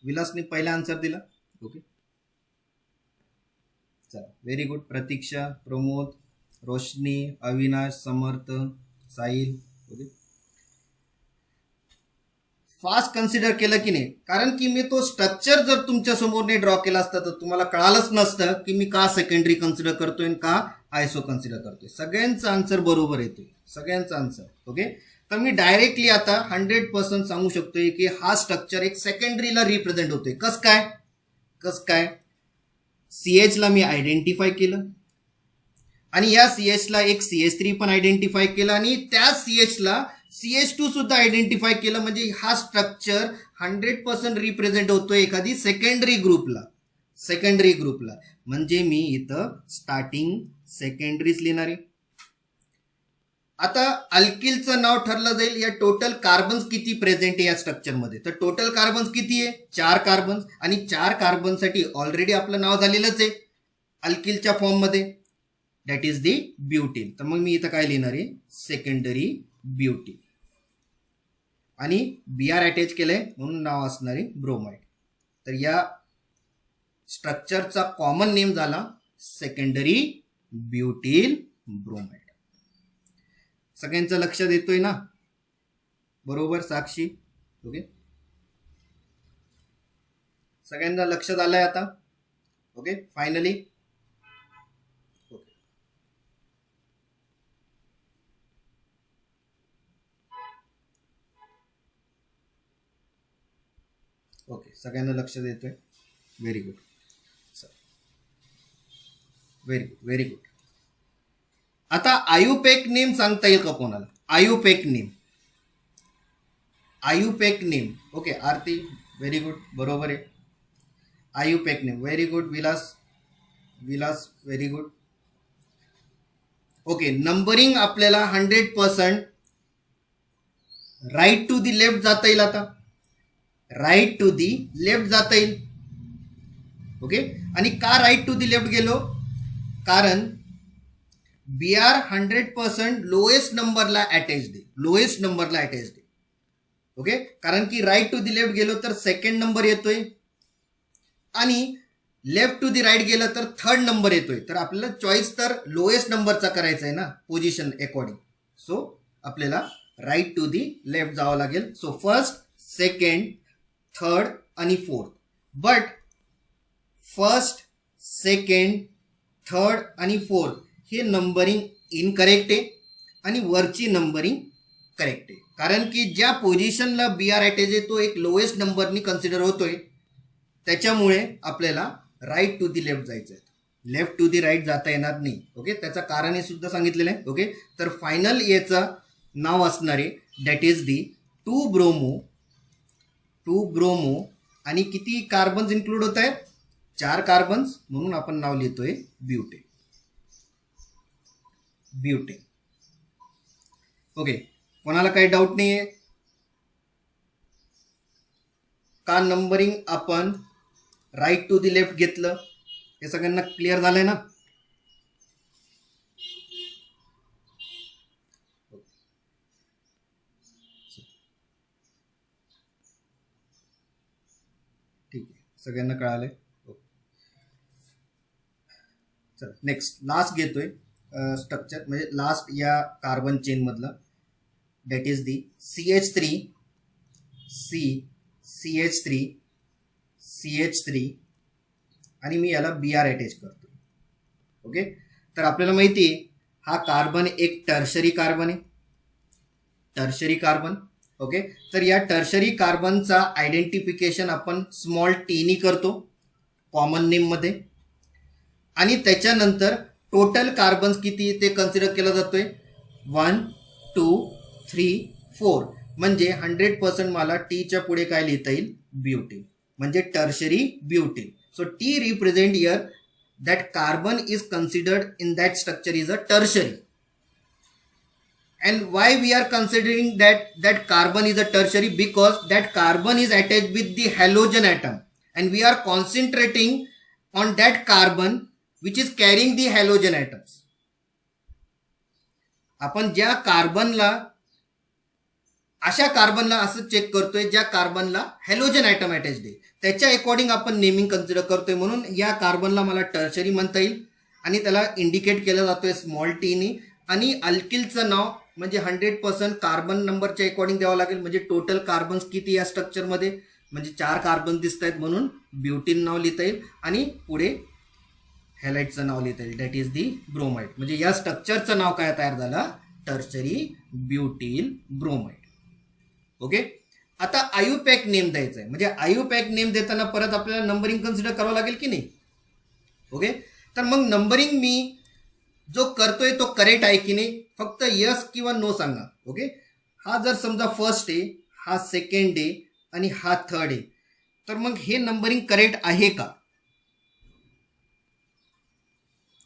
विलासने पहिला आन्सर दिला. ओके, चला, व्हेरी गुड. प्रतीक्षा, प्रमोद, रोशनी, अविनाश, समर्थ, साहिल. ओके, फास्ट कन्सिडर केलं की नाही? कारण की मी तो स्ट्रक्चर जर तुमच्या समोर ड्रॉ केला असता तर तुम्हाला कळालंच नसतं की मी का सेकंडरी कन्सिडर करतोय आणि का आयसो कन्सिडर करतोय. सगळ्यांचा आन्सर बरोबर येतोय, सगळ्यांचा आन्सर. ओके, तर मी डायरेक्टली आता 100% सांगू शकतोय की हा स्ट्रक्चर एक सेकंडरीला रिप्रेझेंट होतोय. कस काय? CH ला मी आयडेंटिफाय केलं आणि या CH ला एक CH3 पण आयडेंटिफाय केलं आणि त्या CH ला CH2 सुद्धा आयडेंटिफाय केलं. म्हणजे हा स्ट्रक्चर 100% रिप्रेझेंट होतोय एखादी सेकंडरी ग्रुपला. म्हणजे मी इथं स्टार्टिंग सेकंडरीच लिहिणार आहे. आता अल्किलचं नाव ठरलं जाईल या टोटल कार्बन्स किती प्रेझेंट आहे या स्ट्रक्चरमध्ये. तर टोटल कार्बन्स किती आहे? 4 कार्बन्स. आणि 4 कार्बनसाठी ऑलरेडी आपलं नाव झालेलंच आहे अल्किलच्या फॉर्ममध्ये, दॅट इज दी ब्युटीन. तर मग मी इथं काय लिहिणार आहे? Secondary butene. आणि Br अटॅच केलंय म्हणून नाव असणार आहे ब्रोमाइड. तर या स्ट्रक्चरचा कॉमन नेम झाला सेकंडरी ब्युटील ब्रोमाइड. सगळ्यांचं लक्षात येतोय ना? बरोबर साक्षी? ओके, सगळ्यांना लक्षात आलंय आता? Okay, finally. ओके, सगळ्यांना लक्षात येतोय. Very good, very good. आता आयुपेक नेम सांगता येईल का कोणाला? IUPAC name. ओके, आरती, व्हेरी गुड, बरोबर आहे. IUPAC name, very good. Vilas, very good. Okay, numbering आपल्याला 100% राईट टू दी लेफ्ट जाता येईल. आता राईट टू दी लेफ्ट जाता येईल. ओके, आणि का राईट टू दी लेफ्ट गेलो? कारण Br 100% लोएस्ट नंबरला अटॅच्ड आहे. ओके, कारण की राईट टू दी लेफ्ट गेलो तर सेकंड नंबर येतोय आणि लेफ्ट टू दी राईट गेलं तर थर्ड नंबर येतोय. तर आपल्याला चॉईस तर लोएस्ट नंबरचा करायचा आहे ना, पोझिशन अकॉर्डिंग. सो आपल्याला राईट टू दी लेफ्ट जावं लागेल. सो फर्स्ट, सेकंड, थर्ड आणि fourth. But first, second, third आणि फोर्थ हे नंबरिंग इनकरेक्ट आहे आणि वरची नंबरिंग करेक्ट आहे. कारण की ज्या पोझिशनला Br अटॅच आहे तो एक लोएस्ट नंबरनी कन्सिडर होतोय. त्याच्यामुळे आपल्याला राईट टू दी लेफ्ट जायचं आहे, लेफ्ट टू दी राईट जाता येणार नाही. ओके, त्याचं कारण हे सुद्धा सांगितलेलं आहे. ओके, तर फायनल याचं नाव असणार आहे दॅट इज दी 2 ब्रोमो आणि किती कार्बन्स इन्क्लूड होत आहेत? 4 कार्बन्स. म्हणून आपण नाव लिहितोय ब्युटेन. ओके, कोणाला काही डाऊट नाही आहे का? नंबरिंग आपण राईट टू दी लेफ्ट घेतलं हे सगळ्यांना क्लिअर झालंय ना? ठीक आहे, सगळ्यांना कळालंय. चल, नेक्स्ट लास्ट घेतोय स्ट्रक्चर, म्हणजे लास्ट या कार्बन चेन मधलं, that is the CH3, CH3 CH3 आणि मी याला Br अटॅच करतो. ओके, तर आपल्याला माहिती आहे हा कार्बन एक टर्शरी कार्बन आहे. Tertiary carbon. ओके, तर या टर्शरी कार्बनचा आयडेंटिफिकेशन आपण स्मॉल टीनी करतो कॉमन नेममध्ये. आणि त्याच्यानंतर टोटल कार्बन्स किती ते कन्सिडर केला जातोय 1 2 3 4. म्हणजे 100% मला टीच्या पुढे काय लिहिता येईल ब्युटीन, म्हणजे tertiary butene. So T represent here that carbon is considered in that structure is a tertiary. And why we are considering that carbon is a tertiary? Because that carbon is attached with the halogen atom and we are concentrating on that carbon which is carrying the halogen atoms. आपण ज्या कार्बनला अशा कार्बनला असं check करतोय ज्या कार्बनला halogen item attached आहे, त्याच्या according आपण naming consider करतोय. म्हणून या कार्बनला मला टर्शरी म्हणता येईल आणि त्याला इंडिकेट केलं जातोय स्मॉल टीनी. आणि अल्किलचं नाव म्हणजे 100% कार्बन नंबरच्या अकॉर्डिंग द्यावं लागेल. म्हणजे टोटल कार्बन्स किती या स्ट्रक्चरमध्ये, म्हणजे 4 कार्बन दिसत आहेत म्हणून ब्युटीन नाव लिहिता येईल आणि पुढे हॅलाइटचं नाव लिहिता येईल, दॅट इज दी ब्रोमाइड. म्हणजे या स्ट्रक्चरचं नाव काय तयार झालं, टर्शरी ब्युटील ब्रोमाइड. ओके, आता आयुपॅक नेम द्यायचं आहे. म्हणजे आयुपॅक नेम देताना परत आपल्याला नंबरिंग कन्सिडर करावं लागेल की नाही. ओके, तर मग नंबरिंग मी जो करतोय तो करेक्ट आहे की नाही, फक्त यस किंवा नो सांगा. ओके, हा जर समजा फर्स्ट आहे, हा सेकंड आहे आणि हा थर्ड आहे, तर मग हे नंबरिंग करेक्ट आहे का,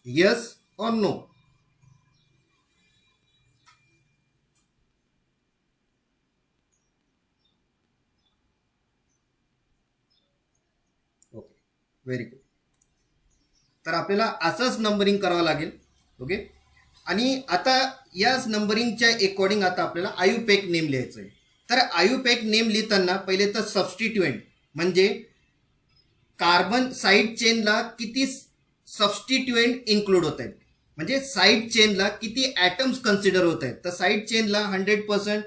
यस और नो. Okay, very good. तर आपल्याला असंच नंबरिंग करावं लागेल. ओके, आणि आता याच नंबरिंगच्या अकॉर्डिंग आता आपल्याला आयुपॅक नेम लिहायचं आहे. तर आयुपॅक नेम लिहिताना पहिले तर सबस्टिट्युएंट म्हणजे कार्बन साईड चेनला किती सबस्टिट्युएंट इन्क्लूड होत आहेत, म्हणजे साईड चेनला किती ॲटम्स कन्सिडर होत आहेत. तर साईड चेनला 100%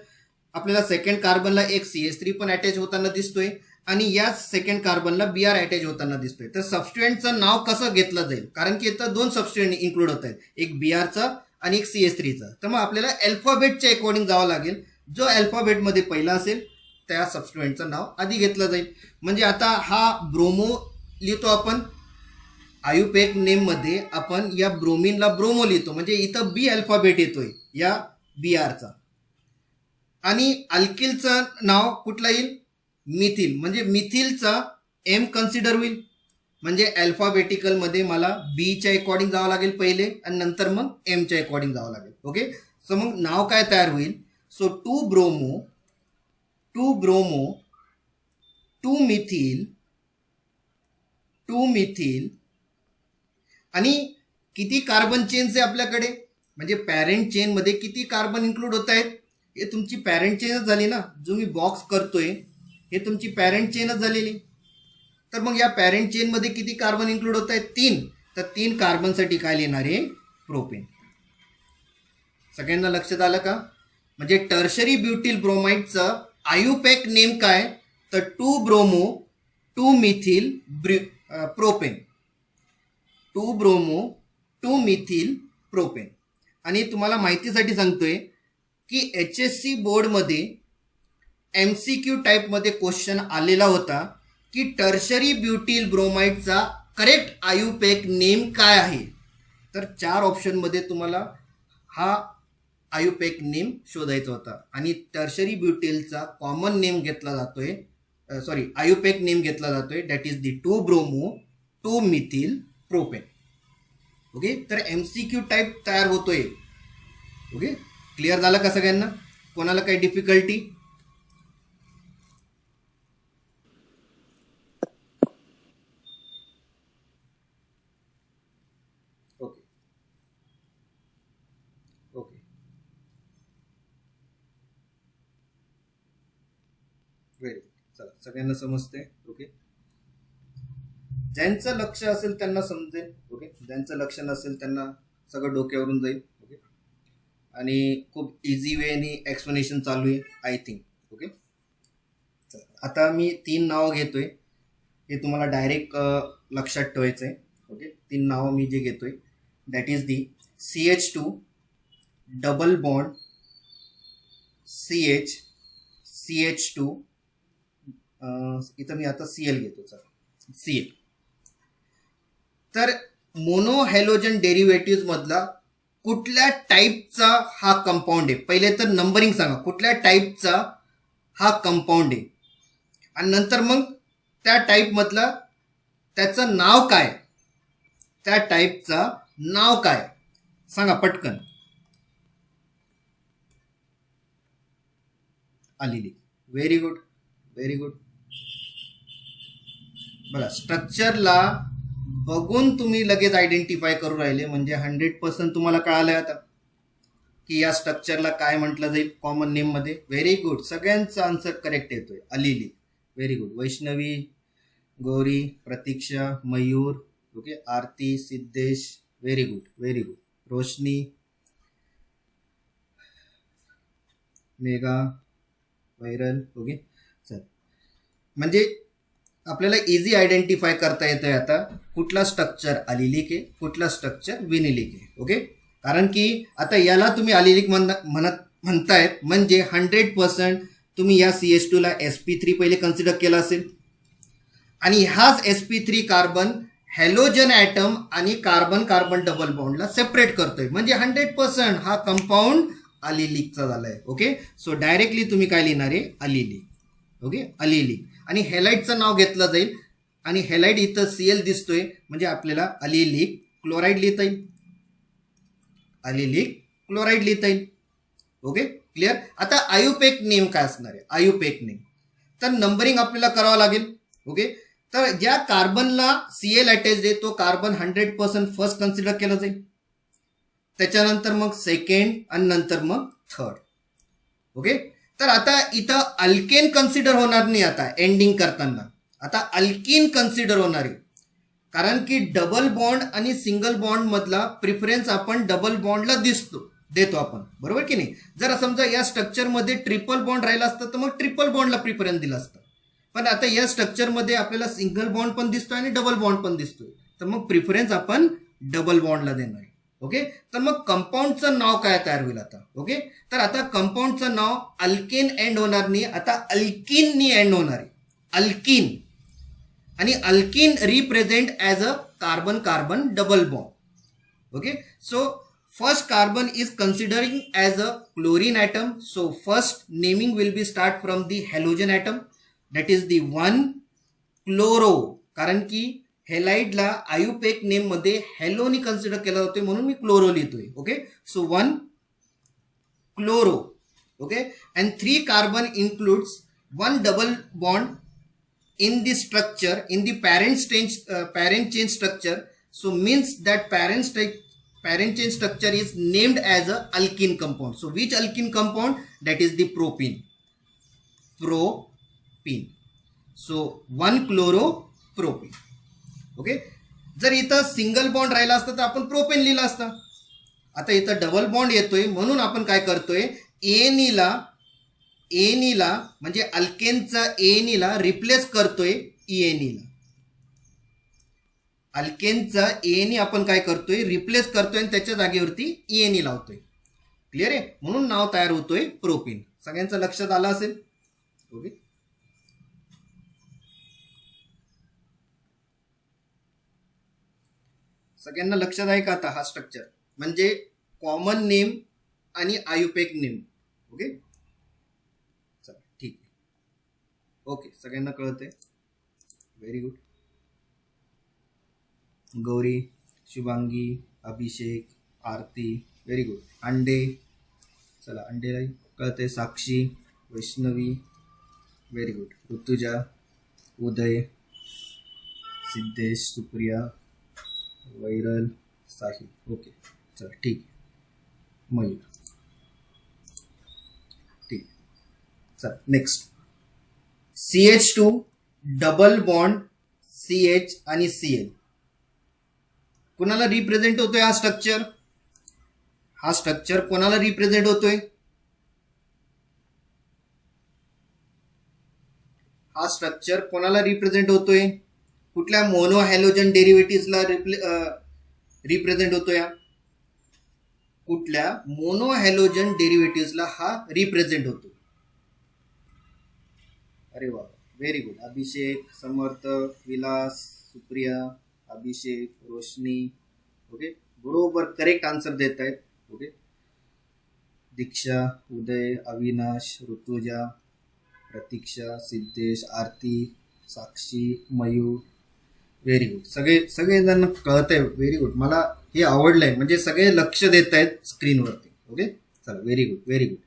आपल्याला सेकंड कार्बनला एक CH3 पण अटॅच होताना दिसतोय आणि या सेकंड कार्बनला Br अटॅच होताना दिसतोय. तर सबस्टिट्युएंटचं नाव कसं घेतलं जाईल, कारण की इथं 2 सबस्टिट्युएंट इन्क्लूड होत आहेत, एक Brचा आणि एक CH3चा. तर मग आपल्याला अल्फाबेटच्या अकॉर्डिंग जावं लागेल. जो अल्फाबेटमध्ये पहिला असेल त्या सबस्टिट्युएंटचं नाव आधी घेतलं जाईल. म्हणजे आता हा ब्रोमो लिहितो आपण, आयुपॅक नेममध्ये आपण या ब्रोमिनला ब्रोमो लिहितो, म्हणजे इथं बी अल्फाबेट येतोय या Brचा. आणि अल्किलचं नाव कुठलं येईल, मिथिल, म्हणजे मिथिलचा एम कन्सिडर होईल. म्हणजे अल्फाबेटिकलमध्ये मला बीच्या अकॉर्डिंग जावं लागेल पहिले आणि नंतर मग एमच्या अकॉर्डिंग जावं लागेल. ओके, सो मग नाव काय तयार होईल, सो 2 ब्रोमो 2 मिथिल आणि किती कार्बन चेन्स आहे आपल्याकडे, म्हणजे पॅरेंट चेनमध्ये किती कार्बन इन्क्लूड होत आहेत. हे तुमची पॅरेंट चेनच झाली ना, जो मी बॉक्स करतोय हे तुमची पॅरेंट चेनच झालेली. तर मग या पॅरेंट चेनमध्ये किती कार्बन इन्क्लूड होत आहेत, 3. तर 3 कार्बनसाठी काय लिहिणार आहे, प्रोपेन. सगळ्यांना लक्षात आलं का. म्हणजे टर्शरी ब्युटील ब्रोमाइडचं आयुपॅक नेम काय, तर 2 bromo 2 methyl propane. 2 bromo 2 methyl propane. आणि तुम्हाला माहितीसाठी सांगतोय की HSC बोर्डमध्ये MCQ टाईपमध्ये क्वेश्चन आलेला होता की टर्शरी ब्युटील ब्रोमाइडचा करेक्ट आयुपॅक नेम काय आहे. तर 4 ऑप्शनमध्ये तुम्हाला हा आयुपॅक नेम शोधायचा होता आणि टर्शरी ब्युटीलचा कॉमन नेम घेतला जातोय, आयुपॅक नेम घेतला जातोय, that is the 2 bromo 2 methyl propane. Okay, तर MCQ टाईप तयार होतोय. ओके, क्लिअर झालं का सगळ्यांना, कोणाला काही difficulty. Okay okay very good. चला, सगळ्यांना समजते. ओके, ज्यांचं लक्ष असेल त्यांना समजेल. ओके, ज्यांचं लक्ष नसेल त्यांना सगळं डोक्यावरून जाईल. ओके, आणि खूप इझी वेनी एक्सप्लेनेशन चालू आहे आय थिंक. ओके, चला. आता मी 3 नावं घेतोय, हे तुम्हाला डायरेक्ट लक्षात ठेवायचं आहे. ओके, 3 नावं मी जे घेतोय that is the CH2 double bond CH CH2 इथं मी आता Cl घेतो. चला Cl. तर मोनो हॅलोजन डेरिव्हेटिव्ह मधला कुठल्या टाईपचा हा कंपाऊंड आहे, पहिले तर नंबरिंग सांगा, कुठल्या टाईपचा हा कंपाऊंड आहे, आणि नंतर मग त्या टाईप मधला त्याचं नाव काय, त्या टाईपचा नाव काय सांगा पटकन. आलेली. Very good, very good. बघा, स्ट्रक्चरला बघून तुम्ही लगेच आयडेंटिफाय करू राहिले म्हणजे 100% तुम्हाला कळालं आता की या स्ट्रक्चरला काय म्हटलं जाईल कॉमन नेम मध्ये. व्हेरी गुड, सगळ्यांचा आन्सर करेक्ट येतोय. अलिली. Very good. Vaishnavi, Gauri, Pratiksha, Mayur, okay, Aarti, Siddhesh, very good, very good. Roshni, Megha, Vairal, okay. चल, म्हणजे आपल्याला इझी आयडेंटिफाय करता येतंय आता कुठला स्ट्रक्चर अलिलिक आहे, कुठला स्ट्रक्चर विनिलिक आहे. ओके, कारण की आता याला तुम्ही अलिलिक म्हणतायत म्हणजे 100% तुम्ही या CH2 ला sp3 पहिले कन्सिडर केला असेल, आणि हाच sp3 कार्बन हॅलोजन ॲटम आणि कार्बन कार्बन डबल बॉन्डला सेपरेट करतोय, म्हणजे 100% हा कंपाऊंड अलिलिकचा झालाय. ओके, सो डायरेक्टली तुम्ही काय लिहिणार आहे, अलिलिक. ओके, अलिलिक. आणि हेलाइटचं नाव घेतलं जाईल, आणि हेलाइट इथं Cl दिसतोय म्हणजे आपल्याला अलिलिक क्लोराईड लिहिता येईल, अलिलिक क्लोराईड लिहिता येईल. Okay, clear. आता आयुपेक नेम काय असणार आहे, आयुपेक नेम, तर नंबरिंग आपल्याला करावं लागेल. ओके, तर ज्या कार्बनला Cl अटॅच आहे तो कार्बन 100% फर्स्ट कन्सिडर केला जाईल, त्याच्यानंतर मग सेकंड, आणि नंतर मग थर्ड. ओके, तर आता इथं अल्केन कन्सिडर होणार नाही आता एंडिंग करताना, आता अल्किन कन्सिडर होणार आहे, कारण की डबल बॉन्ड आणि सिंगल बॉन्ड मधला प्रिफरन्स आपण डबल बॉन्डला देतो आपण, बरोबर की नाही. जर समजा या स्ट्रक्चरमध्ये ट्रिपल बॉन्ड राहिला असतं तर मग ट्रिपल बॉन्डला प्रिफरन्स दिला असतं, पण आता या स्ट्रक्चरमध्ये आपल्याला सिंगल बॉन्ड पण दिसतोय आणि डबल बॉन्ड पण दिसतोय, तर मग प्रिफरन्स आपण डबल बॉन्डला देणार आहे. ओके, तर मग कंपाऊंडचं नाव काय तयार होईल आता. ओके, तर आता कंपाऊंडचं नाव अल्केन एंड होणार नाही, आता अल्किननी एंड होणार आहे, अल्किन. आणि alkene represent as a carbon carbon double bond. Okay, so first carbon is considering as a chlorine atom, so first naming will be start from the halogen atom, that is the 1 chloro, कारण की हेलाइडला IUPAC name मध्ये हॅलोनी consider केला जातोय म्हणून मी chloro लिहितोय. Okay, so 1 chloro. Okay, and 3 carbon includes 1 double bond in the structure, in the parent chain structure, so means that parent chain structure is named as a alkene compound. So which alkene compound? That is the propene. So 1 chloropropene. Okay, जर इथं single bond राहिला असता तर आपण propane लिहिला असता, आता इथं डबल बॉन्ड येतोय म्हणून आपण काय करतोय, एनीला म्हणजे अल्केनचा एनीला रिप्लेस करतोय इएनीला, अल्केनचा एनी आपण काय करतोय, रिप्लेस करतोय आणि त्याच्या जागेवरती इएनी लावतोय. क्लिअर आहे, म्हणून नाव तयार होतोय प्रोपीन. सगळ्यांचं लक्षात आलं असेल. ओके, सगळ्यांना लक्षात आहे का आता हा स्ट्रक्चर, म्हणजे कॉमन नेम आणि आयुपेक नेम. ओके, चला ठीक आहे. ओके, सगळ्यांना कळतंय. Very good. Gauri, Shubhangi, Abhishek, Aarti, very good. अंडे, चला अंडेला कळतंय. Sakshi, Vaishnavi, very good. Rutuja, Uday, Siddhesh, Supriya, Vairal, Sahil. Okay, चला ठीक आहे. मयूर, ठीक. चला next, CH2 double bond CH आणि Cl कोणाला रिप्रेझेंट होतोय हा स्ट्रक्चर, हा स्ट्रक्चर कोणाला रिप्रेझेंट होतोय, हा स्ट्रक्चर कोणाला रिप्रेझेंट होतोय? कुठल्या मोनो हॅलोजन डेरिव्हेटिव्हला रिप्रेझेंट होतोय? कुठल्या मोनो हॅलोजन डेरिव्हेटिव्हला हा रिप्रेझेंट होतो? अरे वा, व्हेरी गुड. अभिषेक, समर्थ, विलास, सुप्रिया, अभिषेक, रोशनी, ओके, बरोबर करेक्ट आन्सर देत आहेत. ओके, दीक्षा, उदय, अविनाश, ऋतुजा, प्रतीक्षा, सिद्धेश, आरती, साक्षी, मयूर, व्हेरी गुड. सगळेजण कळत आहे. व्हेरी गुड, मला हे आवडलंय, म्हणजे सगळे लक्ष देत आहेत स्क्रीनवरती. ओके, चला, व्हेरी गुड, व्हेरी गुड.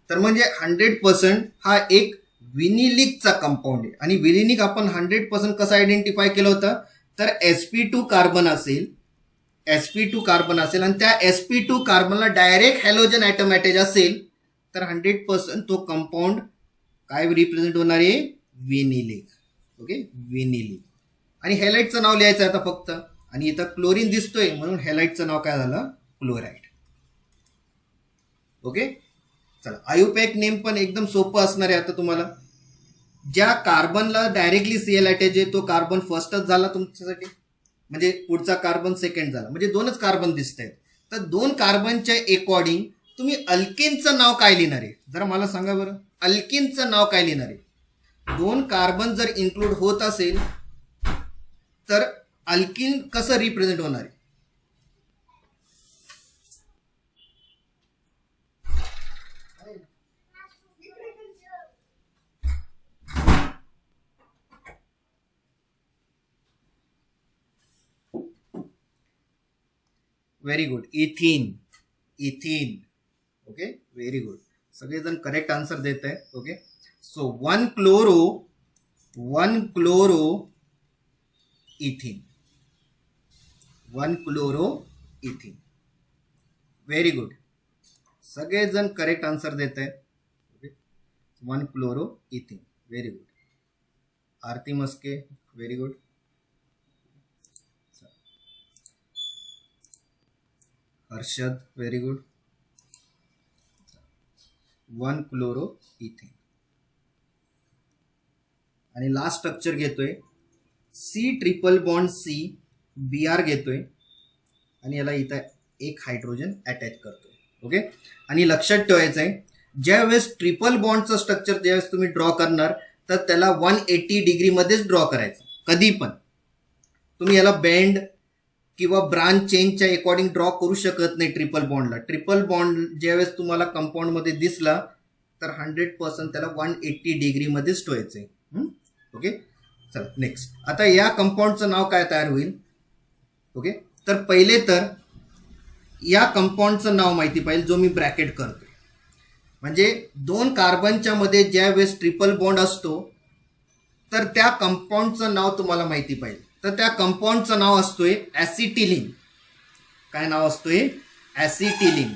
तर म्हणजे 100% हा एक विनिलिकचा कंपाऊंड आहे. आणि विनिलिक आपण 100% कसं आयडेंटिफाय केलं होतं? तर sp2 कार्बन असेल, sp2 कार्बन असेल आणि त्या sp2 कार्बनला डायरेक्ट हॅलोजन ॲटम अटॅच असेल तर 100% तो कंपाऊंड काय रिप्रेझेंट होणार आहे? विनिलिक. Okay, vinylic. आणि हॅलाइटचं नाव लिहायचं आता फक्त. आणि इथं क्लोरीन दिसतोय म्हणून हॅलाइटचं नाव काय झालं? क्लोराईड. ओके, चला, आयुपॅक नेम पण एकदम सोपं असणार आहे आता तुम्हाला. ज्या कार्बनला डायरेक्टली सीएल अटॅच आहे तो कार्बन फर्स्टच झाला तुमच्यासाठी, म्हणजे पुढचा कार्बन सेकंड झाला, म्हणजे 2च कार्बन दिसत आहेत. तर 2 कार्बनच्या अकॉर्डिंग तुम्ही अल्केनचं नाव काय लिहिणार आहे? जरा मला सांगा बरं, अल्केनचं नाव काय लिहिणार आहे? 2 कार्बन जर इन्क्लूड होत असेल तर अल्किन कसं रिप्रेझेंट होणार आहे? Very good, ethyne. Ethyne. Okay, very good. सगळेजण करेक्ट आन्सर देत आहे. Okay, so 1 chloro ethyne. 1 chloro ethyne. Very good, सगळेजण करेक्ट आन्सर देत आहे. Okay, 1 chloro ethyne. Very good. Aarti Maske, very good. Harshad, very good. 1 chloro ethyne. आणि last structure घेतोय C triple bond C, Br घेतोय आणि याला इथं एक हायड्रोजन अटॅच करतोय. ओके, आणि लक्षात ठेवायचं आहे ज्यावेळेस ट्रिपल बॉन्डचं स्ट्रक्चर ज्यावेळेस तुम्ही ड्रॉ करणार तर त्याला 180 डिग्रीमध्येच ड्रॉ करायचं. कधी पण तुम्ही याला बेंड किंवा ब्रांच चेंजच्या अकॉर्डिंग ड्रॉ करू शकत नाही. ट्रिपल बॉन्डला, ट्रिपल बॉन्ड ज्यावेळेस तुम्हाला कंपाऊंडमध्ये दिसला तर 100% त्याला 180 डिग्रीमध्येच ठेवायचं आहे. ओके, चला नेक्स्ट. आता या कंपाऊंडचं नाव काय तयार होईल? ओके, तर पहिले तर या कंपाऊंडचं नाव माहिती पाहिजे जो मी ब्रॅकेट करतोय. म्हणजे 2 कार्बनच्या मध्ये ज्यावेळेस ट्रिपल बॉन्ड असतो तर त्या कंपाऊंडचं नाव तुम्हाला माहिती पाहिजे. तर त्या कंपाऊंडचं नाव असतोय ॲसिटिलीन. काय नाव असतोय? ॲसिटिलीन.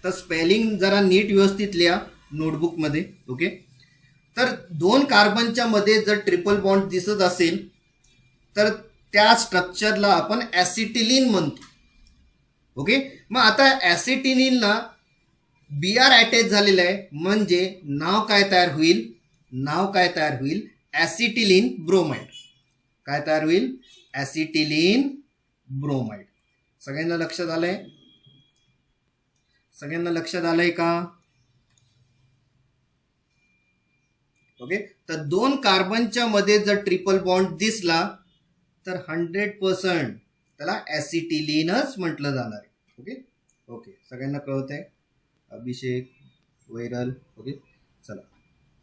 तर स्पेलिंग जरा नीट व्यवस्थित लिहा नोटबुकमध्ये. ओके, तर 2 कार्बनच्या मध्ये जर ट्रिपल बॉन्ड दिसत असेल तर त्या स्ट्रक्चरला आपण ॲसिटिलीन म्हणतो. ओके, मग आता ॲसिटिलीनला Br अटॅच झालेलं आहे म्हणजे नाव काय तयार होईल? नाव काय तयार होईल? ॲसिटिलीन ब्रोमाइड. काय तयार होईल? ॲसिटिलीन ब्रोमाइड. सगळ्यांना लक्षात आलंय? सगळ्यांना लक्षात आलंय का? ओके, तर 2 कार्बनच्या मध्ये जर ट्रिपल बॉन्ड दिसला तर 100% त्याला ॲसिटिलीनच म्हटलं जाणार आहे. ओके, ओके, सगळ्यांना कळत आहे? अभिषेक, वैरल. ओके, चला,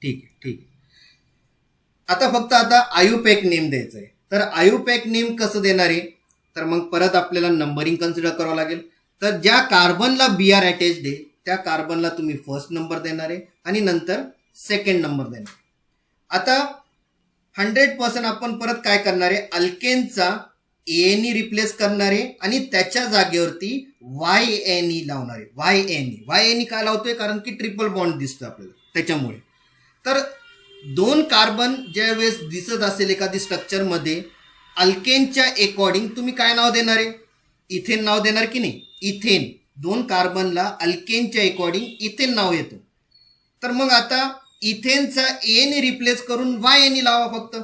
ठीक आहे, ठीक आहे. आता फक्त आयुपॅक नेम द्यायचं आहे. तर आयुपॅक नेम कसं देणार आहे? तर मग परत आपल्याला नंबरिंग कन्सिडर करावं लागेल. तर ज्या कार्बनला Br अटॅच्ड आहे त्या कार्बनला तुम्ही फर्स्ट नंबर देणार आहे आणि नंतर सेकंड नंबर देणार. आता 100% आपण परत काय करणार आहे? अल्केनचा एनी रिप्लेस करणार आहे आणि त्याच्या जागेवरती YNE लावणार आहे. YNE काय लावतोय? कारण की ट्रिपल बॉन्ड दिसतो आपल्याला त्याच्यामुळे. तर 2 कार्बन ज्यावेळेस दिसत असेल एखादी स्ट्रक्चरमध्ये अल्केनच्या अकॉर्डिंग तुम्ही काय नाव देणार आहे? इथेन नाव देणार की नाही? इथेन. 2 कार्बनला अल्केनच्या अकॉर्डिंग इथेन नाव येतं. तर मग आता इथेनचा ए ने रिप्लेस करून वाय ने लावा फक्त,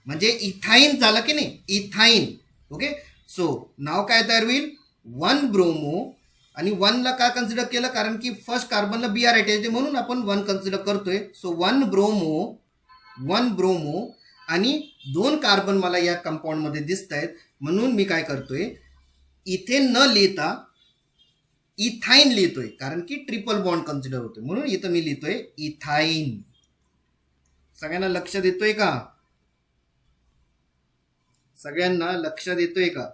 म्हणजे इथाईन झालं की नाही, इथाईन. ओके, सो नाव काय तयार होईल, 1 ब्रोमो. आणि 1ला का कन्सिडर केलं, कारण की फर्स्ट कार्बनला बीआर अटॅच आहे म्हणून आपण 1 कन्सिडर करतोय. सो 1 ब्रोमो आणि 2 कार्बन मला या कंपाऊंडमध्ये दिसत आहेत, म्हणून मी काय करतोय, इथेन न लिहिता इथाईन लिहितोय, कारण की ट्रिपल बॉन्ड कन्सिडर होतोय, म्हणून इथं मी लिहितोय इथाईन. सगळ्यांना लक्ष देतोय का, सगळ्यांना लक्षात येतोय का,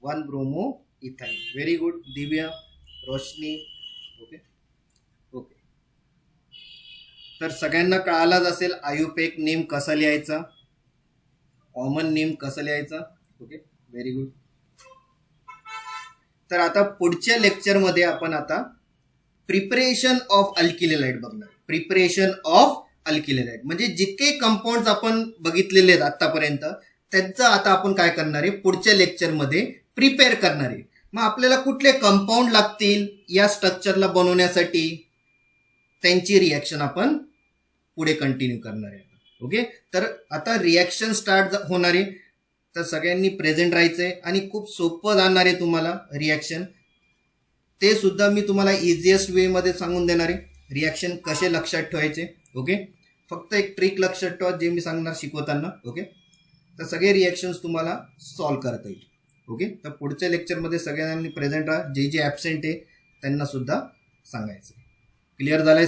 1 ब्रोमो इथाईन. व्हेरी गुड दिव्या, रोशनी. ओके ओके, तर सगळ्यांना कळालाच असेल आयुपेक नेम कसा लिहायचा, कॉमन नेम कसं लिहायचा. Okay, very good. तर आता पुढच्या लेक्चरमध्ये आपण आता प्रिपरेशन ऑफ अल्किल हायड्राइड बघणार. प्रिपरेशन ऑफ अल्किल हायड्राइड म्हणजे जितके कंपाऊंड्स आपण बघितलेले आहेत आतापर्यंत, त्यांचं आता आपण काय करणार आहे, पुढच्या लेक्चरमध्ये प्रिपेअर करणार आहे. मग आपल्याला कुठले कंपाऊंड लागतील या स्ट्रक्चरला बनवण्यासाठी, त्यांची रिॲक्शन आपण पुढे कंटिन्यू करणार आहे. ओके, तर आता रिॲक्शन स्टार्ट होणार आहे, तर सगळ्यांनी प्रेझेंट राहायचंय आणि खूप सोपं जाणार आहे तुम्हाला रिॲक्शन. ते सुद्धा मी तुम्हाला इझिएस्ट वेमध्ये सांगून देणार आहे, रिॲक्शन कसे लक्षात ठेवायचे. ओके, फक्त एक ट्रिक लक्षात ठेवा जे मी सांगणार शिकवताना. ओके, तर सगळे रिॲक्शन्स तुम्हाला सॉल्व्ह करता येईल. ओके, तर पुढच्या लेक्चरमध्ये सगळ्यांनी प्रेझेंट राहा, जे ॲबसेंट आहे त्यांना सुद्धा सांगायचं. क्लिअर झालंय.